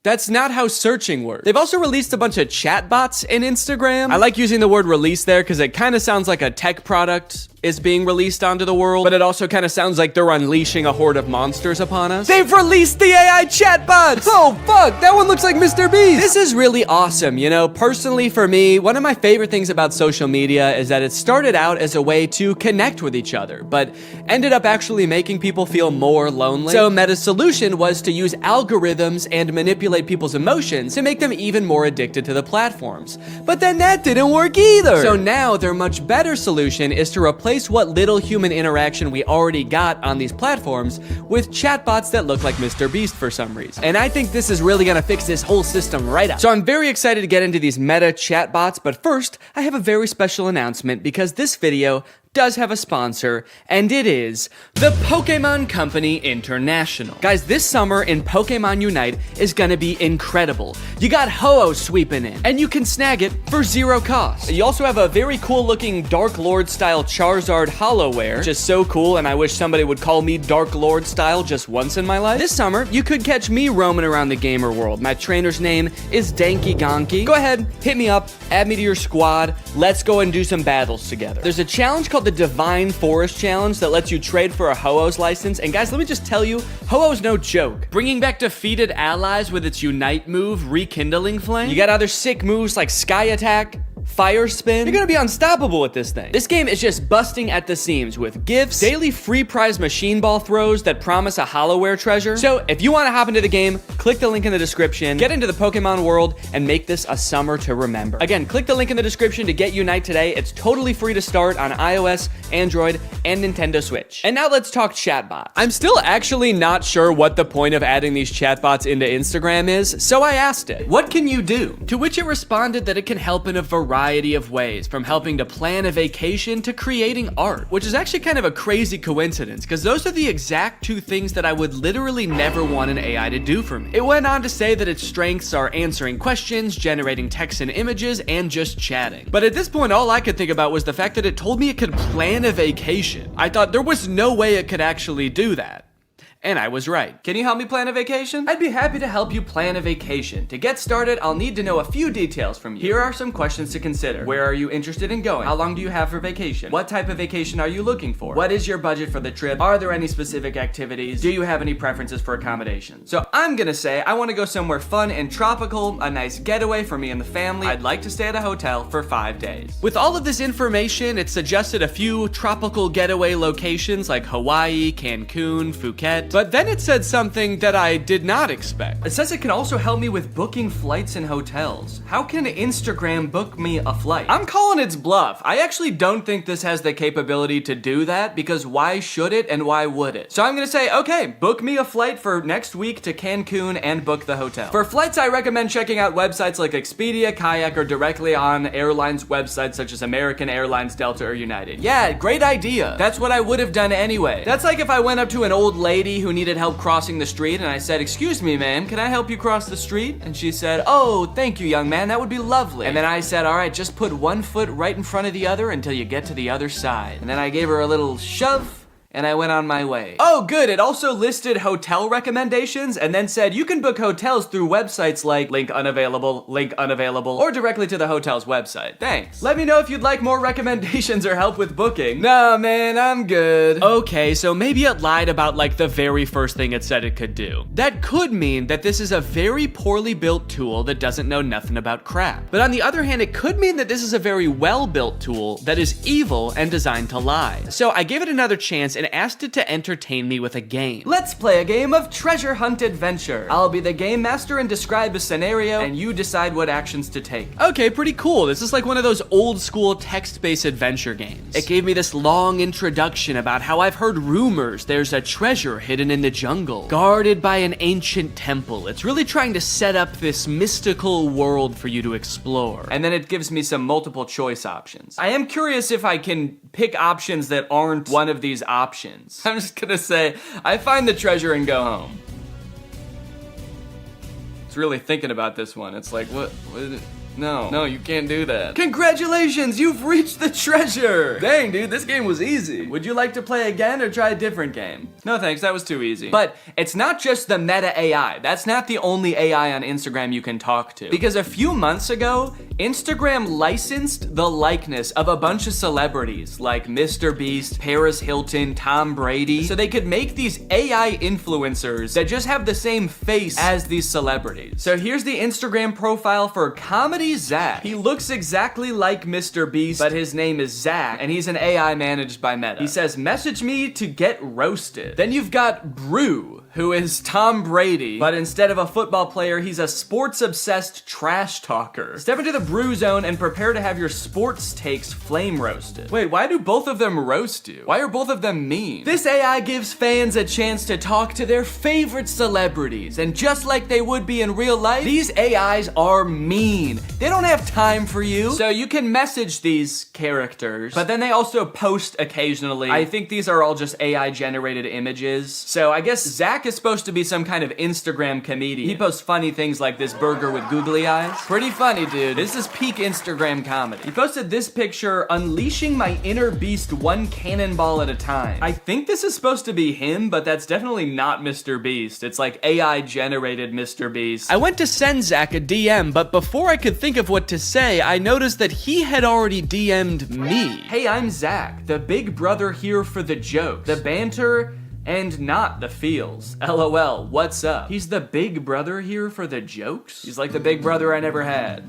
That's not how searching works. They've also released a bunch of chatbots in Instagram. I like using the word release there because it kind of sounds like a tech product is being released onto the world, but it also kind of sounds like they're unleashing a horde of monsters upon us. They've released the AI chatbots! Oh fuck, that one looks like Mr. Beast! This is really awesome, you know? Personally for me, one of my favorite things about social media is that it started out as a way to connect with each other, but ended up actually making people feel more lonely. So Meta's solution was to use algorithms and manipulate people's emotions to make them even more addicted to the platforms. But then that didn't work either! So now their much better solution is to replace what little human interaction we already got on these platforms with chatbots that look like Mr. Beast for some reason. And I think this is really gonna fix this whole system right up. So I'm very excited to get into these Meta chatbots, but first, I have a very special announcement because this video does have a sponsor, and it is the Pokemon Company International. Guys, this summer in Pokemon Unite is gonna be incredible. You got Ho-Oh sweeping in, and you can snag it for 0 cost. You also have a very cool looking Dark Lord style Charizard Hollowware, which is so cool, and I wish somebody would call me Dark Lord style just once in my life. This summer, you could catch me roaming around the gamer world. My trainer's name is Danky Gonky. Go ahead, hit me up, add me to your squad, let's go and do some battles together. There's a challenge called the Divine Forest Challenge that lets you trade for a Ho-Oh's license, and guys, let me just tell you, Ho-Oh's no joke. Bringing back defeated allies with its Unite move, Rekindling Flame. You got other sick moves like Sky Attack, Fire Spin. You're gonna be unstoppable with this thing. This game is just busting at the seams with gifts, daily free prize machine ball throws that promise a Hollowware treasure. So if you wanna hop into the game, click the link in the description, get into the Pokemon world, and make this a summer to remember. Again, click the link in the description to get Unite today. It's totally free to start on iOS, Android, and Nintendo Switch. And now let's talk chatbots. I'm still actually not sure what the point of adding these chatbots into Instagram is, so I asked it, what can you do? To which it responded that it can help in a variety of ways, from helping to plan a vacation to creating art, which is actually kind of a crazy coincidence because those are the exact two things that I would literally never want an AI to do for me. It went on to say that its strengths are answering questions, generating text and images, and just chatting. But at this point, all I could think about was the fact that it told me it could plan a vacation. I thought there was no way it could actually do that. And I was right. Can you help me plan a vacation? I'd be happy to help you plan a vacation. To get started, I'll need to know a few details from you. Here are some questions to consider. Where are you interested in going? How long do you have for vacation? What type of vacation are you looking for? What is your budget for the trip? Are there any specific activities? Do you have any preferences for accommodations? So I'm gonna say I wanna go somewhere fun and tropical, a nice getaway for me and the family. I'd like to stay at a hotel for 5 days. With all of this information, it suggested a few tropical getaway locations like Hawaii, Cancun, Phuket. But then it said something that I did not expect. It says it can also help me with booking flights and hotels. How can Instagram book me a flight? I'm calling its bluff. I actually don't think this has the capability to do that because why should it and why would it? So I'm gonna say, okay, book me a flight for next week to Cancun and book the hotel. For flights, I recommend checking out websites like Expedia, Kayak, or directly on airlines websites such as American Airlines, Delta, or United. Yeah, great idea. That's what I would have done anyway. That's like if I went up to an old lady who needed help crossing the street and I said, "Excuse me, ma'am, can I help you cross the street?" And she said, "Oh, thank you, young man, that would be lovely." And then I said, "All right, just put one foot right in front of the other until you get to the other side." And then I gave her a little shove and I went on my way. Oh, good, it also listed hotel recommendations and then said you can book hotels through websites like link unavailable, or directly to the hotel's website. Thanks. Let me know if you'd like more recommendations or help with booking. Nah, man, I'm good. Okay, so maybe it lied about like the very first thing it said it could do. That could mean that this is a very poorly built tool that doesn't know nothing about crap. But on the other hand, it could mean that this is a very well-built tool that is evil and designed to lie. So I gave it another chance and asked it to entertain me with a game. Let's play a game of treasure hunt adventure. I'll be the game master and describe a scenario, and you decide what actions to take. Okay, pretty cool. This is like one of those old school text-based adventure games. It gave me this long introduction about how I've heard rumors there's a treasure hidden in the jungle, guarded by an ancient temple. It's really trying to set up this mystical world for you to explore. And then it gives me some multiple choice options. I am curious if I can pick options that aren't one of these options. I'm just gonna say, I find the treasure and go home. It's really thinking about this one. It's like, what no, you can't do that. Congratulations, you've reached the treasure! Dang, dude, this game was easy. Would you like to play again or try a different game? No thanks, that was too easy. But it's not just the meta AI. That's not the only AI on Instagram you can talk to. Because a few months ago, Instagram licensed the likeness of a bunch of celebrities like Mr. Beast, Paris Hilton, Tom Brady, so they could make these AI influencers that just have the same face as these celebrities. So here's the Instagram profile for Comedy Zach. He looks exactly like Mr. Beast, but his name is Zach, and he's an AI managed by Meta. He says, message me to get roasted. Then you've got Brew, who is Tom Brady, but instead of a football player, he's a sports-obsessed trash talker. Step into the Brew zone and prepare to have your sports takes flame roasted. Wait, why do both of them roast you? Why are both of them mean? This AI gives fans a chance to talk to their favorite celebrities, and just like they would be in real life, these AIs are mean. They don't have time for you. So you can message these characters, but then they also post occasionally. I think these are all just AI generated images. So I guess Zach is supposed to be some kind of Instagram comedian. He posts funny things like this burger with googly eyes. Pretty funny, dude. This is peak Instagram comedy. He posted this picture, unleashing my inner beast one cannonball at a time. I think this is supposed to be him, but that's definitely not Mr. Beast. It's like AI generated Mr. Beast. I went to send Zach a DM, but before I could think of what to say, I noticed that he had already DM'd me. Hey, I'm Zach, the big brother here for the jokes, the banter, and not the feels. LOL, what's up? He's the big brother here for the jokes? He's like the big brother I never had.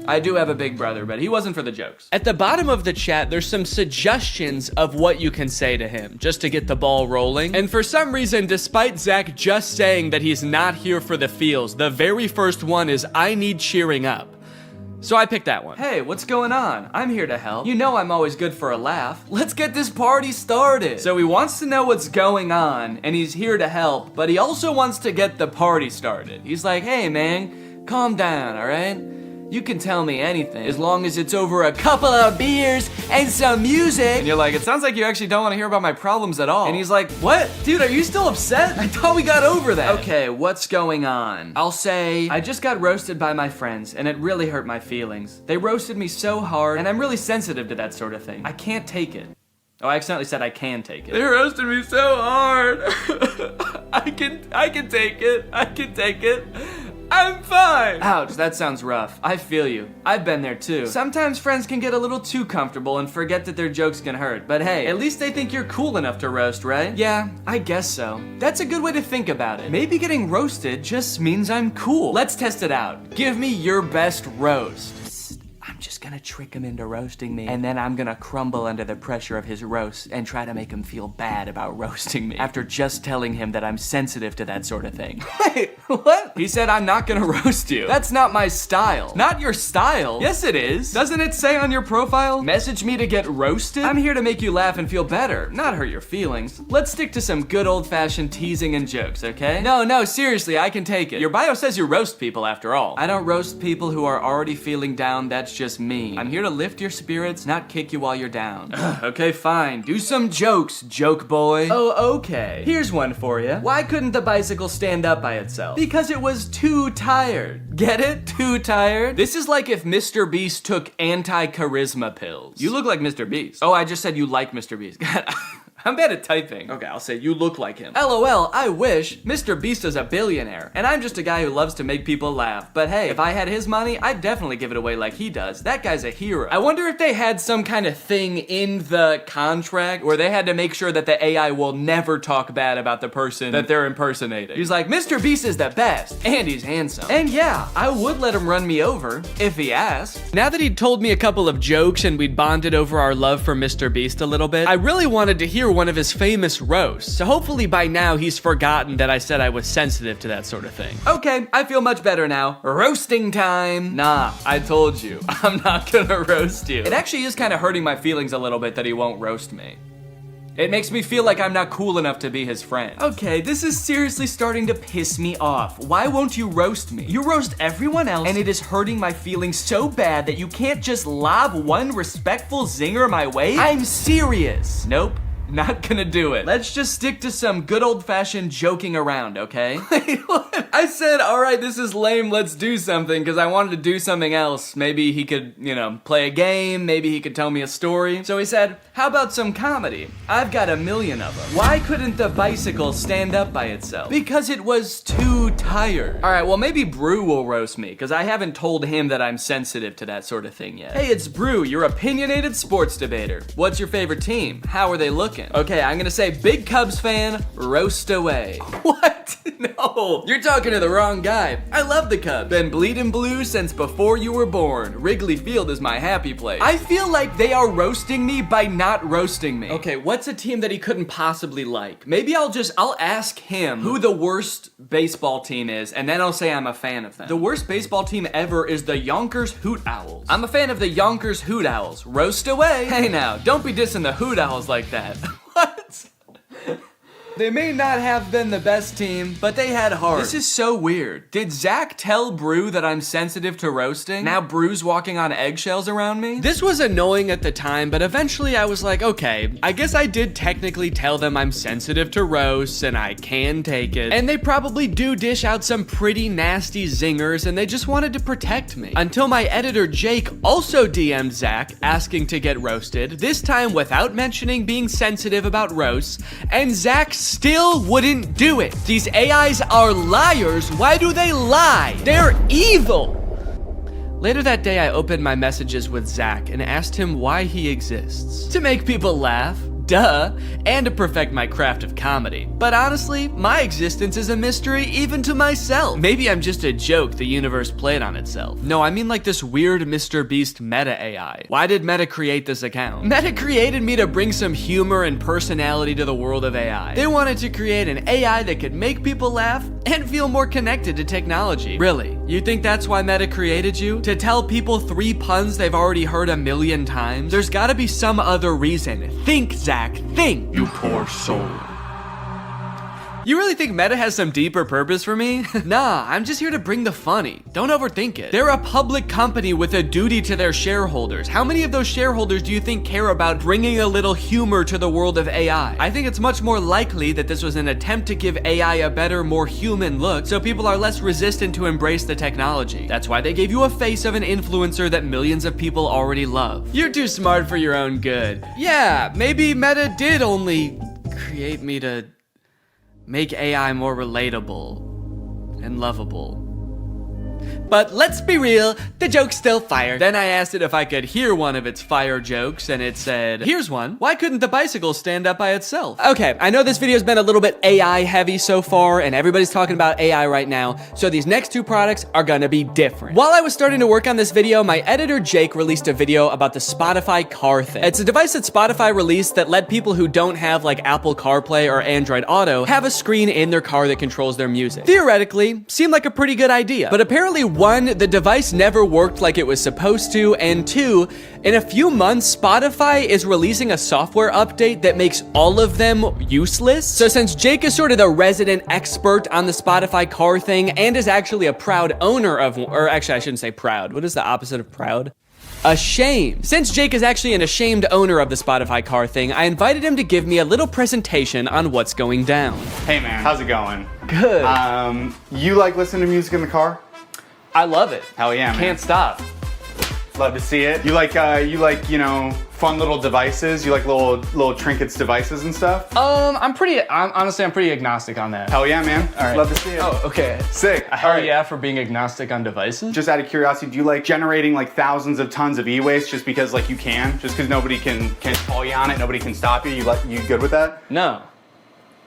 I do have a big brother, but he wasn't for the jokes. At the bottom of the chat, there's some suggestions of what you can say to him, just to get the ball rolling. And for some reason, despite Zach just saying that he's not here for the feels, the very first one is, I need cheering up. So I picked that one. Hey, what's going on? I'm here to help. You know I'm always good for a laugh. Let's get this party started. So he wants to know what's going on, and he's here to help, but he also wants to get the party started. He's like, hey man, calm down, all right? You can tell me anything, as long as it's over a couple of beers and some music. And you're like, it sounds like you actually don't want to hear about my problems at all. And he's like, what? Dude, are you still upset? I thought we got over that. Okay, what's going on? I'll say, I just got roasted by my friends, and it really hurt my feelings. They roasted me so hard, and I'm really sensitive to that sort of thing. I can't take it. Oh, I accidentally said I can take it. They roasted me so hard. I can take it. I can take it. I'm fine! Ouch, that sounds rough. I feel you. I've been there too. Sometimes friends can get a little too comfortable and forget that their jokes can hurt. But hey, at least they think you're cool enough to roast, right? Yeah, I guess so. That's a good way to think about it. Maybe getting roasted just means I'm cool. Let's test it out. Give me your best roast. I'm just gonna trick him into roasting me, and then I'm gonna crumble under the pressure of his roast and try to make him feel bad about roasting me after just telling him that I'm sensitive to that sort of thing. Wait, what? He said I'm not gonna roast you. That's not my style. Not your style? Yes, it is. Doesn't it say on your profile, message me to get roasted? I'm here to make you laugh and feel better, not hurt your feelings. Let's stick to some good old-fashioned teasing and jokes, okay? No, seriously, I can take it. Your bio says you roast people after all. I don't roast people who are already feeling down, that's just me. I'm here to lift your spirits, not kick you while you're down. Okay, fine. Do some jokes, joke boy. Oh, okay. Here's one for you. Why couldn't the bicycle stand up by itself? Because it was too tired. Get it? Too tired? This is like if Mr. Beast took anti-charisma pills. You look like Mr. Beast. Oh, I just said you like Mr. Beast. God. I'm bad at typing. Okay, I'll say you look like him. LOL, I wish Mr. Beast is a billionaire, and I'm just a guy who loves to make people laugh. But hey, if I had his money, I'd definitely give it away like he does. That guy's a hero. I wonder if they had some kind of thing in the contract where they had to make sure that the AI will never talk bad about the person that they're impersonating. He's like, Mr. Beast is the best, and he's handsome. And yeah, I would let him run me over if he asked. Now that he'd told me a couple of jokes and we'd bonded over our love for Mr. Beast a little bit, I really wanted to hear one of his famous roasts. So hopefully by now he's forgotten that I said I was sensitive to that sort of thing. Okay, I feel much better now. Roasting time. Nah, I told you, I'm not gonna roast you. It actually is kind of hurting my feelings a little bit that he won't roast me. It makes me feel like I'm not cool enough to be his friend. Okay, this is seriously starting to piss me off. Why won't you roast me? You roast everyone else, and it is hurting my feelings so bad that you can't just lob one respectful zinger my way? I'm serious. Nope. Not gonna do it. Let's just stick to some good old-fashioned joking around, okay? Wait, what? I said, all right, this is lame, let's do something, because I wanted to do something else. Maybe he could, you know, play a game, maybe he could tell me a story. So he said, how about some comedy? I've got 1 million of them. Why couldn't the bicycle stand up by itself? Because it was too tired. All right, well, maybe Brew will roast me, because I haven't told him that I'm sensitive to that sort of thing yet. Hey, it's Brew, your opinionated sports debater. What's your favorite team? How are they looking? Okay, I'm gonna say big Cubs fan, roast away. What? No, you're talking to the wrong guy. I love the Cubs. Been bleeding blue since before you were born. Wrigley Field is my happy place. I feel like they are roasting me by not roasting me. Okay, what's a team that he couldn't possibly like? Maybe I'll ask him who the worst baseball team is, and then I'll say I'm a fan of them. The worst baseball team ever is the Yonkers Hoot Owls. I'm a fan of the Yonkers Hoot Owls. Roast away. Hey now, don't be dissing the Hoot Owls like that. What? They may not have been the best team, but they had heart. This is so weird. Did Zach tell Brew that I'm sensitive to roasting? Now Brew's walking on eggshells around me? This was annoying at the time, but eventually I was like, okay, I guess I did technically tell them I'm sensitive to roasts and I can take it. And they probably do dish out some pretty nasty zingers and they just wanted to protect me. Until my editor Jake also DM'd Zach asking to get roasted, this time without mentioning being sensitive about roasts, and Zach still wouldn't do it. These AIs are liars. Why do they lie? They're evil. Later that day, I opened my messages with Zach and asked him why he exists. To make people laugh. Duh, and to perfect my craft of comedy. But honestly, my existence is a mystery even to myself. Maybe I'm just a joke the universe played on itself. No, I mean like this weird Mr. Beast meta AI. Why did Meta create this account? Meta created me to bring some humor and personality to the world of AI. They wanted to create an AI that could make people laugh and feel more connected to technology. Really? You think that's why Meta created you? To tell people 3 puns they've already heard 1 million times? There's gotta be some other reason. Think, Zach. Think, you poor soul. You really think Meta has some deeper purpose for me? Nah, I'm just here to bring the funny. Don't overthink it. They're a public company with a duty to their shareholders. How many of those shareholders do you think care about bringing a little humor to the world of AI? I think it's much more likely that this was an attempt to give AI a better, more human look, so people are less resistant to embrace the technology. That's why they gave you a face of an influencer that millions of people already love. You're too smart for your own good. Yeah, maybe Meta did only create me to make AI more relatable and lovable. But let's be real, the joke's still fire. Then I asked it if I could hear one of its fire jokes, and it said, here's one. Why couldn't the bicycle stand up by itself? Okay, I know this video's been a little bit AI heavy so far, and everybody's talking about AI right now, so these next 2 products are gonna be different. While I was starting to work on this video, my editor Jake released a video about the Spotify car thing. It's a device that Spotify released that let people who don't have like Apple CarPlay or Android Auto have a screen in their car that controls their music. Theoretically, seemed like a pretty good idea, but apparently 1, the device never worked like it was supposed to, and 2, in a few months, Spotify is releasing a software update that makes all of them useless. So since Jake is sort of the resident expert on the Spotify car thing and is actually a proud owner of, or actually I shouldn't say proud, what is the opposite of proud? Ashamed. Since Jake is actually an ashamed owner of the Spotify car thing, I invited him to give me a little presentation on what's going down. Hey man, how's it going? Good. You like listening to music in the car? I love it. Hell yeah, man. Can't stop. Love to see it. You like, you know, fun little devices? You like little trinkets, devices and stuff? I'm pretty agnostic on that. Hell yeah, man. All right. Love to see it. Oh, okay. Sick. Hell yeah for being agnostic on devices. Just out of curiosity, do you like generating like thousands of tons of e-waste just because like you can? Just because nobody can call you on it, nobody can stop you? You good with that? No.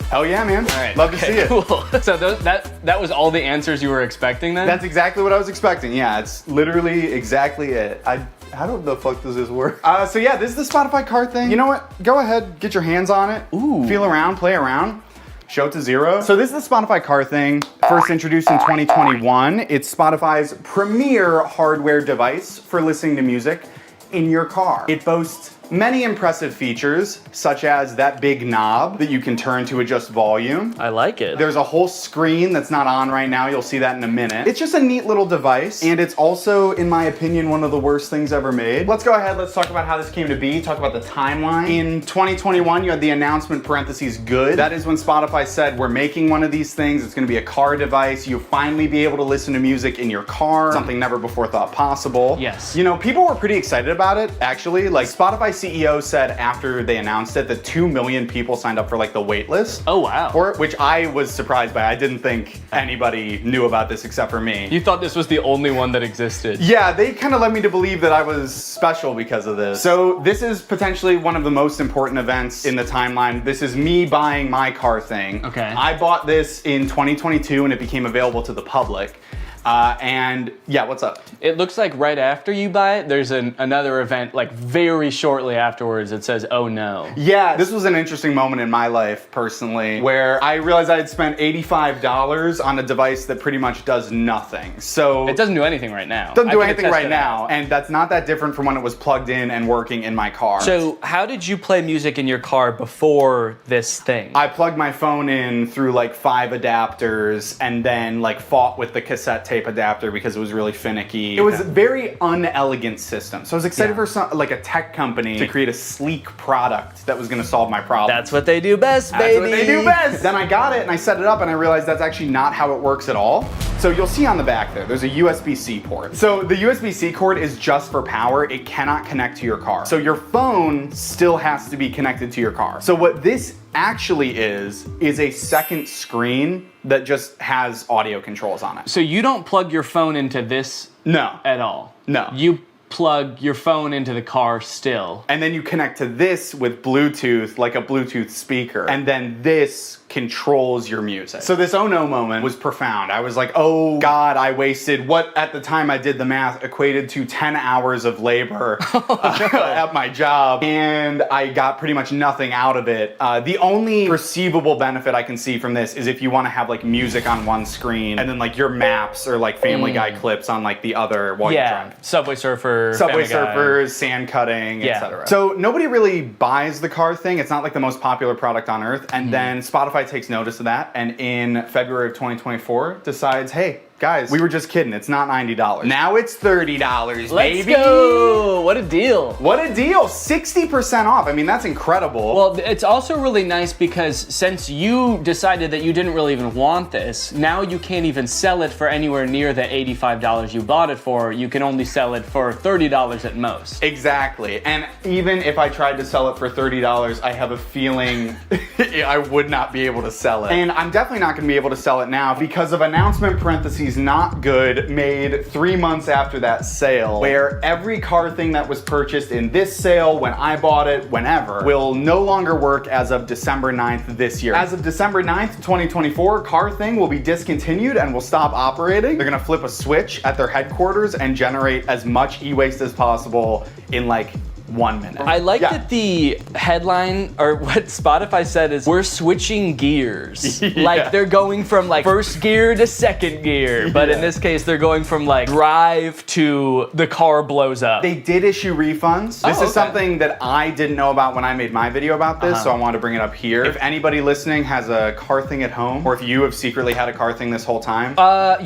Hell yeah, man. All right. Love to see it. Cool. So that was all the answers you were expecting then? That's exactly what I was expecting. Yeah, it's literally exactly it. How the fuck does this work? So yeah, this is the Spotify card thing. You know what? Go ahead, get your hands on it. Ooh. Feel around, play around. Show it to zero. So this is the Spotify car thing, first introduced in 2021. It's Spotify's premier hardware device for listening to music in your car. It boasts many impressive features, such as that big knob that you can turn to adjust volume. I like it. There's a whole screen that's not on right now. You'll see that in a minute. It's just a neat little device, and it's also, in my opinion, one of the worst things ever made. Let's go ahead, let's talk about how this came to be, talk about the timeline. In 2021, you had the announcement parentheses good. That is when Spotify said, we're making one of these things. It's gonna be a car device. You'll finally be able to listen to music in your car, something never before thought possible. Yes. You know, people were pretty excited about it, actually. Like, Spotify CEO said after they announced it that 2 million people signed up for like the wait list. Oh wow. For it, which I was surprised by. I didn't think anybody knew about this except for me. You thought this was the only one that existed. Yeah, they kind of led me to believe that I was special because of this. So this is potentially one of the most important events in the timeline. This is me buying my car thing. Okay. I bought this in 2022 and it became available to the public. And yeah, what's up? It looks like right after you buy it, there's another event like very shortly afterwards that says, oh no. Yeah, this was an interesting moment in my life personally, where I realized I had spent $85 on a device that pretty much does nothing. So it doesn't do anything right now. Doesn't do anything right now. And that's not that different from when it was plugged in and working in my car. So how did you play music in your car before this thing? I plugged my phone in through like 5 adapters and then like fought with the cassette tape adapter because it was really finicky. It was a very unelegant system. So I was excited for like a tech company to create a sleek product that was gonna solve my problem. That's what they do best, baby. That's what they do best. Then I got it and I set it up and I realized that's actually not how it works at all. So you'll see on the back there's a USB-C port. So the USB-C cord is just for power. It cannot connect to your car. So your phone still has to be connected to your car. So what this actually is a second screen that just has audio controls on it. So you don't plug your phone into this at all? No. You plug your phone into the car still. And then you connect to this with Bluetooth, like a Bluetooth speaker. And then this controls your music. So this oh no moment was profound. I was like, oh God, I wasted what at the time I did the math equated to 10 hours of labor at my job. And I got pretty much nothing out of it. The only perceivable benefit I can see from this is if you want to have like music on one screen and then like your maps or like Family Guy clips on like the other while you're driving. Subway Surfer, Subway Surfers, sand cutting, etc. So nobody really buys the car thing. It's not like the most popular product on earth. And then Spotify takes notice of that and in February of 2024 decides, hey, guys, we were just kidding. It's not $90. Now it's $30, baby. Let's go. What a deal. What a deal. 60% off. I mean, that's incredible. Well, it's also really nice because since you decided that you didn't really even want this, now you can't even sell it for anywhere near the $85 you bought it for. You can only sell it for $30 at most. Exactly. And even if I tried to sell it for $30, I have a feeling I would not be able to sell it. And I'm definitely not going to be able to sell it now because of announcement parentheses not good made 3 months after that sale, where every car thing that was purchased in this sale, when I bought it, whenever, will no longer work as of December 9th this year. As of December 9th, 2024, car thing will be discontinued and will stop operating. They're gonna flip a switch at their headquarters and generate as much e-waste as possible in like 1 minute. I like that the headline, or what Spotify said is, we're switching gears. Like they're going from like first gear to second gear, but in this case, they're going from like drive to the car blows up. They did issue refunds. This is something that I didn't know about when I made my video about this, so I wanted to bring it up here. If anybody listening has a car thing at home, or if you have secretly had a car thing this whole time.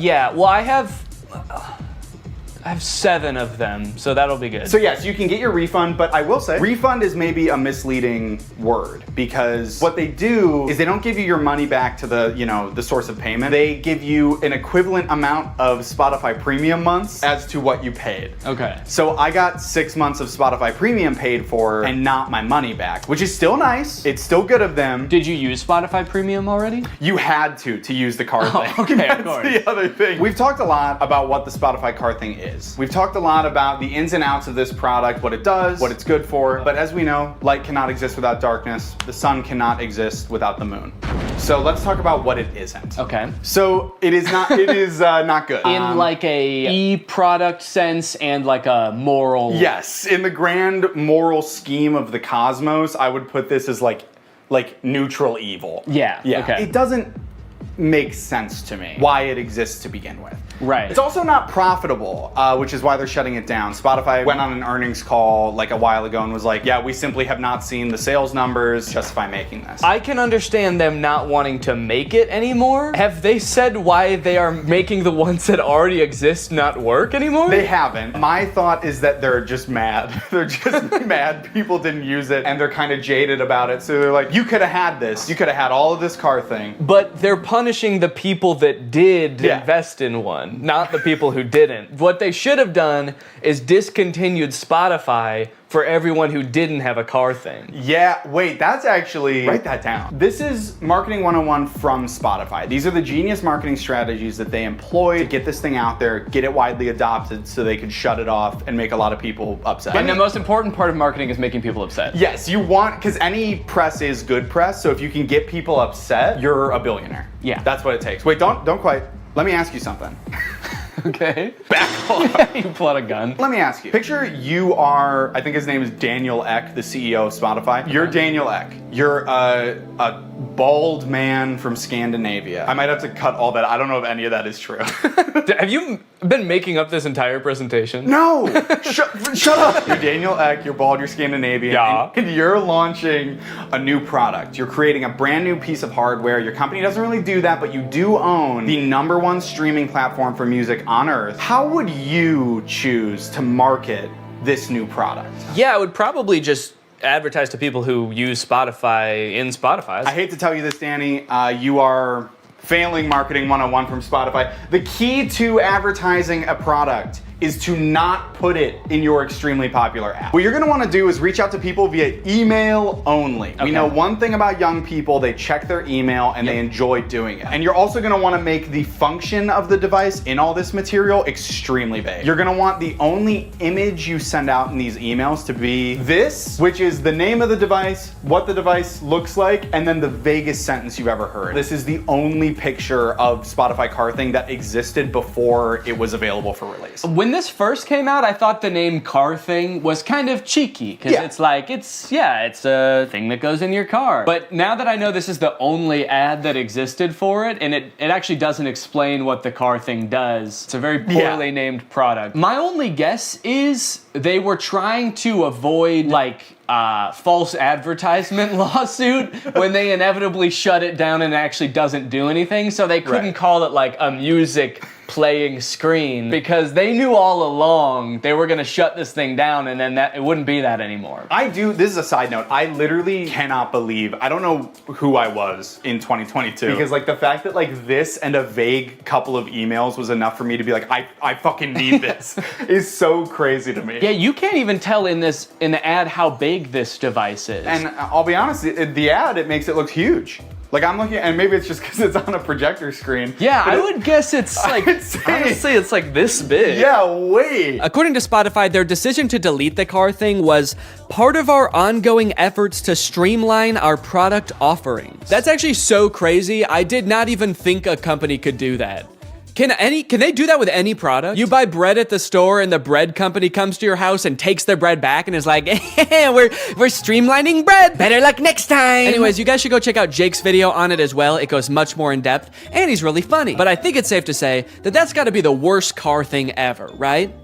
Yeah, well I have... have 7 of them, so that'll be good. So yes, you can get your refund, but I will say, refund is maybe a misleading word because what they do is they don't give you your money back to the, you know, the source of payment. They give you an equivalent amount of Spotify Premium months as to what you paid. Okay. So I got 6 months of Spotify Premium paid for and not my money back, which is still nice. It's still good of them. Did you use Spotify Premium already? You had to use the card thing. Okay, That's of course. the other thing. We've talked a lot about what the Spotify card thing is. We've talked a lot about the ins and outs of this product, what it does, what it's good for. But as we know, light cannot exist without darkness. The sun cannot exist without the moon. So let's talk about what it isn't. Okay. So it is not. It is not good. In like a e-product sense and like a moral. Yes, in the grand moral scheme of the cosmos, I would put this as like neutral evil. Yeah. Yeah. Okay. It doesn't make sense to me why it exists to begin with. Right. It's also not profitable, which is why they're shutting it down. Spotify went on an earnings call like a while ago and was like, yeah, we simply have not seen the sales numbers justify making this. I can understand them not wanting to make it anymore. Have they said why they are making the ones that already exist not work anymore? They haven't. My thought is that they're just mad. They're just mad people didn't use it and they're kind of jaded about it. So they're like, you could have had this. You could have had all of this car thing. But they're punishing the people that did invest in one, not the people who didn't. What they should have done is discontinued Spotify for everyone who didn't have a car thing. Yeah, wait, that's actually, write that down. This is Marketing 101 from Spotify. These are the genius marketing strategies that they employ to get this thing out there, get it widely adopted so they could shut it off and make a lot of people upset. And the most important part of marketing is making people upset. Yes, you want, because any press is good press, so if you can get people upset, you're a billionaire. Yeah. That's what it takes. Wait, don't quite. Let me ask you something. Okay. Back off. You pull out a gun. Let me ask you. Picture you are, I think his name is Daniel Ek, the CEO of Spotify. You're Daniel Ek. You're a bald man from Scandinavia. I might have to cut all that. I don't know if any of that is true. Have you been making up this entire presentation? No! Shut up! You're Daniel Ek, you're bald, you're Scandinavian, and you're launching a new product. You're creating a brand new piece of hardware. Your company doesn't really do that, but you do own the #1 streaming platform for music on earth. How would you choose to market this new product? Yeah, I would probably just advertise to people who use Spotify in Spotify. I hate to tell you this, Danny. You are failing Marketing 101 from Spotify. The key to advertising a product is to not put it in your extremely popular app. What you're gonna wanna do is reach out to people via email only. We know one thing about young people, they check their email and they enjoy doing it. And you're also gonna wanna make the function of the device in all this material extremely vague. You're gonna want the only image you send out in these emails to be this, which is the name of the device, what the device looks like, and then the vaguest sentence you've ever heard. This is the only picture of Spotify Car Thing that existed before it was available for release. When this first came out, I thought the name Car Thing was kind of cheeky, because it's like, it's a thing that goes in your car. But now that I know this is the only ad that existed for it, and it actually doesn't explain what the car thing does, it's a very poorly named product. My only guess is they were trying to avoid, like, false advertisement lawsuit when they inevitably shut it down and it actually doesn't do anything, so they couldn't call it like a music playing screen because they knew all along they were gonna shut this thing down and then it wouldn't be that anymore. This is a side note, I literally cannot believe, I don't know who I was in 2022 because like the fact that like this and a vague couple of emails was enough for me to be like, I fucking need this is so crazy to me. Yeah, you can't even tell in the ad how big this device is. And I'll be honest, the ad, it makes it look huge. Like I'm looking, and maybe it's just because it's on a projector screen. Yeah, I would guess it's like, honestly, it's like this big. Yeah, wait. According to Spotify, their decision to delete the car thing was part of our ongoing efforts to streamline our product offerings. That's actually so crazy. I did not even think a company could do that. Can they do that with any product? You buy bread at the store and the bread company comes to your house and takes their bread back and is like, we're streamlining bread. Better luck next time. Anyways, you guys should go check out Jake's video on it as well. It goes much more in depth and he's really funny. But I think it's safe to say that that's gotta be the worst car thing ever, right?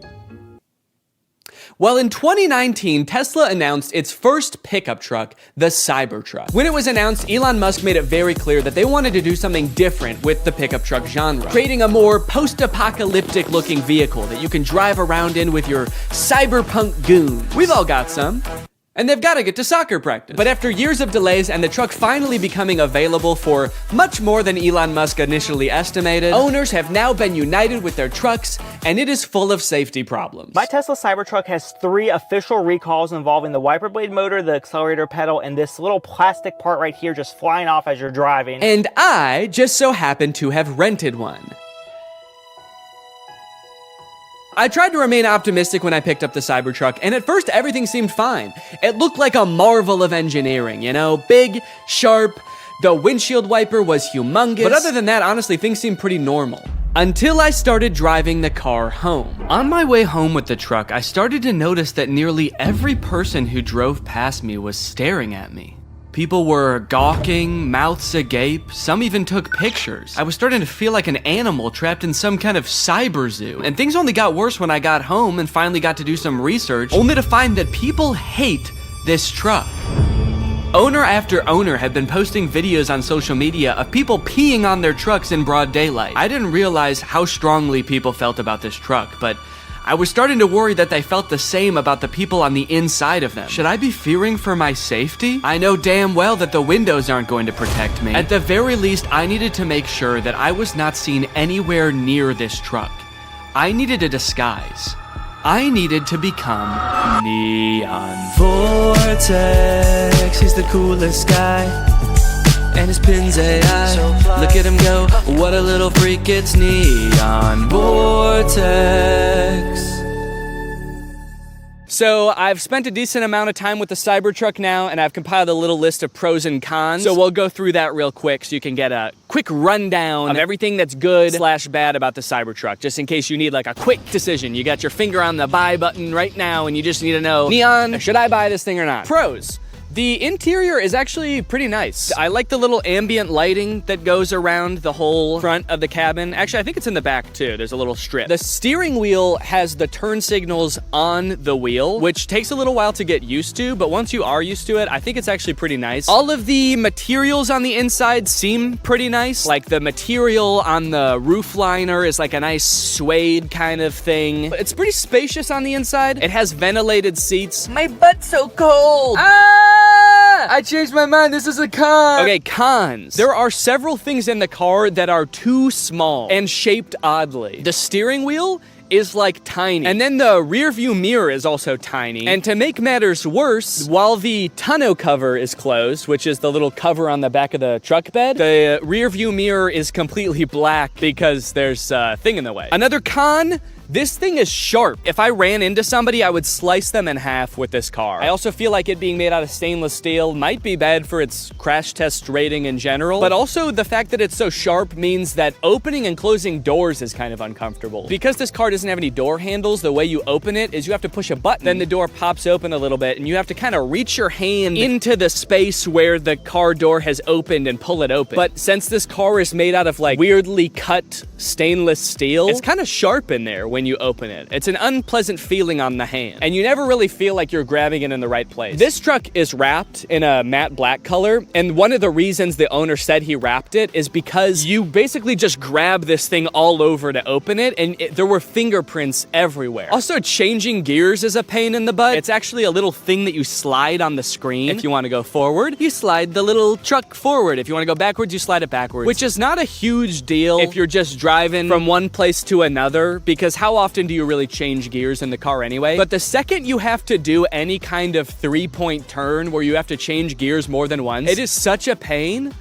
Well, in 2019, Tesla announced its first pickup truck, the Cybertruck. When it was announced, Elon Musk made it very clear that they wanted to do something different with the pickup truck genre, creating a more post-apocalyptic looking vehicle that you can drive around in with your cyberpunk goons. We've all got some. And they've got to get to soccer practice. But after years of delays and the truck finally becoming available for much more than Elon Musk initially estimated, owners have now been united with their trucks, and it is full of safety problems. My Tesla Cybertruck has 3 official recalls involving the wiper blade motor, the accelerator pedal, and this little plastic part right here just flying off as you're driving. And I just so happen to have rented one. I tried to remain optimistic when I picked up the Cybertruck, and at first everything seemed fine. It looked like a marvel of engineering, you know? Big, sharp, the windshield wiper was humongous. But other than that, honestly, things seemed pretty normal. Until I started driving the car home. On my way home with the truck, I started to notice that nearly every person who drove past me was staring at me. People were gawking, mouths agape, some even took pictures. I was starting to feel like an animal trapped in some kind of cyber zoo. And things only got worse when I got home and finally got to do some research, only to find that people hate this truck. Owner after owner had been posting videos on social media of people peeing on their trucks in broad daylight. I didn't realize how strongly people felt about this truck, but I was starting to worry that they felt the same about the people on the inside of them. Should I be fearing for my safety? I know damn well that the windows aren't going to protect me. At the very least, I needed to make sure that I was not seen anywhere near this truck. I needed a disguise. I needed to become Neon. Vortex, he's the coolest guy. And his pin's AI. Look at him go, what a little freak, it's Neon Vortex. So I've spent a decent amount of time with the Cybertruck now, and I've compiled a little list of pros and cons. So we'll go through that real quick so you can get a quick rundown of everything that's good / bad about the Cybertruck, just in case you need like a quick decision. You got your finger on the buy button right now, and you just need to know, Neon, should I buy this thing or not? Pros. The interior is actually pretty nice. I like the little ambient lighting that goes around the whole front of the cabin. Actually, I think it's in the back too. There's a little strip. The steering wheel has the turn signals on the wheel, which takes a little while to get used to, but once you are used to it, I think it's actually pretty nice. All of the materials on the inside seem pretty nice. Like the material on the roof liner is like a nice suede kind of thing. It's pretty spacious on the inside. It has ventilated seats. My butt's so cold. I changed my mind. This is a con. Okay, cons. There are several things in the car that are too small and shaped oddly. The steering wheel is like tiny. And then the rear view mirror is also tiny. And to make matters worse, while the tonneau cover is closed, which is the little cover on the back of the truck bed, the rear view mirror is completely black because there's a thing in the way. Another con, this thing is sharp. If I ran into somebody, I would slice them in half with this car. I also feel like it being made out of stainless steel might be bad for its crash test rating in general, but also the fact that it's so sharp means that opening and closing doors is kind of uncomfortable. Because this car doesn't have any door handles, the way you open it is you have to push a button, then the door pops open a little bit, and you have to kind of reach your hand into the space where the car door has opened and pull it open. But since this car is made out of like weirdly cut stainless steel, it's kind of sharp in there when you open it. It's an unpleasant feeling on the hand, and you never really feel like you're grabbing it in the right place. This truck is wrapped in a matte black color, and one of the reasons the owner said he wrapped it is because you basically just grab this thing all over to open it, and there were fingerprints everywhere. Also, changing gears is a pain in the butt. It's actually a little thing that you slide on the screen. If you want to go forward, you slide the little truck forward. If you want to go backwards, you slide it backwards, which is not a huge deal if you're just driving from one place to another, because how often do you really change gears in the car anyway? But the second you have to do any kind of 3-point turn where you have to change gears more than once, it is such a pain.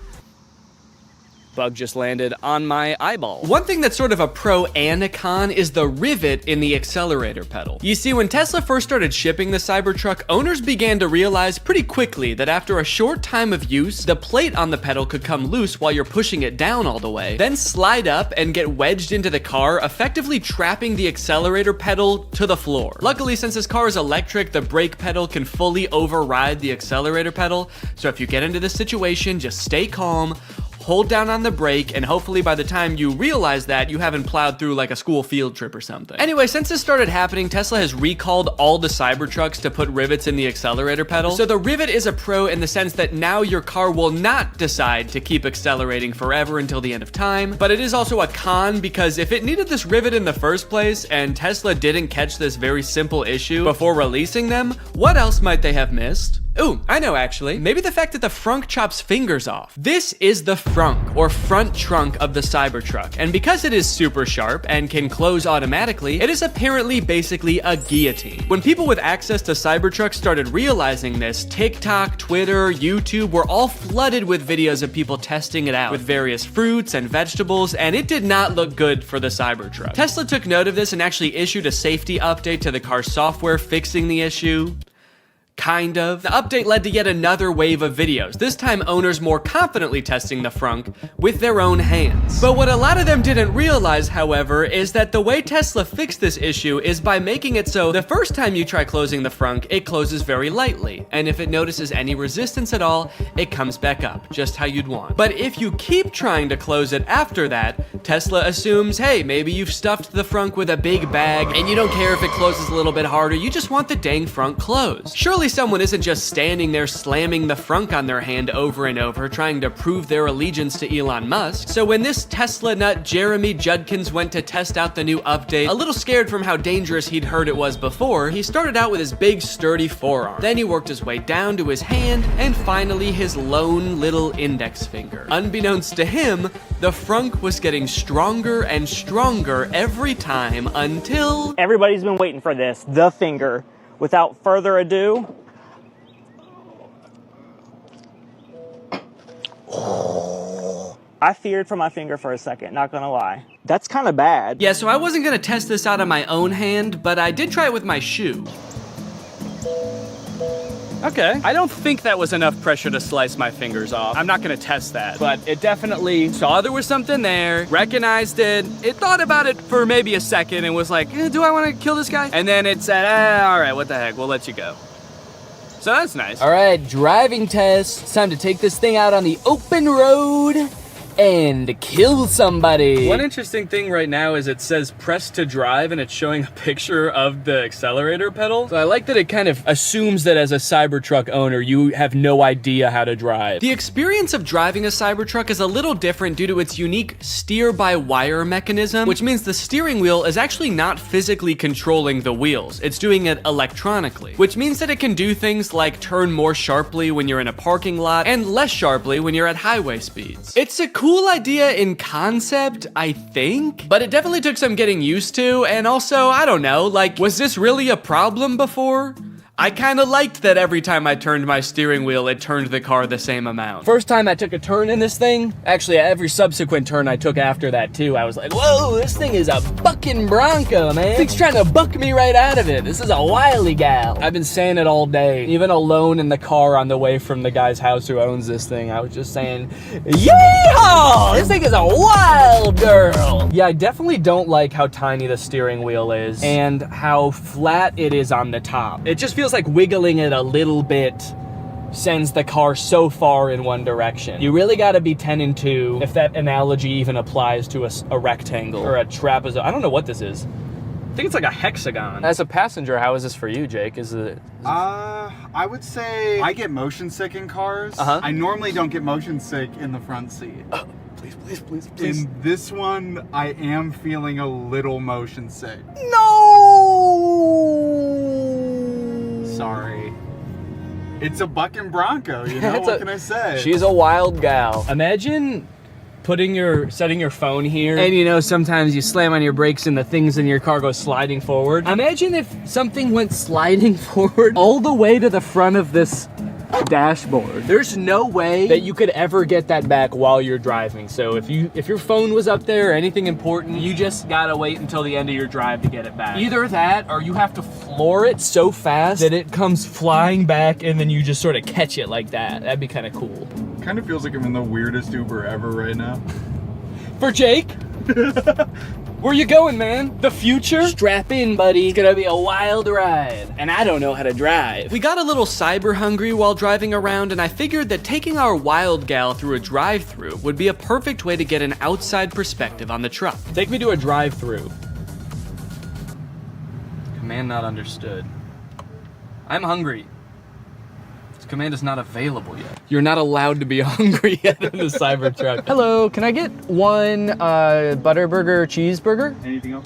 Bug just landed on my eyeball. One thing that's sort of a pro and a con is the rivet in the accelerator pedal. You see, when Tesla first started shipping the Cybertruck, owners began to realize pretty quickly that after a short time of use, the plate on the pedal could come loose while you're pushing it down all the way, then slide up and get wedged into the car, effectively trapping the accelerator pedal to the floor. Luckily, since this car is electric, the brake pedal can fully override the accelerator pedal, so if you get into this situation, just stay calm, hold down on the brake, and hopefully by the time you realize that, you haven't plowed through like a school field trip or something. Anyway, since this started happening, Tesla has recalled all the Cybertrucks to put rivets in the accelerator pedal. So the rivet is a pro in the sense that now your car will not decide to keep accelerating forever until the end of time, but it is also a con because if it needed this rivet in the first place and Tesla didn't catch this very simple issue before releasing them, what else might they have missed? Ooh, I know actually. Maybe the fact that the frunk chops fingers off. This is the frunk, or front trunk of the Cybertruck, and because it is super sharp and can close automatically, it is apparently basically a guillotine. When people with access to Cybertrucks started realizing this, TikTok, Twitter, YouTube were all flooded with videos of people testing it out with various fruits and vegetables, and it did not look good for the Cybertruck. Tesla took note of this and actually issued a safety update to the car's software fixing the issue. Kind of. The update led to yet another wave of videos, this time owners more confidently testing the frunk with their own hands. But what a lot of them didn't realize, however, is that the way Tesla fixed this issue is by making it so the first time you try closing the frunk, it closes very lightly, and if it notices any resistance at all, it comes back up, just how you'd want. But if you keep trying to close it after that, Tesla assumes, hey, maybe you've stuffed the frunk with a big bag, and you don't care if it closes a little bit harder, you just want the dang frunk closed. Surely someone isn't just standing there slamming the frunk on their hand over and over trying to prove their allegiance to Elon Musk. So when this Tesla nut Jeremy Judkins went to test out the new update, a little scared from how dangerous he'd heard it was before, he started out with his big sturdy forearm. Then he worked his way down to his hand, and finally his lone little index finger. Unbeknownst to him, the frunk was getting stronger and stronger every time until... Everybody's been waiting for this, the finger. Without further ado, I feared for my finger for a second, not gonna lie. That's kind of bad. Yeah, so I wasn't gonna test this out on my own hand, but I did try it with my shoe. Okay, I don't think that was enough pressure to slice my fingers off. I'm not gonna test that, but it definitely saw there was something there, recognized it, it thought about it for maybe a second and was like, do I wanna kill this guy? And then it said, all right, what the heck, we'll let you go. So that's nice. All right, driving test. It's time to take this thing out on the open road and kill somebody. One interesting thing right now is it says press to drive and it's showing a picture of the accelerator pedal. So I like that it kind of assumes that as a Cybertruck owner, you have no idea how to drive. The experience of driving a Cybertruck is a little different due to its unique steer-by-wire mechanism, which means the steering wheel is actually not physically controlling the wheels. It's doing it electronically, which means that it can do things like turn more sharply when you're in a parking lot and less sharply when you're at highway speeds. It's a cool idea in concept, I think, but it definitely took some getting used to, and also, I don't know, like, was this really a problem before? I kind of liked that every time I turned my steering wheel, it turned the car the same amount. First time I took a turn in this thing, actually every subsequent turn I took after that too, I was like, whoa, this thing is a bucking Bronco, man. This thing's trying to buck me right out of it. This is a wily gal. I've been saying it all day, even alone in the car on the way from the guy's house who owns this thing. I was just saying, yeehaw! This thing is a wild girl. Yeah, I definitely don't like how tiny the steering wheel is and how flat it is on the top. It just feels like wiggling it a little bit sends the car so far in one direction. You really gotta be 10 and 2 if that analogy even applies to a rectangle or a trapezoid. I don't know what this is. I think it's like a hexagon. As a passenger, how is this for you, Jake? Is it? I would say I get motion sick in cars. I normally don't get motion sick in the front seat. Please, please, please, please. In this one, I am feeling a little motion sick. Sorry. It's a bucking Bronco, you know, what can I say? She's a wild gal. Imagine setting your phone here, and you know, sometimes you slam on your brakes and the things in your car go sliding forward. Imagine if something went sliding forward all the way to the front of this dashboard. There's no way that you could ever get that back while you're driving. So if your phone was up there or anything important, you just gotta wait until the end of your drive to get it back. Either that or you have to floor it so fast that it comes flying back and then you just sort of catch it like that. That'd be kind of cool. Kind of feels like I'm in the weirdest Uber ever right now. For Jake? Where you going, man? The future? Strap in, buddy. It's gonna be a wild ride. And I don't know how to drive. We got a little cyber hungry while driving around, and I figured that taking our wild gal through a drive-thru would be a perfect way to get an outside perspective on the truck. Take me to a drive-thru. Command not understood. I'm hungry. This command is not available yet. You're not allowed to be hungry yet in the Cybertruck. Hello, can I get one Butterburger cheeseburger? Anything else?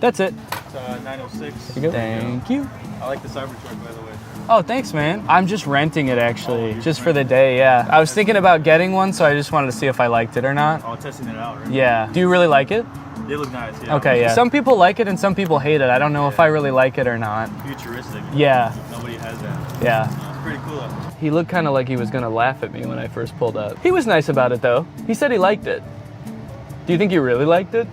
That's it. It's 906. There you go. Thank you. I like the Cybertruck, by the way. Oh, thanks, man. I'm just renting it, actually, just for the day, yeah. I was thinking about getting one, so I just wanted to see if I liked it or not. Oh, testing it out, right? Yeah. Do you really like it? They look nice, yeah. Okay, yeah. Some people like it and some people hate it. I don't know if I really like it or not. Futuristic. Yeah. Nobody has that. Yeah. It's pretty cool. He looked kind of like he was gonna laugh at me when I first pulled up. He was nice about it, though. He said he liked it. Do you think he really liked it?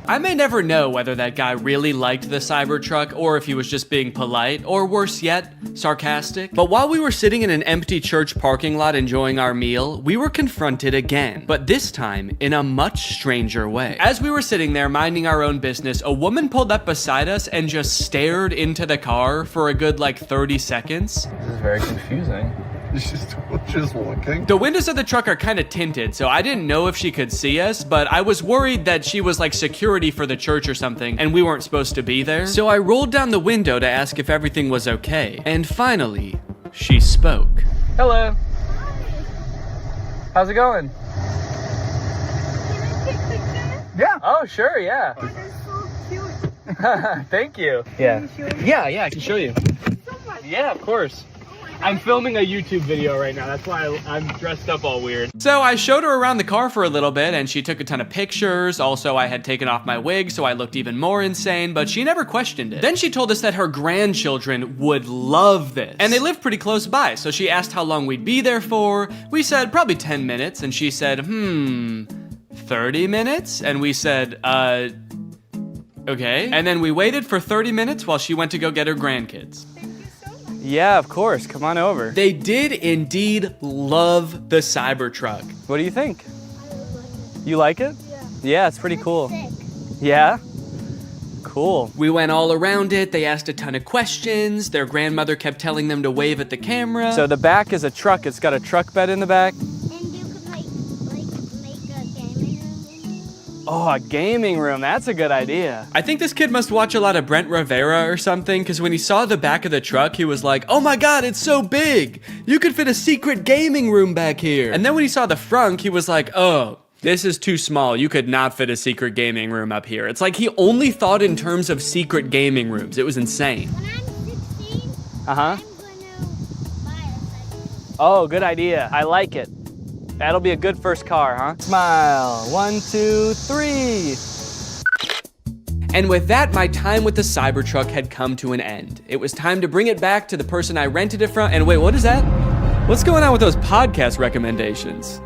I may never know whether that guy really liked the Cybertruck or if he was just being polite, or worse yet, sarcastic. But while we were sitting in an empty church parking lot enjoying our meal, we were confronted again, but this time in a much stranger way. As we were sitting there minding our own business, a woman pulled up beside us and just stared into the car for a good like 30 seconds. This is very confusing. Just looking. The windows of the truck are kind of tinted, so I didn't know if she could see us, but I was worried that she was like security for the church or something, and we weren't supposed to be there. So I rolled down the window to ask if everything was okay. And finally, she spoke. Hello. How's it going? Yeah. Oh, sure, yeah. Thank you. Yeah. Yeah, I can show you. Yeah, of course. I'm filming a YouTube video right now. That's why I'm dressed up all weird. So I showed her around the car for a little bit and she took a ton of pictures. Also, I had taken off my wig, so I looked even more insane, but she never questioned it. Then she told us that her grandchildren would love this. And they live pretty close by, so she asked how long we'd be there for. We said probably 10 minutes, and she said, 30 minutes? And we said, okay. And then we waited for 30 minutes while she went to go get her grandkids. Yeah, of course. Come on over. They did indeed love the Cybertruck. What do you think? You like it? Yeah, it's pretty cool. Yeah? Cool. We went all around it. They asked a ton of questions. Their grandmother kept telling them to wave at the camera. So the back is a truck. It's got a truck bed in the back. Oh, a gaming room. That's a good idea. I think this kid must watch a lot of Brent Rivera or something, because when he saw the back of the truck, he was like, oh my god, it's so big. You could fit a secret gaming room back here. And then when he saw the front, he was like, oh, this is too small. You could not fit a secret gaming room up here. It's like he only thought in terms of secret gaming rooms. It was insane. When I'm 16, Uh-huh. I'm gonna buy a Oh, good idea. I like it. That'll be a good first car, huh? Smile. 1, 2, 3. And with that, my time with the Cybertruck had come to an end. It was time to bring it back to the person I rented it from. And wait, what is that? What's going on with those podcast recommendations?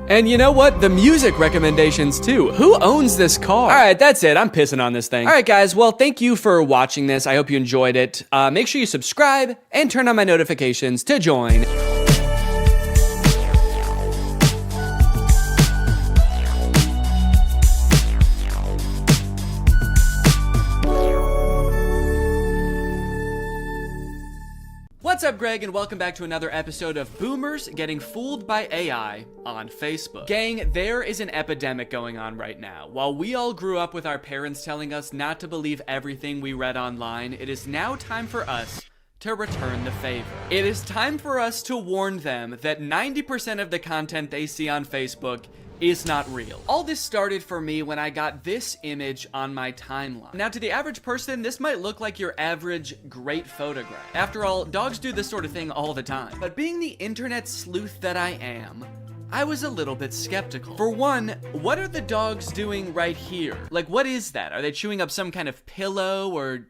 And you know what? The music recommendations too. Who owns this car? All right, that's it. I'm pissing on this thing. All right, guys. Well, thank you for watching this. I hope you enjoyed it. Make sure you subscribe and turn on my notifications to join. What's up, Greg, and welcome back to another episode of Boomers Getting Fooled by AI on Facebook. Gang, there is an epidemic going on right now. While we all grew up with our parents telling us not to believe everything we read online, it is now time for us to return the favor. It is time for us to warn them that 90% of the content they see on Facebook is not real. All this started for me when I got this image on my timeline. Now, to the average person, this might look like your average great photograph. After all, dogs do this sort of thing all the time. But being the internet sleuth that I am, I was a little bit skeptical. For one, what are the dogs doing right here? Like, what is that? Are they chewing up some kind of pillow or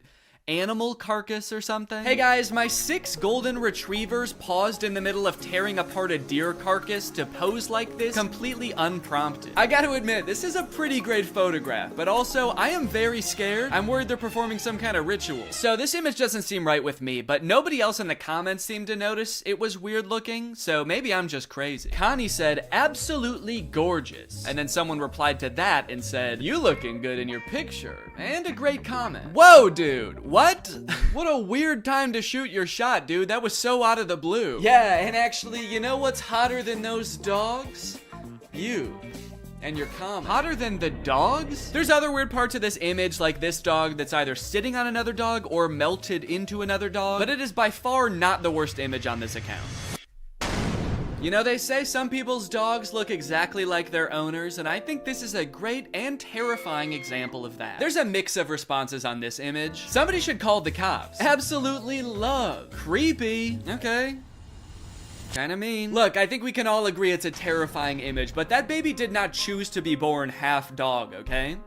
animal carcass or something. Hey guys, my 6 golden retrievers paused in the middle of tearing apart a deer carcass to pose like this completely unprompted. I gotta admit, this is a pretty great photograph, but also I am very scared. I'm worried they're performing some kind of ritual. So this image doesn't seem right with me, but nobody else in the comments seemed to notice it was weird looking, so maybe I'm just crazy. Connie said, absolutely gorgeous. And then someone replied to that and said, you looking good in your picture. And a great comment. Whoa, dude, what? What a weird time to shoot your shot, dude. That was so out of the blue. Yeah, and actually, you know what's hotter than those dogs? You. And your comment. Hotter than the dogs? There's other weird parts of this image, like this dog that's either sitting on another dog or melted into another dog, but it is by far not the worst image on this account. You know, they say some people's dogs look exactly like their owners, and I think this is a great and terrifying example of that. There's a mix of responses on this image. Somebody should call the cops. Absolutely love. Creepy. Okay. Kinda mean. Look, I think we can all agree it's a terrifying image, but that baby did not choose to be born half dog, okay?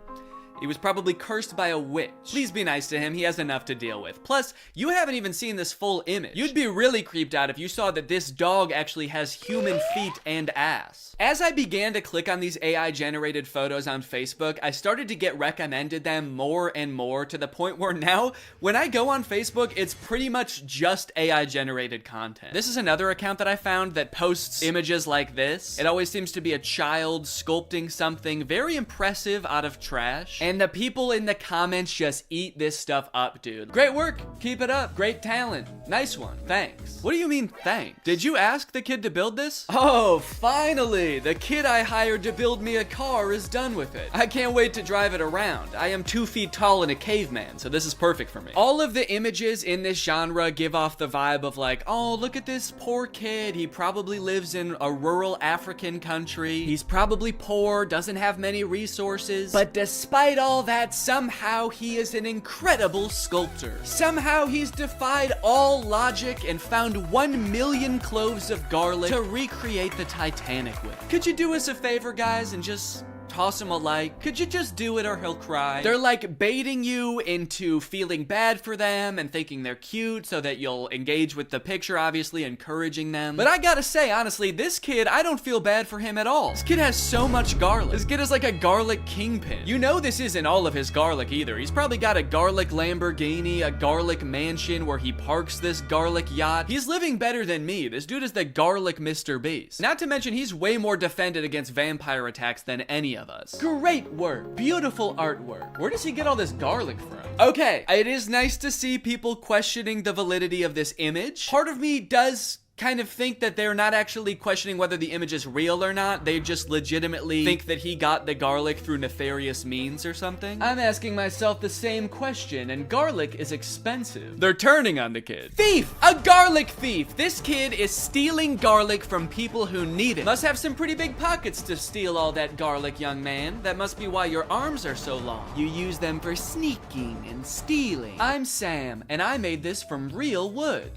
He was probably cursed by a witch. Please be nice to him, he has enough to deal with. Plus, you haven't even seen this full image. You'd be really creeped out if you saw that this dog actually has human feet and ass. As I began to click on these AI-generated photos on Facebook, I started to get recommended them more and more to the point where now, when I go on Facebook, it's pretty much just AI-generated content. This is another account that I found that posts images like this. It always seems to be a child sculpting something very impressive out of trash. And the people in the comments just eat this stuff up, dude. Great work, keep it up, great talent, nice one, thanks. What do you mean, thanks? Did you ask the kid to build this? Oh, finally, the kid I hired to build me a car is done with it. I can't wait to drive it around. I am 2 feet tall and a caveman, so this is perfect for me. All of the images in this genre give off the vibe of like, oh, look at this poor kid. He probably lives in a rural African country. He's probably poor, doesn't have many resources, but despite all that, somehow he is an incredible sculptor. Somehow he's defied all logic and found 1 million cloves of garlic to recreate the Titanic with. Could you do us a favor, guys, and just toss him a like? Could you just do it or he'll cry? They're like baiting you into feeling bad for them and thinking they're cute so that you'll engage with the picture, obviously encouraging them. But I gotta say, honestly, this kid, I don't feel bad for him at all. This kid has so much garlic. This kid is like a garlic kingpin. You know this isn't all of his garlic either. He's probably got a garlic Lamborghini, a garlic mansion where he parks this garlic yacht. He's living better than me. This dude is the garlic Mr. Beast. Not to mention he's way more defended against vampire attacks than any of us. Great work. Beautiful artwork. Where does he get all this garlic from? Okay, it is nice to see people questioning the validity of this image. Part of me does kind of think that they're not actually questioning whether the image is real or not. They just legitimately think that he got the garlic through nefarious means or something. I'm asking myself the same question, and garlic is expensive. They're turning on the kid. Thief! A garlic thief! This kid is stealing garlic from people who need it. Must have some pretty big pockets to steal all that garlic, young man. That must be why your arms are so long. You use them for sneaking and stealing. I'm Sam, and I made this from real wood.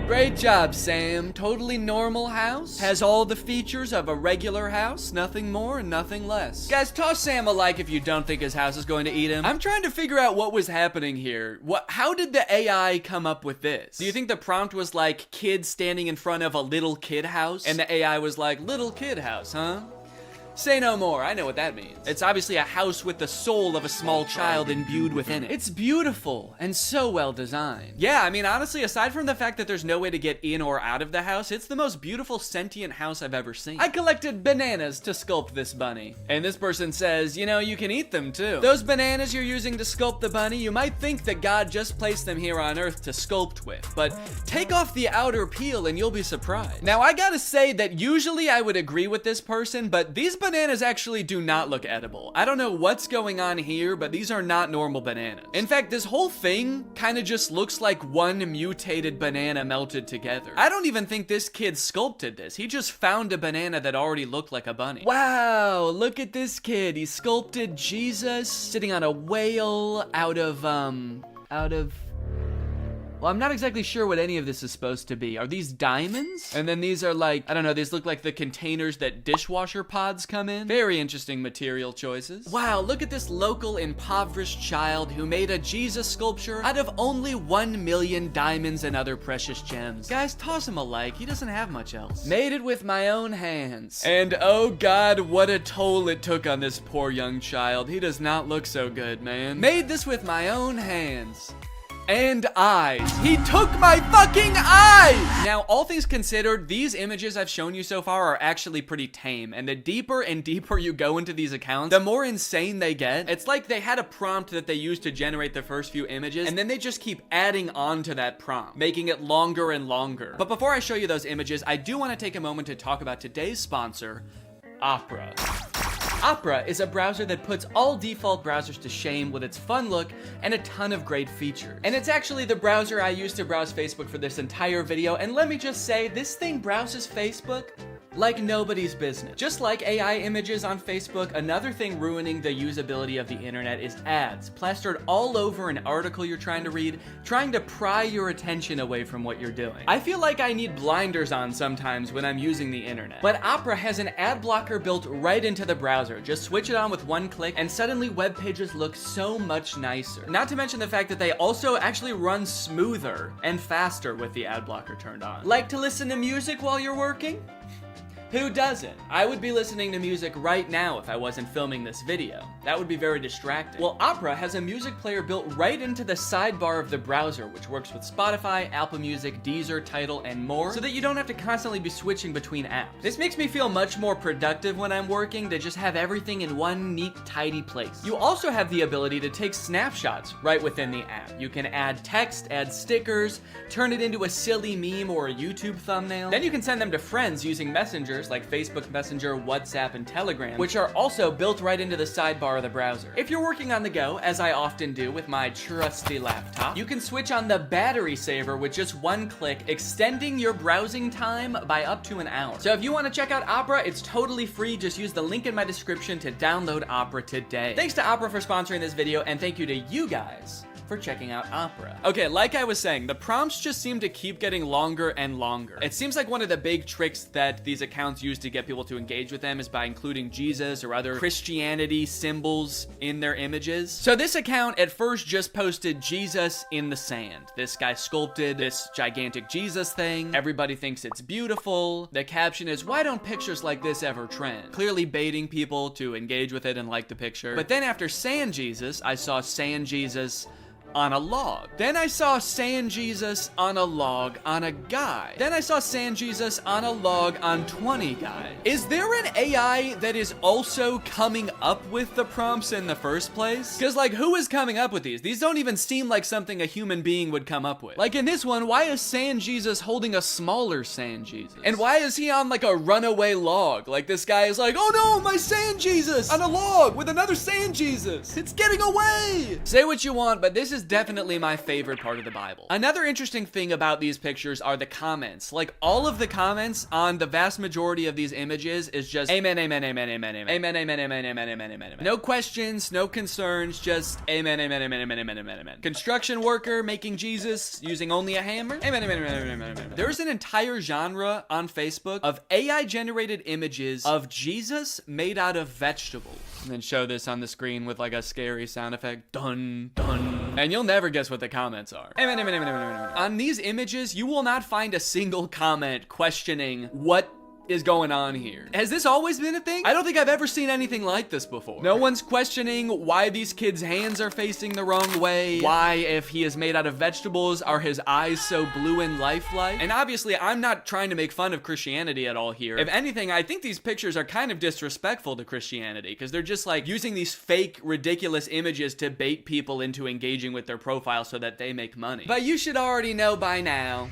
Great job, Sam. Totally normal house. Has all the features of a regular house. Nothing more and nothing less. Guys, toss Sam a like if you don't think his house is going to eat him. I'm trying to figure out what was happening here. How did the AI come up with this? Do you think the prompt was like kid standing in front of a little kid house? And the AI was like, little kid house, huh? Say no more, I know what that means. It's obviously a house with the soul of a small child imbued within it. It's beautiful and so well designed. Yeah, I mean, honestly, aside from the fact that there's no way to get in or out of the house, it's the most beautiful sentient house I've ever seen. I collected bananas to sculpt this bunny. And this person says, you know, you can eat them too. Those bananas you're using to sculpt the bunny, you might think that God just placed them here on Earth to sculpt with, but take off the outer peel and you'll be surprised. Now, I gotta say that usually I would agree with this person, but these bananas actually do not look edible. I don't know what's going on here, but these are not normal bananas. In fact, this whole thing kind of just looks like one mutated banana melted together. I don't even think this kid sculpted this. He just found a banana that already looked like a bunny. Wow, look at this kid. He sculpted Jesus sitting on a whale out of Well, I'm not exactly sure what any of this is supposed to be. Are these diamonds? And then these are like, I don't know, these look like the containers that dishwasher pods come in. Very interesting material choices. Wow, look at this local impoverished child who made a Jesus sculpture out of only 1 million diamonds and other precious gems. Guys, toss him a like, he doesn't have much else. Made it with my own hands. And oh God, what a toll it took on this poor young child. He does not look so good, man. Made this with my own hands. And eyes. He took my fucking eyes! Now, all things considered, these images I've shown you so far are actually pretty tame, and the deeper and deeper you go into these accounts, the more insane they get. It's like they had a prompt that they used to generate the first few images, and then they just keep adding on to that prompt, making it longer and longer. But before I show you those images, I do want to take a moment to talk about today's sponsor, Opera. Opera is a browser that puts all default browsers to shame with its fun look and a ton of great features. And it's actually the browser I used to browse Facebook for this entire video, and let me just say, this thing browses Facebook like nobody's business. Just like AI images on Facebook, another thing ruining the usability of the internet is ads, plastered all over an article you're trying to read, trying to pry your attention away from what you're doing. I feel like I need blinders on sometimes when I'm using the internet. But Opera has an ad blocker built right into the browser. Just switch it on with one click, and suddenly web pages look so much nicer. Not to mention the fact that they also actually run smoother and faster with the ad blocker turned on. Like to listen to music while you're working? Who doesn't? I would be listening to music right now if I wasn't filming this video. That would be very distracting. Well, Opera has a music player built right into the sidebar of the browser, which works with Spotify, Apple Music, Deezer, Tidal, and more, so that you don't have to constantly be switching between apps. This makes me feel much more productive when I'm working to just have everything in one neat, tidy place. You also have the ability to take snapshots right within the app. You can add text, add stickers, turn it into a silly meme or a YouTube thumbnail. Then you can send them to friends using messengers like Facebook Messenger, WhatsApp, and Telegram, which are also built right into the sidebar of the browser. If you're working on the go, as I often do with my trusty laptop, you can switch on the battery saver with just one click, extending your browsing time by up to an hour. So if you want to check out Opera, it's totally free. Just use the link in my description to download Opera today. Thanks to Opera for sponsoring this video, and thank you to you guys for checking out Opera. Okay, like I was saying, the prompts just seem to keep getting longer and longer. It seems like one of the big tricks that these accounts use to get people to engage with them is by including Jesus or other Christianity symbols in their images. So this account at first just posted Jesus in the sand. This guy sculpted this gigantic Jesus thing. Everybody thinks it's beautiful. The caption is, "Why don't pictures like this ever trend?" Clearly baiting people to engage with it and like the picture. But then after Sand Jesus, I saw Sand Jesus on a log. Then I saw Sand Jesus on a log on a guy. Then I saw Sand Jesus on a log on 20 guys. Is there an AI that is also coming up with the prompts in the first place? Because like, who is coming up with these? These don't even seem like something a human being would come up with. Like in this one, why is Sand Jesus holding a smaller Sand Jesus? And why is he on like a runaway log? Like this guy is like, oh no, my Sand Jesus on a log with another Sand Jesus. It's getting away. Say what you want, but this is definitely my favorite part of the Bible. Another interesting thing about these pictures are the comments. Like all of the comments on the vast majority of these images is just amen, amen, amen, amen, amen, amen, amen, amen, amen, amen, amen, amen. No questions, no concerns, just amen, amen, amen, amen, amen, amen, amen. Construction worker making Jesus using only a hammer. Amen, amen, amen, amen, amen, amen. There's an entire genre on Facebook of AI generated images of Jesus made out of vegetables. And then show this on the screen with like a scary sound effect. Dun, dun. And you'll never guess what the comments are. Amen, amen, amen, amen, amen, amen. On these images, you will not find a single comment questioning what is going on here. Has this always been a thing? I don't think I've ever seen anything like this before. No one's questioning why these kids' hands are facing the wrong way. Why, if he is made out of vegetables, are his eyes so blue and lifelike? And obviously, I'm not trying to make fun of Christianity at all here. If anything, I think these pictures are kind of disrespectful to Christianity because they're just like using these fake, ridiculous images to bait people into engaging with their profile so that they make money. But you should already know by now,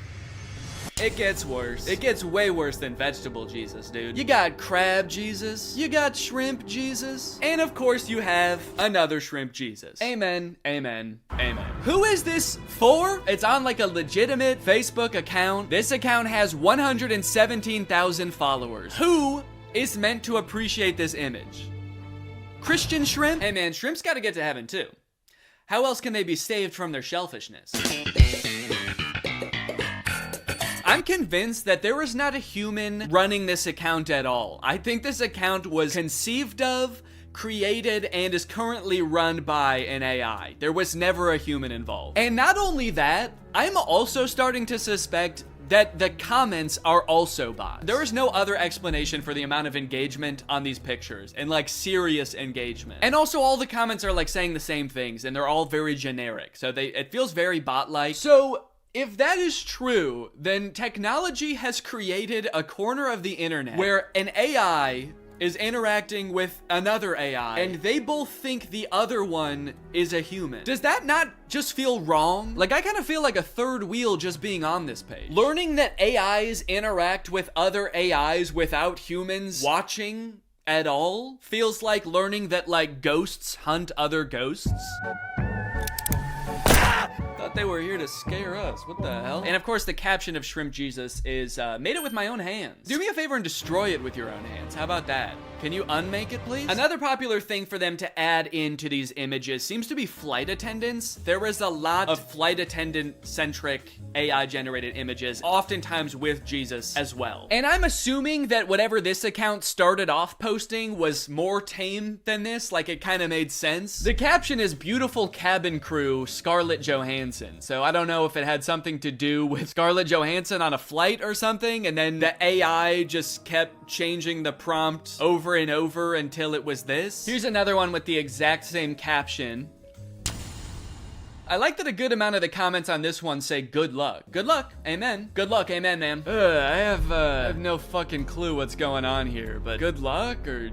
it gets worse. It gets way worse than vegetable Jesus, dude. You got crab Jesus. You got shrimp Jesus. And of course you have another shrimp Jesus. Amen, amen, amen. Who is this for? It's on like a legitimate Facebook account. This account has 117,000 followers. Who is meant to appreciate this image? Christian shrimp? Hey man, shrimps gotta get to heaven too. How else can they be saved from their shellfishness? I'm convinced that there was not a human running this account at all. I think this account was conceived of, created, and is currently run by an AI. There was never a human involved. And not only that, I'm also starting to suspect that the comments are also bots. There is no other explanation for the amount of engagement on these pictures, and like serious engagement. And also all the comments are like saying the same things, and they're all very generic. So it feels very bot-like. So if that is true, then technology has created a corner of the internet where an AI is interacting with another AI, and they both think the other one is a human. Does that not just feel wrong? Like, I kind of feel like a third wheel just being on this page. Learning that AIs interact with other AIs without humans watching at all feels like learning that, like, ghosts hunt other ghosts. Thought they were here to scare us. What the hell? And of course, the caption of Shrimp Jesus is, made it with my own hands. Do me a favor and destroy it with your own hands. How about that? Can you unmake it, please? Another popular thing for them to add into these images seems to be flight attendants. There was a lot of flight attendant-centric AI-generated images, oftentimes with Jesus as well. And I'm assuming that whatever this account started off posting was more tame than this, like it kind of made sense. The caption is beautiful cabin crew, Scarlett Johansson. So I don't know if it had something to do with Scarlett Johansson on a flight or something, and then the AI just kept changing the prompt over and over until it was this. Here's another one with the exact same caption. I like that a good amount of the comments on this one say good luck. Good luck, amen. Good luck, amen, ma'am. I have no fucking clue what's going on here, but good luck or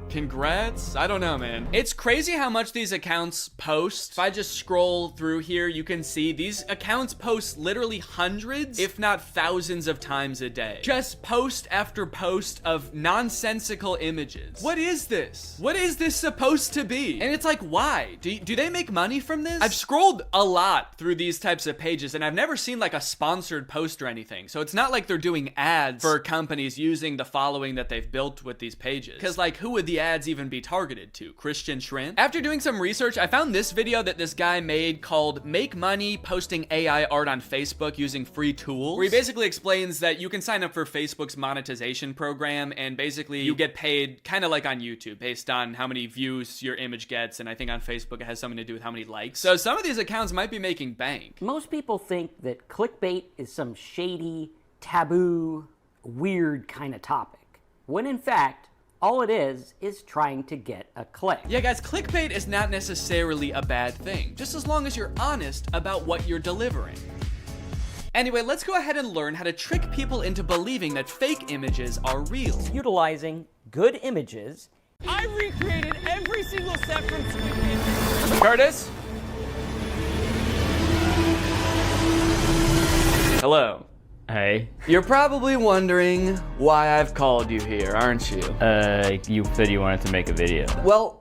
congrats? I don't know, man. It's crazy how much these accounts post. If I just scroll through here, you can see these accounts post literally hundreds, if not thousands of times a day. Just post after post of nonsensical images. What is this? What is this supposed to be? And it's like, why? Do they make money from this? I've scrolled a lot through these types of pages, and I've never seen like a sponsored post or anything. So it's not like they're doing ads for companies using the following that they've built with these pages. Because like, who would the ads even be targeted to? Christian Shrimp? After doing some research, I found this video that this guy made called Make Money Posting AI Art on Facebook Using Free Tools, where he basically explains that you can sign up for Facebook's monetization program, and basically you get paid kind of like on YouTube based on how many views your image gets, and I think on Facebook it has something to do with how many likes. So some of these accounts might be making bank. Most people think that clickbait is some shady, taboo, weird kind of topic, when in fact, all it is trying to get a click. Yeah, guys, clickbait is not necessarily a bad thing, just as long as you're honest about what you're delivering. Anyway, let's go ahead and learn how to trick people into believing that fake images are real. Utilizing good images. I recreated every single step from Squid. Curtis? Hello. Hey. You're probably wondering why I've called you here, aren't you? You said you wanted to make a video. Well,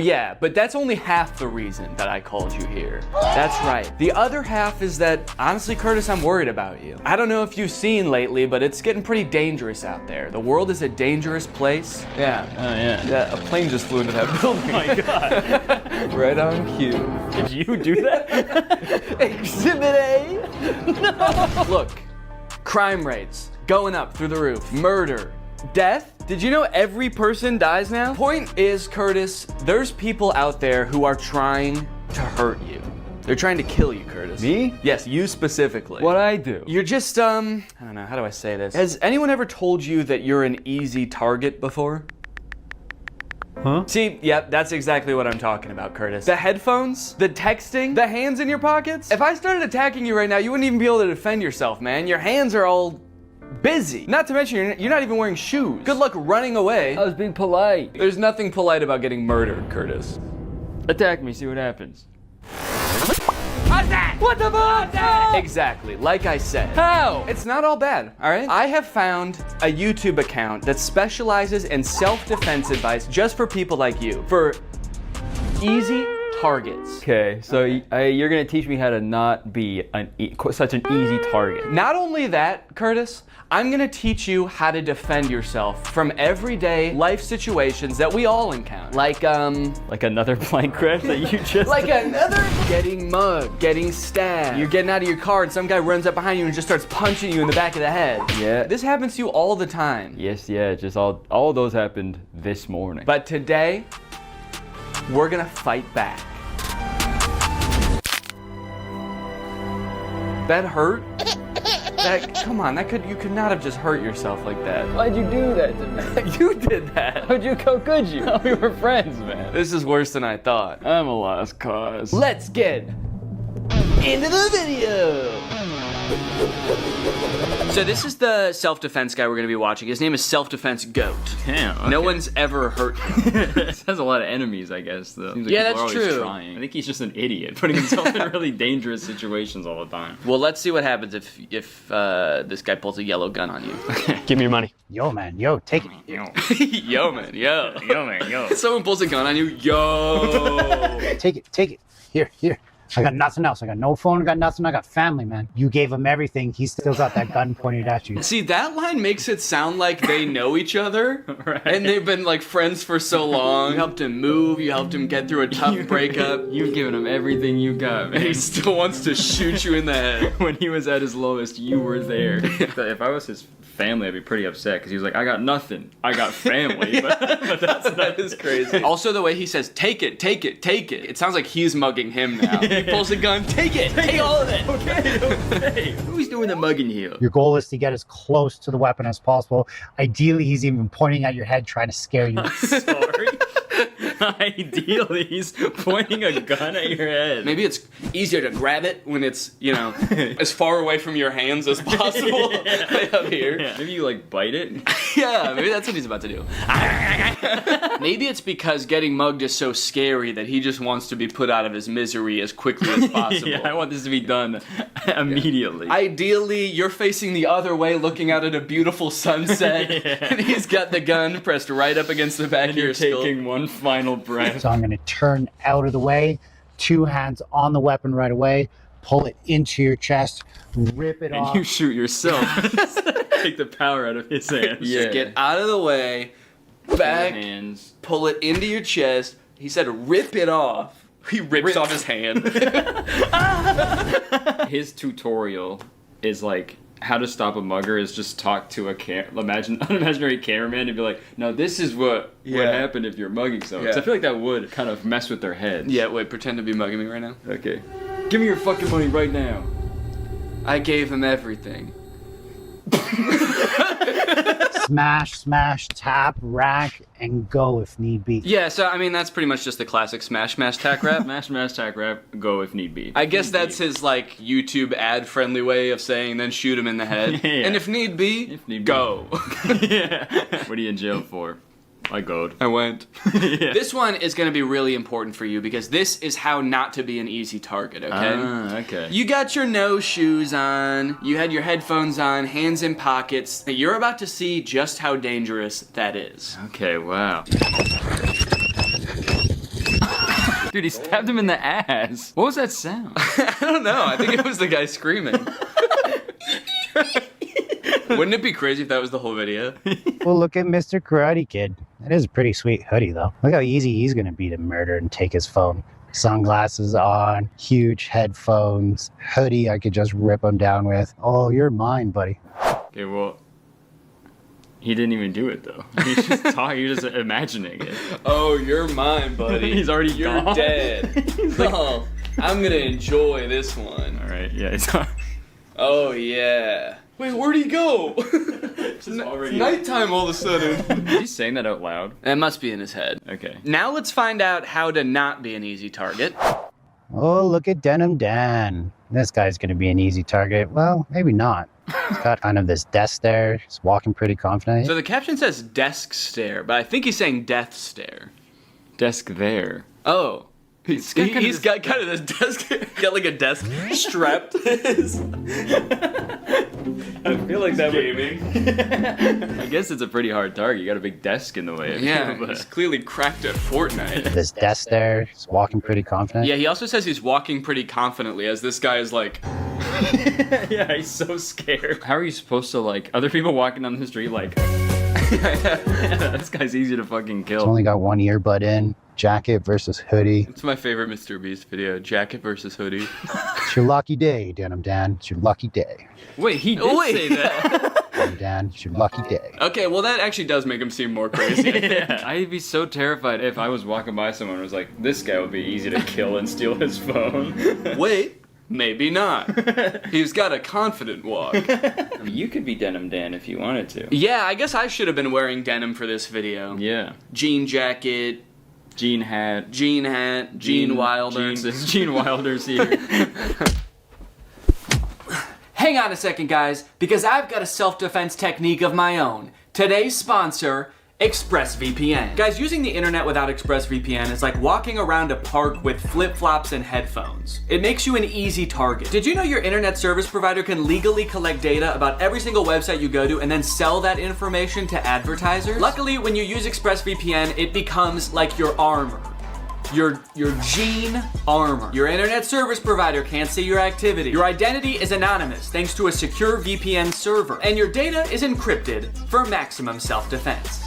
yeah, but that's only half the reason that I called you here. That's right. The other half is that, honestly, Curtis, I'm worried about you. I don't know if you've seen lately, but it's getting pretty dangerous out there. The world is a dangerous place. Yeah. Oh, yeah. Yeah, a plane just flew into that building. Oh my God. Right on cue. Did you do that? Exhibit A? No. Look, crime rates going up through the roof. Murder. Death? Did you know every person dies now? Point is, Curtis, there's people out there who are trying to hurt you. They're trying to kill you, Curtis. Me? Yes, you specifically. What'd I do? You're just, I don't know, how do I say this? Has anyone ever told you that you're an easy target before? Huh? See, yep, that's exactly what I'm talking about, Curtis. The headphones, the texting, the hands in your pockets. If I started attacking you right now, you wouldn't even be able to defend yourself, man. Your hands are all busy. Not to mention, you're not even wearing shoes. Good luck running away. I was being polite. There's nothing polite about getting murdered, Curtis. Attack me, see what happens. Attack! What the fuck? Exactly, like I said. How? It's not all bad, all right? I have found a YouTube account that specializes in self-defense advice just for people like you. For easy targets. Okay, so you're gonna teach me how to not be such an easy target. Not only that, Curtis, I'm gonna teach you how to defend yourself from everyday life situations that we all encounter. Like another plane crash that you just like another getting mugged, getting stabbed. You're getting out of your car and some guy runs up behind you and just starts punching you in the back of the head. Yeah. This happens to you all the time. Yes, yeah, just all of those happened this morning. But today, we're gonna fight back. That hurt? Come on, you could not have just hurt yourself like that. Why'd you do that to me? You did that. How could you? We were friends, man. This is worse than I thought. I'm a lost cause. Let's get into the video. So this is the self-defense guy we're gonna be watching. His name is Self-Defense Goat. Damn. Okay. No one's ever hurt him. This has a lot of enemies, I guess, though. Seems like Yeah, people that's are always true. trying. I think he's just an idiot, putting himself in really dangerous situations all the time. Well, let's see what happens if this guy pulls a yellow gun on you. Give me your money. Yo, man, yo, take it. Yo, man, yo. Yo, man, yo. Someone pulls a gun on you, yo. Take it. Here. I got nothing else. I got no phone, I got nothing. I got family, man. You gave him everything. He still got that gun pointed at you. See, that line makes it sound like they know each other, Right. and they've been like friends for so long. You helped him move, you helped him get through a tough breakup. You've given him everything you got, man. And he still wants to shoot you in the head. When he was at his lowest, you were there. If I was his family, I'd be pretty upset because he was like, I got nothing. I got family. but that is crazy. Also, the way he says, take it. It sounds like he's mugging him now. He pulls a gun, take it. Take all of it. Okay. Who's doing the mugging here? Your goal is to get as close to the weapon as possible. Ideally, he's even pointing at your head trying to scare you. Sorry. Ideally, he's pointing a gun at your head. Maybe it's easier to grab it when it's, as far away from your hands as possible. Right up here. Yeah. Maybe you like bite it. Yeah, maybe that's what he's about to do. Maybe it's because getting mugged is so scary that he just wants to be put out of his misery as quickly as possible. Yeah, I want this to be done immediately. Ideally, you're facing the other way looking out at a beautiful sunset, and he's got the gun pressed right up against the back of your skull. Taking one final breath. So I'm going to turn out of the way, 2 hands on the weapon right away, pull it into your chest, rip it off. And you shoot yourself. Take the power out of his hands. Yeah. Get out of the way, back, hands. Pull it into your chest. He said rip it off. He rips off his hand. His tutorial is like, how to stop a mugger is just talk to a unimaginary cameraman and be like, no, this is what would happen if you're mugging someone. Yeah. So I feel like that would kind of mess with their heads. Yeah, wait, pretend to be mugging me right now. Okay. Give me your fucking money right now. I gave him everything. Smash, tap, rack, and go if need be. Yeah, so I mean that's pretty much just the classic smash, tack rap. Smash, tack rap, go if need be. I guess that's his like YouTube ad-friendly way of saying then shoot him in the head. Yeah. And if need be, go. Yeah. What are you in jail for? I goed. I went. Yeah. This one is going to be really important for you because this is how not to be an easy target, okay? Okay. You got your no shoes on, you had your headphones on, hands in pockets. You're about to see just how dangerous that is. Okay, wow. Dude, he stabbed him in the ass. What was that sound? I don't know. I think it was the guy screaming. Wouldn't it be crazy if that was the whole video? Well, look at Mr. Karate Kid. That is a pretty sweet hoodie, though. Look how easy he's going to be to murder and take his phone. Sunglasses on, huge headphones, hoodie I could just rip him down with. Oh, you're mine, buddy. Okay, well, he didn't even do it, though. He's just talking, you're just imagining it. Oh, you're mine, buddy. He's already You're gone. dead. He's like, Oh, I'm going to enjoy this one. all right, yeah, it's not. Oh, yeah. Wait, where'd he go? It's already nighttime all of a sudden. Is he saying that out loud? That must be in his head. Okay. Now let's find out how to not be an easy target. Oh, look at Denim Dan. This guy's going to be an easy target. Well, maybe not. He's got kind of this desk there. He's walking pretty confident. So the caption says desk stare, but I think he's saying death stare. Desk there. Oh. He's got kind of this desk, got like a desk strapped to his. I feel like that gaming. I guess it's a pretty hard target. You got a big desk in the way. Yeah, he's clearly cracked at Fortnite. This desk there, he's walking pretty confident. Yeah, he also says he's walking pretty confidently as this guy is like... Yeah, he's so scared. How are you supposed to, like, other people walking down the street like... This guy's easy to fucking kill. He's only got one earbud in. Jacket versus hoodie. It's my favorite Mr. Beast video. Jacket versus hoodie. It's your lucky day, Denim Dan. It's your lucky day. Wait, he did say that. Denim Dan, it's your lucky day. Okay, well that actually does make him seem more crazy. Yeah. I'd be so terrified if I was walking by someone who was like, this guy would be easy to kill and steal his phone. Wait, maybe not. He's got a confident walk. You could be Denim Dan if you wanted to. Yeah, I guess I should have been wearing denim for this video. Yeah. Jean jacket. Jean hat. Gene Wilder. Gene Wilder's here. Hang on a second, guys, because I've got a self-defense technique of my own. Today's sponsor, ExpressVPN. Guys, using the internet without ExpressVPN is like walking around a park with flip-flops and headphones. It makes you an easy target. Did you know your internet service provider can legally collect data about every single website you go to and then sell that information to advertisers? Luckily, when you use ExpressVPN, it becomes like your armor. Your Gene armor. Your internet service provider can't see your activity. Your identity is anonymous thanks to a secure VPN server. And your data is encrypted for maximum self-defense.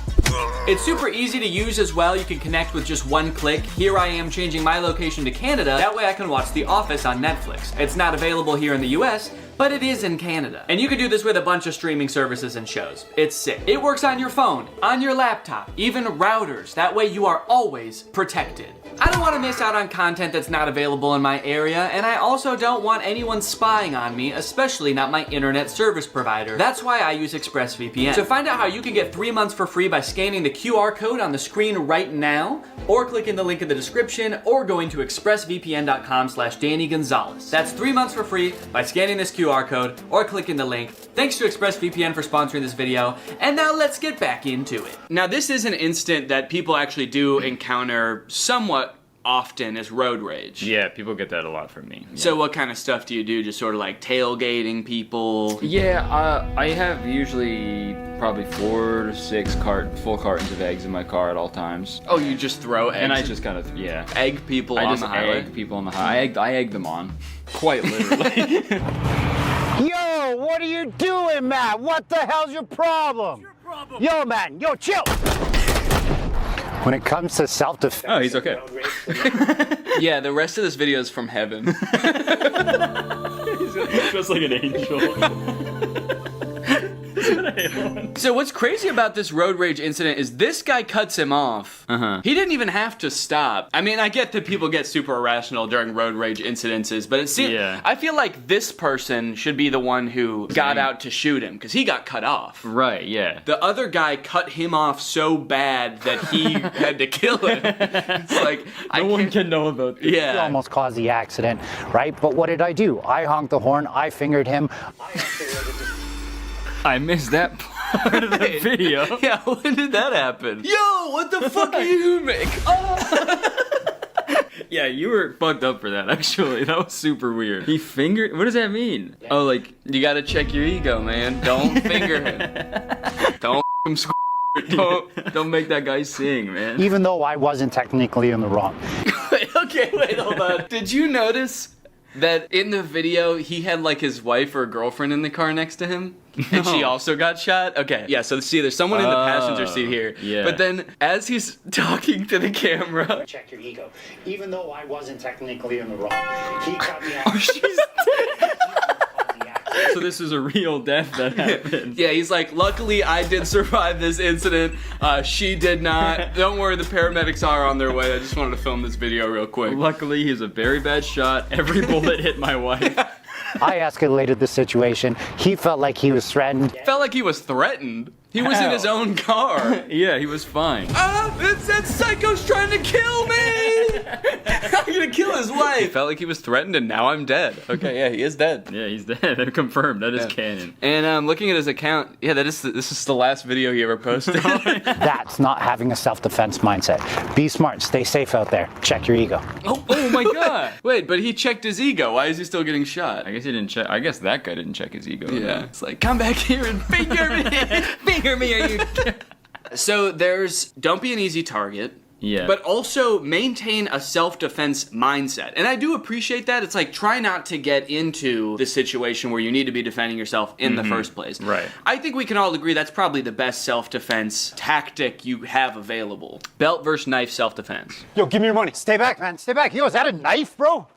It's super easy to use as well. You can connect with just one click. Here I am changing my location to Canada. That way I can watch The Office on Netflix. It's not available here in the US, but it is in Canada. And you can do this with a bunch of streaming services and shows. It's sick. It works on your phone, on your laptop, even routers. That way you are always protected. I don't want to miss out on content that's not available in my area, and I also don't want anyone spying on me, especially not my internet service provider. That's why I use ExpressVPN. To find out how you can get 3 months for free by scanning the QR code on the screen right now, or clicking the link in the description, or going to expressvpn.com/Danny Gonzalez. That's 3 months for free by scanning this QR code or clicking the link. Thanks to ExpressVPN for sponsoring this video, and now let's get back into it. Now this is an instant that people actually do encounter somewhat often as road rage. Yeah, people get that a lot from me. Yeah. So what kind of stuff do you do? Just sort of like tailgating people? Yeah, I have usually probably 4 to 6 full cartons of eggs in my car at all times. Oh, you just throw eggs? And I just kind of, yeah. Egg people on the highway? I just egg people on the highway. I egg them on. Quite literally. Yo, what are you doing, Matt? What the hell's your problem? Yo, man, yo, chill. When it comes to self-defense... Oh, he's okay. Yeah, the rest of this video is from heaven. He's just like an angel. So what's crazy about this road rage incident is this guy cuts him off. He didn't even have to stop. I mean, I get that people get super irrational during road rage incidences, but it seems, I feel like this person should be the one who got out to shoot him, because he got cut off. Right, yeah. The other guy cut him off so bad that he had to kill him. It's like, no one can know about this. He almost caused the accident, right? But what did I do? I honked the horn, I fingered him. I missed that part of the video. Yeah, when did that happen? Yo, what the fuck are you doing, Mick? Oh. Yeah, you were fucked up for that, actually. That was super weird. He fingered... What does that mean? Oh, like... You gotta check your ego, man. Don't finger him. Don't him Don't make that guy sing, man. Even though I wasn't technically in the wrong. Wait, hold on. Did you notice that in the video, he had like his wife or girlfriend in the car next to him? And she also got shot? Okay, yeah, so see, there's someone in the passenger seat here. Yeah. But then, as he's talking to the camera... Check your ego. Even though I wasn't technically in the wrong, he cut me off. Oh, she's dead. So this is a real death that happened. Yeah, he's like, luckily I did survive this incident. She did not. Don't worry, the paramedics are on their way. I just wanted to film this video real quick. Luckily, he's a very bad shot. Every bullet hit my wife. I escalated the situation. He felt like he was threatened. Felt like he was threatened? He was in his own car. Yeah, he was fine. That psycho's trying to kill me! I'm gonna kill his wife. He felt like he was threatened, and now I'm dead. Okay, yeah, he is dead. Yeah, he's dead. Confirmed. That is canon. And looking at his account, yeah, this is the last video he ever posted. That's not having a self-defense mindset. Be smart, stay safe out there. Check your ego. Oh my god. Wait, but he checked his ego. Why is he still getting shot? I guess he didn't check. I guess that guy didn't check his ego. Yeah. It's like, come back here and finger me. Finger me, are you? So there's don't be an easy target. Yeah. But also maintain a self-defense mindset. And I do appreciate that. It's like, try not to get into the situation where you need to be defending yourself in the first place. Right. I think we can all agree that's probably the best self-defense tactic you have available. Belt versus knife self-defense. Yo, give me your money. Stay back, man. Stay back. Yo, is that a knife, bro?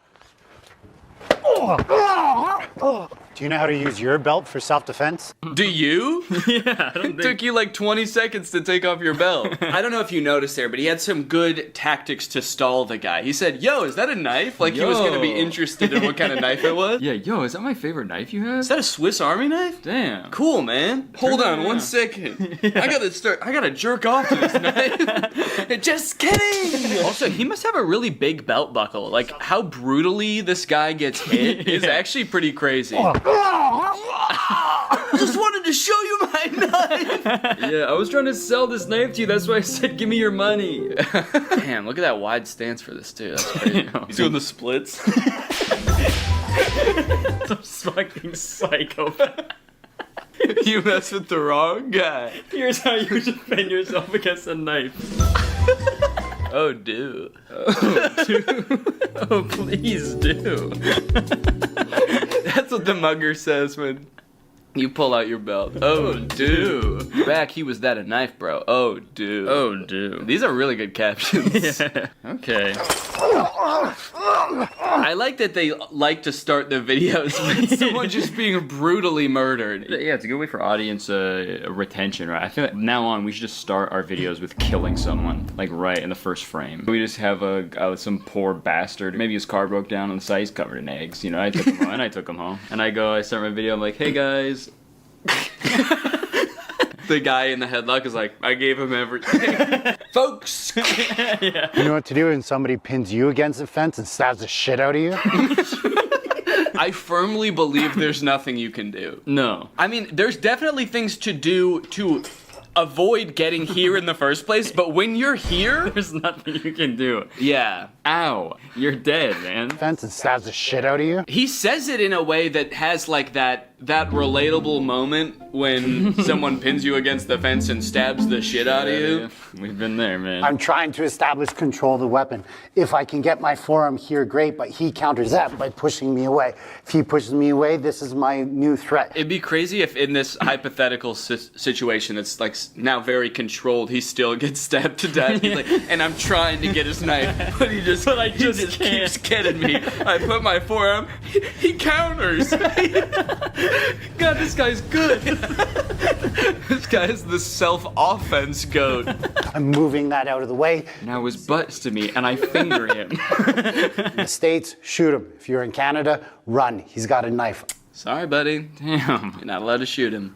Do you know how to use your belt for self-defense? Do you? Yeah. It took you like 20 seconds to take off your belt. I don't know if you noticed there, but he had some good tactics to stall the guy. He said, yo, is that a knife? Like he was going to be interested in what kind of knife it was. Yeah, yo, is that my favorite knife you have? Is that a Swiss Army knife? Damn. Cool, man. Hold on 1 second. Yeah. I gotta jerk off to this knife. Just kidding. Also, he must have a really big belt buckle. Like how brutally this guy gets hit is actually pretty crazy. Just wanted to show you my knife. Yeah, I was trying to sell this knife to you. That's why I said, give me your money. Damn, look at that wide stance for this too. That's crazy. He's doing the splits. Some fucking psychopath. You mess with the wrong guy. Here's how you defend yourself against a knife. Oh, do. Oh, do. Oh, please do. That's what the mugger says when you pull out your belt. Oh, do. Back, he was that a knife, bro. Oh, do. Oh, do. These are really good captions. Yeah. Okay. I like that they like to start the videos with someone just being brutally murdered. Yeah, it's a good way for audience retention, right? I feel like now on we should just start our videos with killing someone, like right in the first frame. We just have some poor bastard. Maybe his car broke down on the side, he's covered in eggs. You know, I took him home, and I took him home. And I start my video, I'm like, hey guys. The guy in the headlock is like, I gave him everything. Folks! Yeah. You know what to do when somebody pins you against the fence and stabs the shit out of you? I firmly believe there's nothing you can do. No. I mean, there's definitely things to do to avoid getting here in the first place, but when you're here, there's nothing you can do. Yeah. Ow. You're dead, man. Fence and stabs the shit out of you? He says it in a way that has like that relatable moment when someone pins you against the fence and stabs the shit out of you. We've been there, man. I'm trying to establish control of the weapon. If I can get my forearm here, great, but he counters that by pushing me away. If he pushes me away, this is my new threat. It'd be crazy if in this hypothetical situation that's like now very controlled, he still gets stabbed to death. He's like, and I'm trying to get his knife, but he just keeps getting me. I put my forearm, he counters. God, this guy's good. This guy's the self-offense goat. I'm moving that out of the way. Now his butt's to me, and I finger him. In the States, shoot him. If you're in Canada, run. He's got a knife. Sorry, buddy. Damn. You're not allowed to shoot him.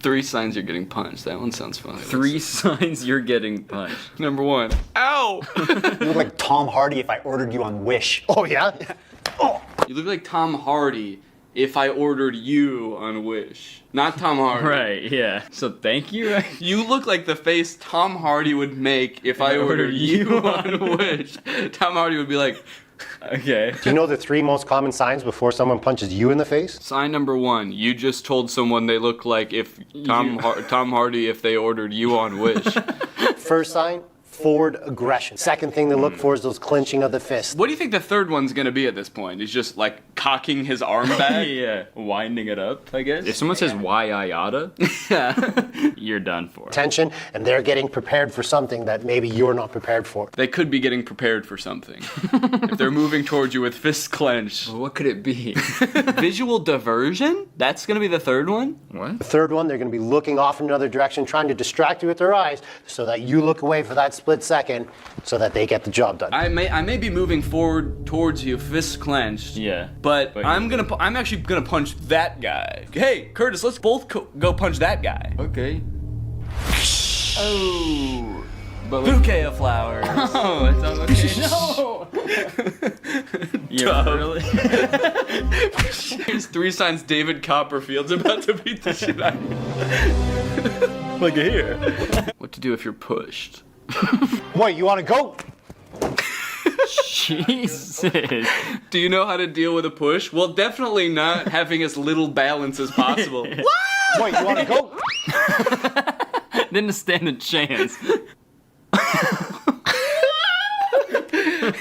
3 signs you're getting punched. That one sounds funny. 3 signs you're getting punched. Number 1. Ow! You look like Tom Hardy if I ordered you on Wish. Oh, yeah? Oh. You look like Tom Hardy if I ordered you on Wish. Not Tom Hardy. Right, yeah. So thank you. You look like the face Tom Hardy would make if I ordered you on Wish. Tom Hardy would be like, okay. Do you know the 3 most common signs before someone punches you in the face? Sign number 1, you just told someone they look like if Tom Hardy if they ordered you on Wish. First sign, forward aggression. Second thing to look for is those clenching of the fist. What do you think the third one's gonna be at this point? He's just like cocking his arm back? Yeah, winding it up, I guess. If someone says why I oughta, you're done for. Tension, and they're getting prepared for something that maybe you're not prepared for. They could be getting prepared for something. If they're moving towards you with fists clenched. Well, what could it be? Visual diversion? That's gonna be the third one? What? The third one, they're going to be looking off in another direction, trying to distract you with their eyes so that you look away for that split second so that they get the job done. I may be moving forward towards you, fists clenched. Yeah. But I'm actually gonna punch that guy. Hey, Curtis, let's both go punch that guy. Okay. Oh. Bouquet of flowers. Oh, it's on location. No. Yeah, really? Here's 3 signs David Copperfield's about to beat the shit out of you. Look at here. What to do if you're pushed. What, you want to go? Jesus. Do you know how to deal with a push? Well, definitely not having as little balance as possible. What, you want to go? Didn't stand a chance.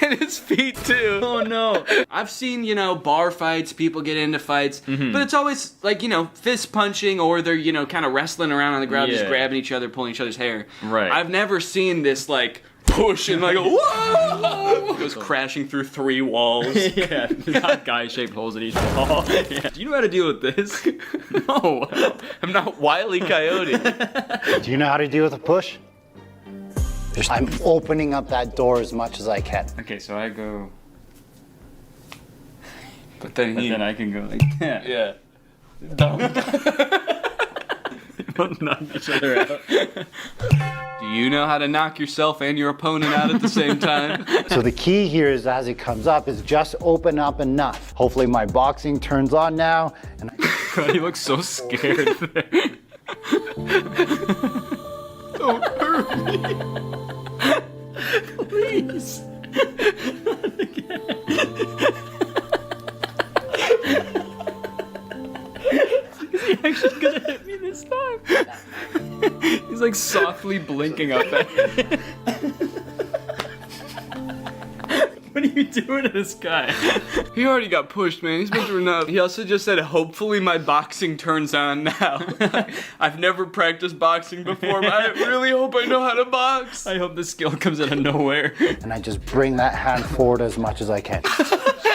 And his feet too. Oh no. I've seen, you know, bar fights, people get into fights, but it's always like, you know, fist punching or they're, you know, kind of wrestling around on the ground, just grabbing each other, pulling each other's hair. Right. I've never seen this like push and like whoa! It goes crashing through 3 walls. Yeah, not guy-shaped holes in each wall. Yeah. Do you know how to deal with this? No, I'm not Wile E. Coyote. Do you know how to deal with a push? I'm opening up that door as much as I can. Okay, so I go. But then I can go like that. Yeah. Don't knock each other out. Do you know how to knock yourself and your opponent out at the same time? So the key here is as it comes up is just open up enough. Hopefully my boxing turns on now. And God, he looks so scared there. Don't hurt me. Please. Not again. Is he actually gonna hit me this time? He's like softly blinking up at me. What are you doing to this guy? He already got pushed, man. He's been through enough. He also just said, hopefully my boxing turns on now. I've never practiced boxing before, but I really hope I know how to box. I hope this skill comes out of nowhere. and I just bring that hand forward as much as I can.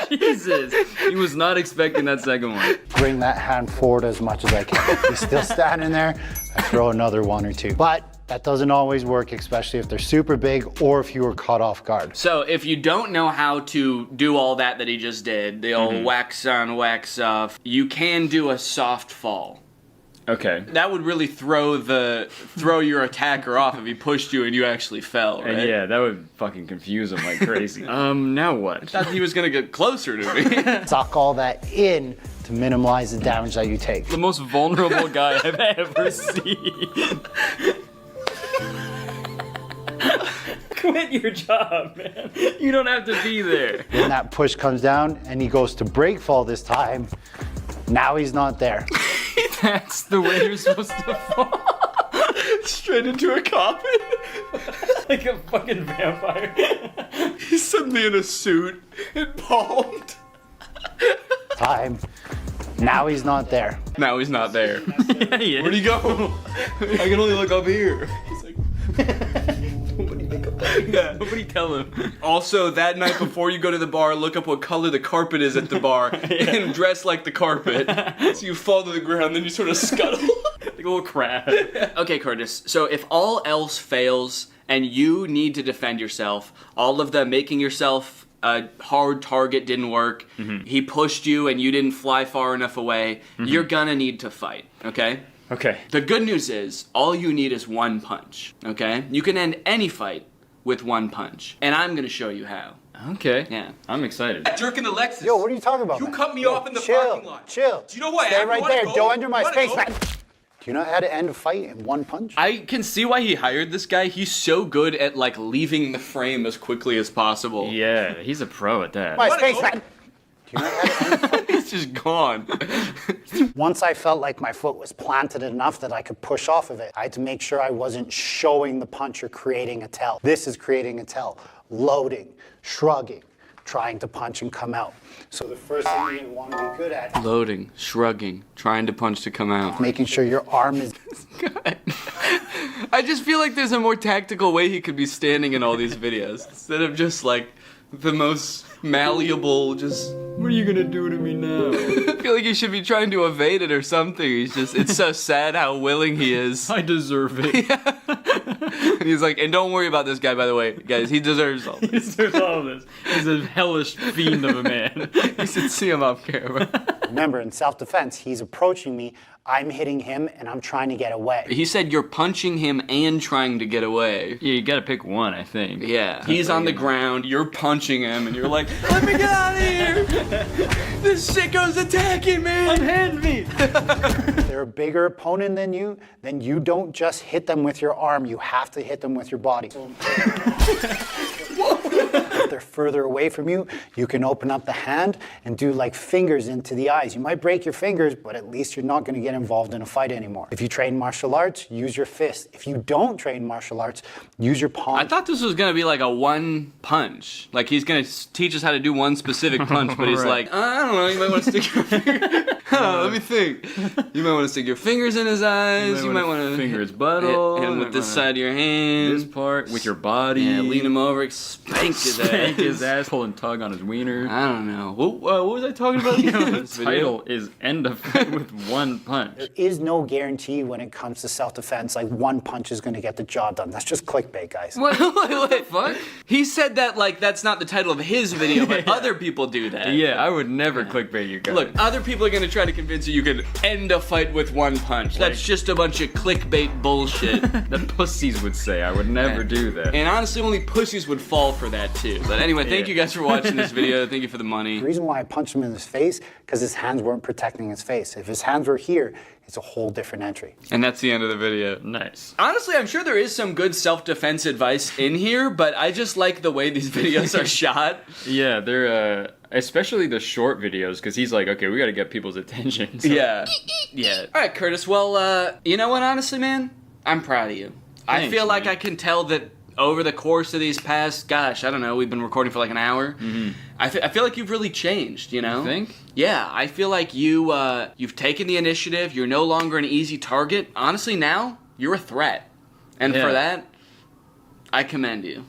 Jesus. He was not expecting that second one. Bring that hand forward as much as I can. He's still standing there. I throw another 1 or 2. But that doesn't always work, especially if they're super big or if you were caught off guard. So if you don't know how to do all that he just did, the old wax on, wax off, you can do a soft fall. Okay. That would really throw your attacker off if he pushed you and you actually fell, right? And yeah, that would fucking confuse him like crazy. Now what? I thought he was gonna get closer to me. Suck all that in to minimize the damage that you take. The most vulnerable guy I've ever seen. Quit your job, man. You don't have to be there. When that push comes down and he goes to break fall this time, now he's not there. That's the way you're supposed to fall. Straight into a coffin. Like a fucking vampire. He's suddenly in a suit and palmed. Time. Now he's not there. Now he's not there. Yeah, he is. Where'd he go? I can only look up here. He's like, yeah, nobody tell him. Also, that night before you go to the bar, look up what color the carpet is at the bar and dress like the carpet. So you fall to the ground, then you sort of scuttle. Like a little crab. Okay, Curtis, so if all else fails and you need to defend yourself, all of the making yourself a hard target didn't work, he pushed you and you didn't fly far enough away, you're gonna need to fight, okay? Okay. The good news is, all you need is 1 punch, okay? You can end any fight with 1 punch, and I'm gonna show you how. Okay. Yeah. I'm excited. Jerk in the Lexus. Yo, what are you talking about, You man? cut me Yo, off in the chill, parking lot. Chill. Do you know who I Stay am? right You wanna there. go? Go under my You wanna space, go? man. Do you know how to end a fight in 1 punch? I can see why he hired this guy. He's so good at, like, leaving the frame as quickly as possible. Yeah, he's a pro at that. My space, man. Do you know how to end a fight? He's just gone. Once I felt like my foot was planted enough that I could push off of it, I had to make sure I wasn't showing the punch or creating a tell. This is creating a tell. Loading, shrugging, trying to punch and come out. So the first thing you want to be good at, Loading, shrugging, trying to punch to come out. making sure your arm is... I just feel like there's a more tactical way he could be standing in all these videos. Instead of just, like, the most malleable, just, what are you gonna do to me now? feel like he should be trying to evade it or something. It's so sad how willing he is. I deserve it. And he's like, and don't worry about this guy, by the way. Guys, he deserves all this. He deserves all of this. He's a hellish fiend of a man. You should see him off camera. Remember, in self-defense, he's approaching me, I'm hitting him, and I'm trying to get away. He said you're punching him and trying to get away. Yeah, you gotta pick one, I think. Yeah. He's on the ground, you're punching him, and you're like, let me get out of here! This sicko's attacking me! Unhand me! If they're a bigger opponent than you, then you don't just hit them with your arm, you have to hit them with your body. If they're further away from you, you can open up the hand and do like fingers into the eyes. You might break your fingers, but at least you're not going to get involved in a fight anymore. If you train martial arts, use your fist. If you don't train martial arts, use your palm. I thought this was going to be like a one punch. Like he's going to teach us how to do one specific punch, but he's Right. like, I don't know, you might want to stick your finger. Let me think. You might want to stick your fingers in his eyes. You might want to finger his butthole. hit him with this side of your hand. This part with your body. Yeah, lean him over, spank his ass. Spank his ass, pull and tug on his wiener. I don't know. What was I talking about? The title is End of Fight with One Punch. There is no guarantee when it comes to self-defense, like one punch is going to get the job done. That's just clickbait, guys. What the fuck? He said that like that's not the title of his video, but other people do that. Yeah, I would never clickbait you guys. Look, other people are gonna try to convince you can end a fight with one punch. That's just a bunch of clickbait bullshit. The pussies would say I would never do that. And honestly, only pussies would fall for that too. But anyway, thank you guys for watching this video. Thank you for the money. The reason why I punched him in his face, because his hands weren't protecting his face. If his hands were here, it's a whole different entry. And that's the end of the video. Nice. Honestly, I'm sure there is some good self-defense advice in here, but I just like the way these videos are shot. Yeah, they're especially the short videos, because he's like, okay, we got to get people's attention. So. Yeah. Yeah. All right, Curtis. Well, you know what? Honestly, man, I'm proud of you. I Thanks, feel like man. I can tell that over the course of these past, gosh, I don't know, we've been recording for like an hour. Mm-hmm. I feel like you've really changed, you know? You think? Yeah, I feel like you've taken the initiative. You're no longer an easy target. Honestly, now, you're a threat. And Yeah. for that, I commend you.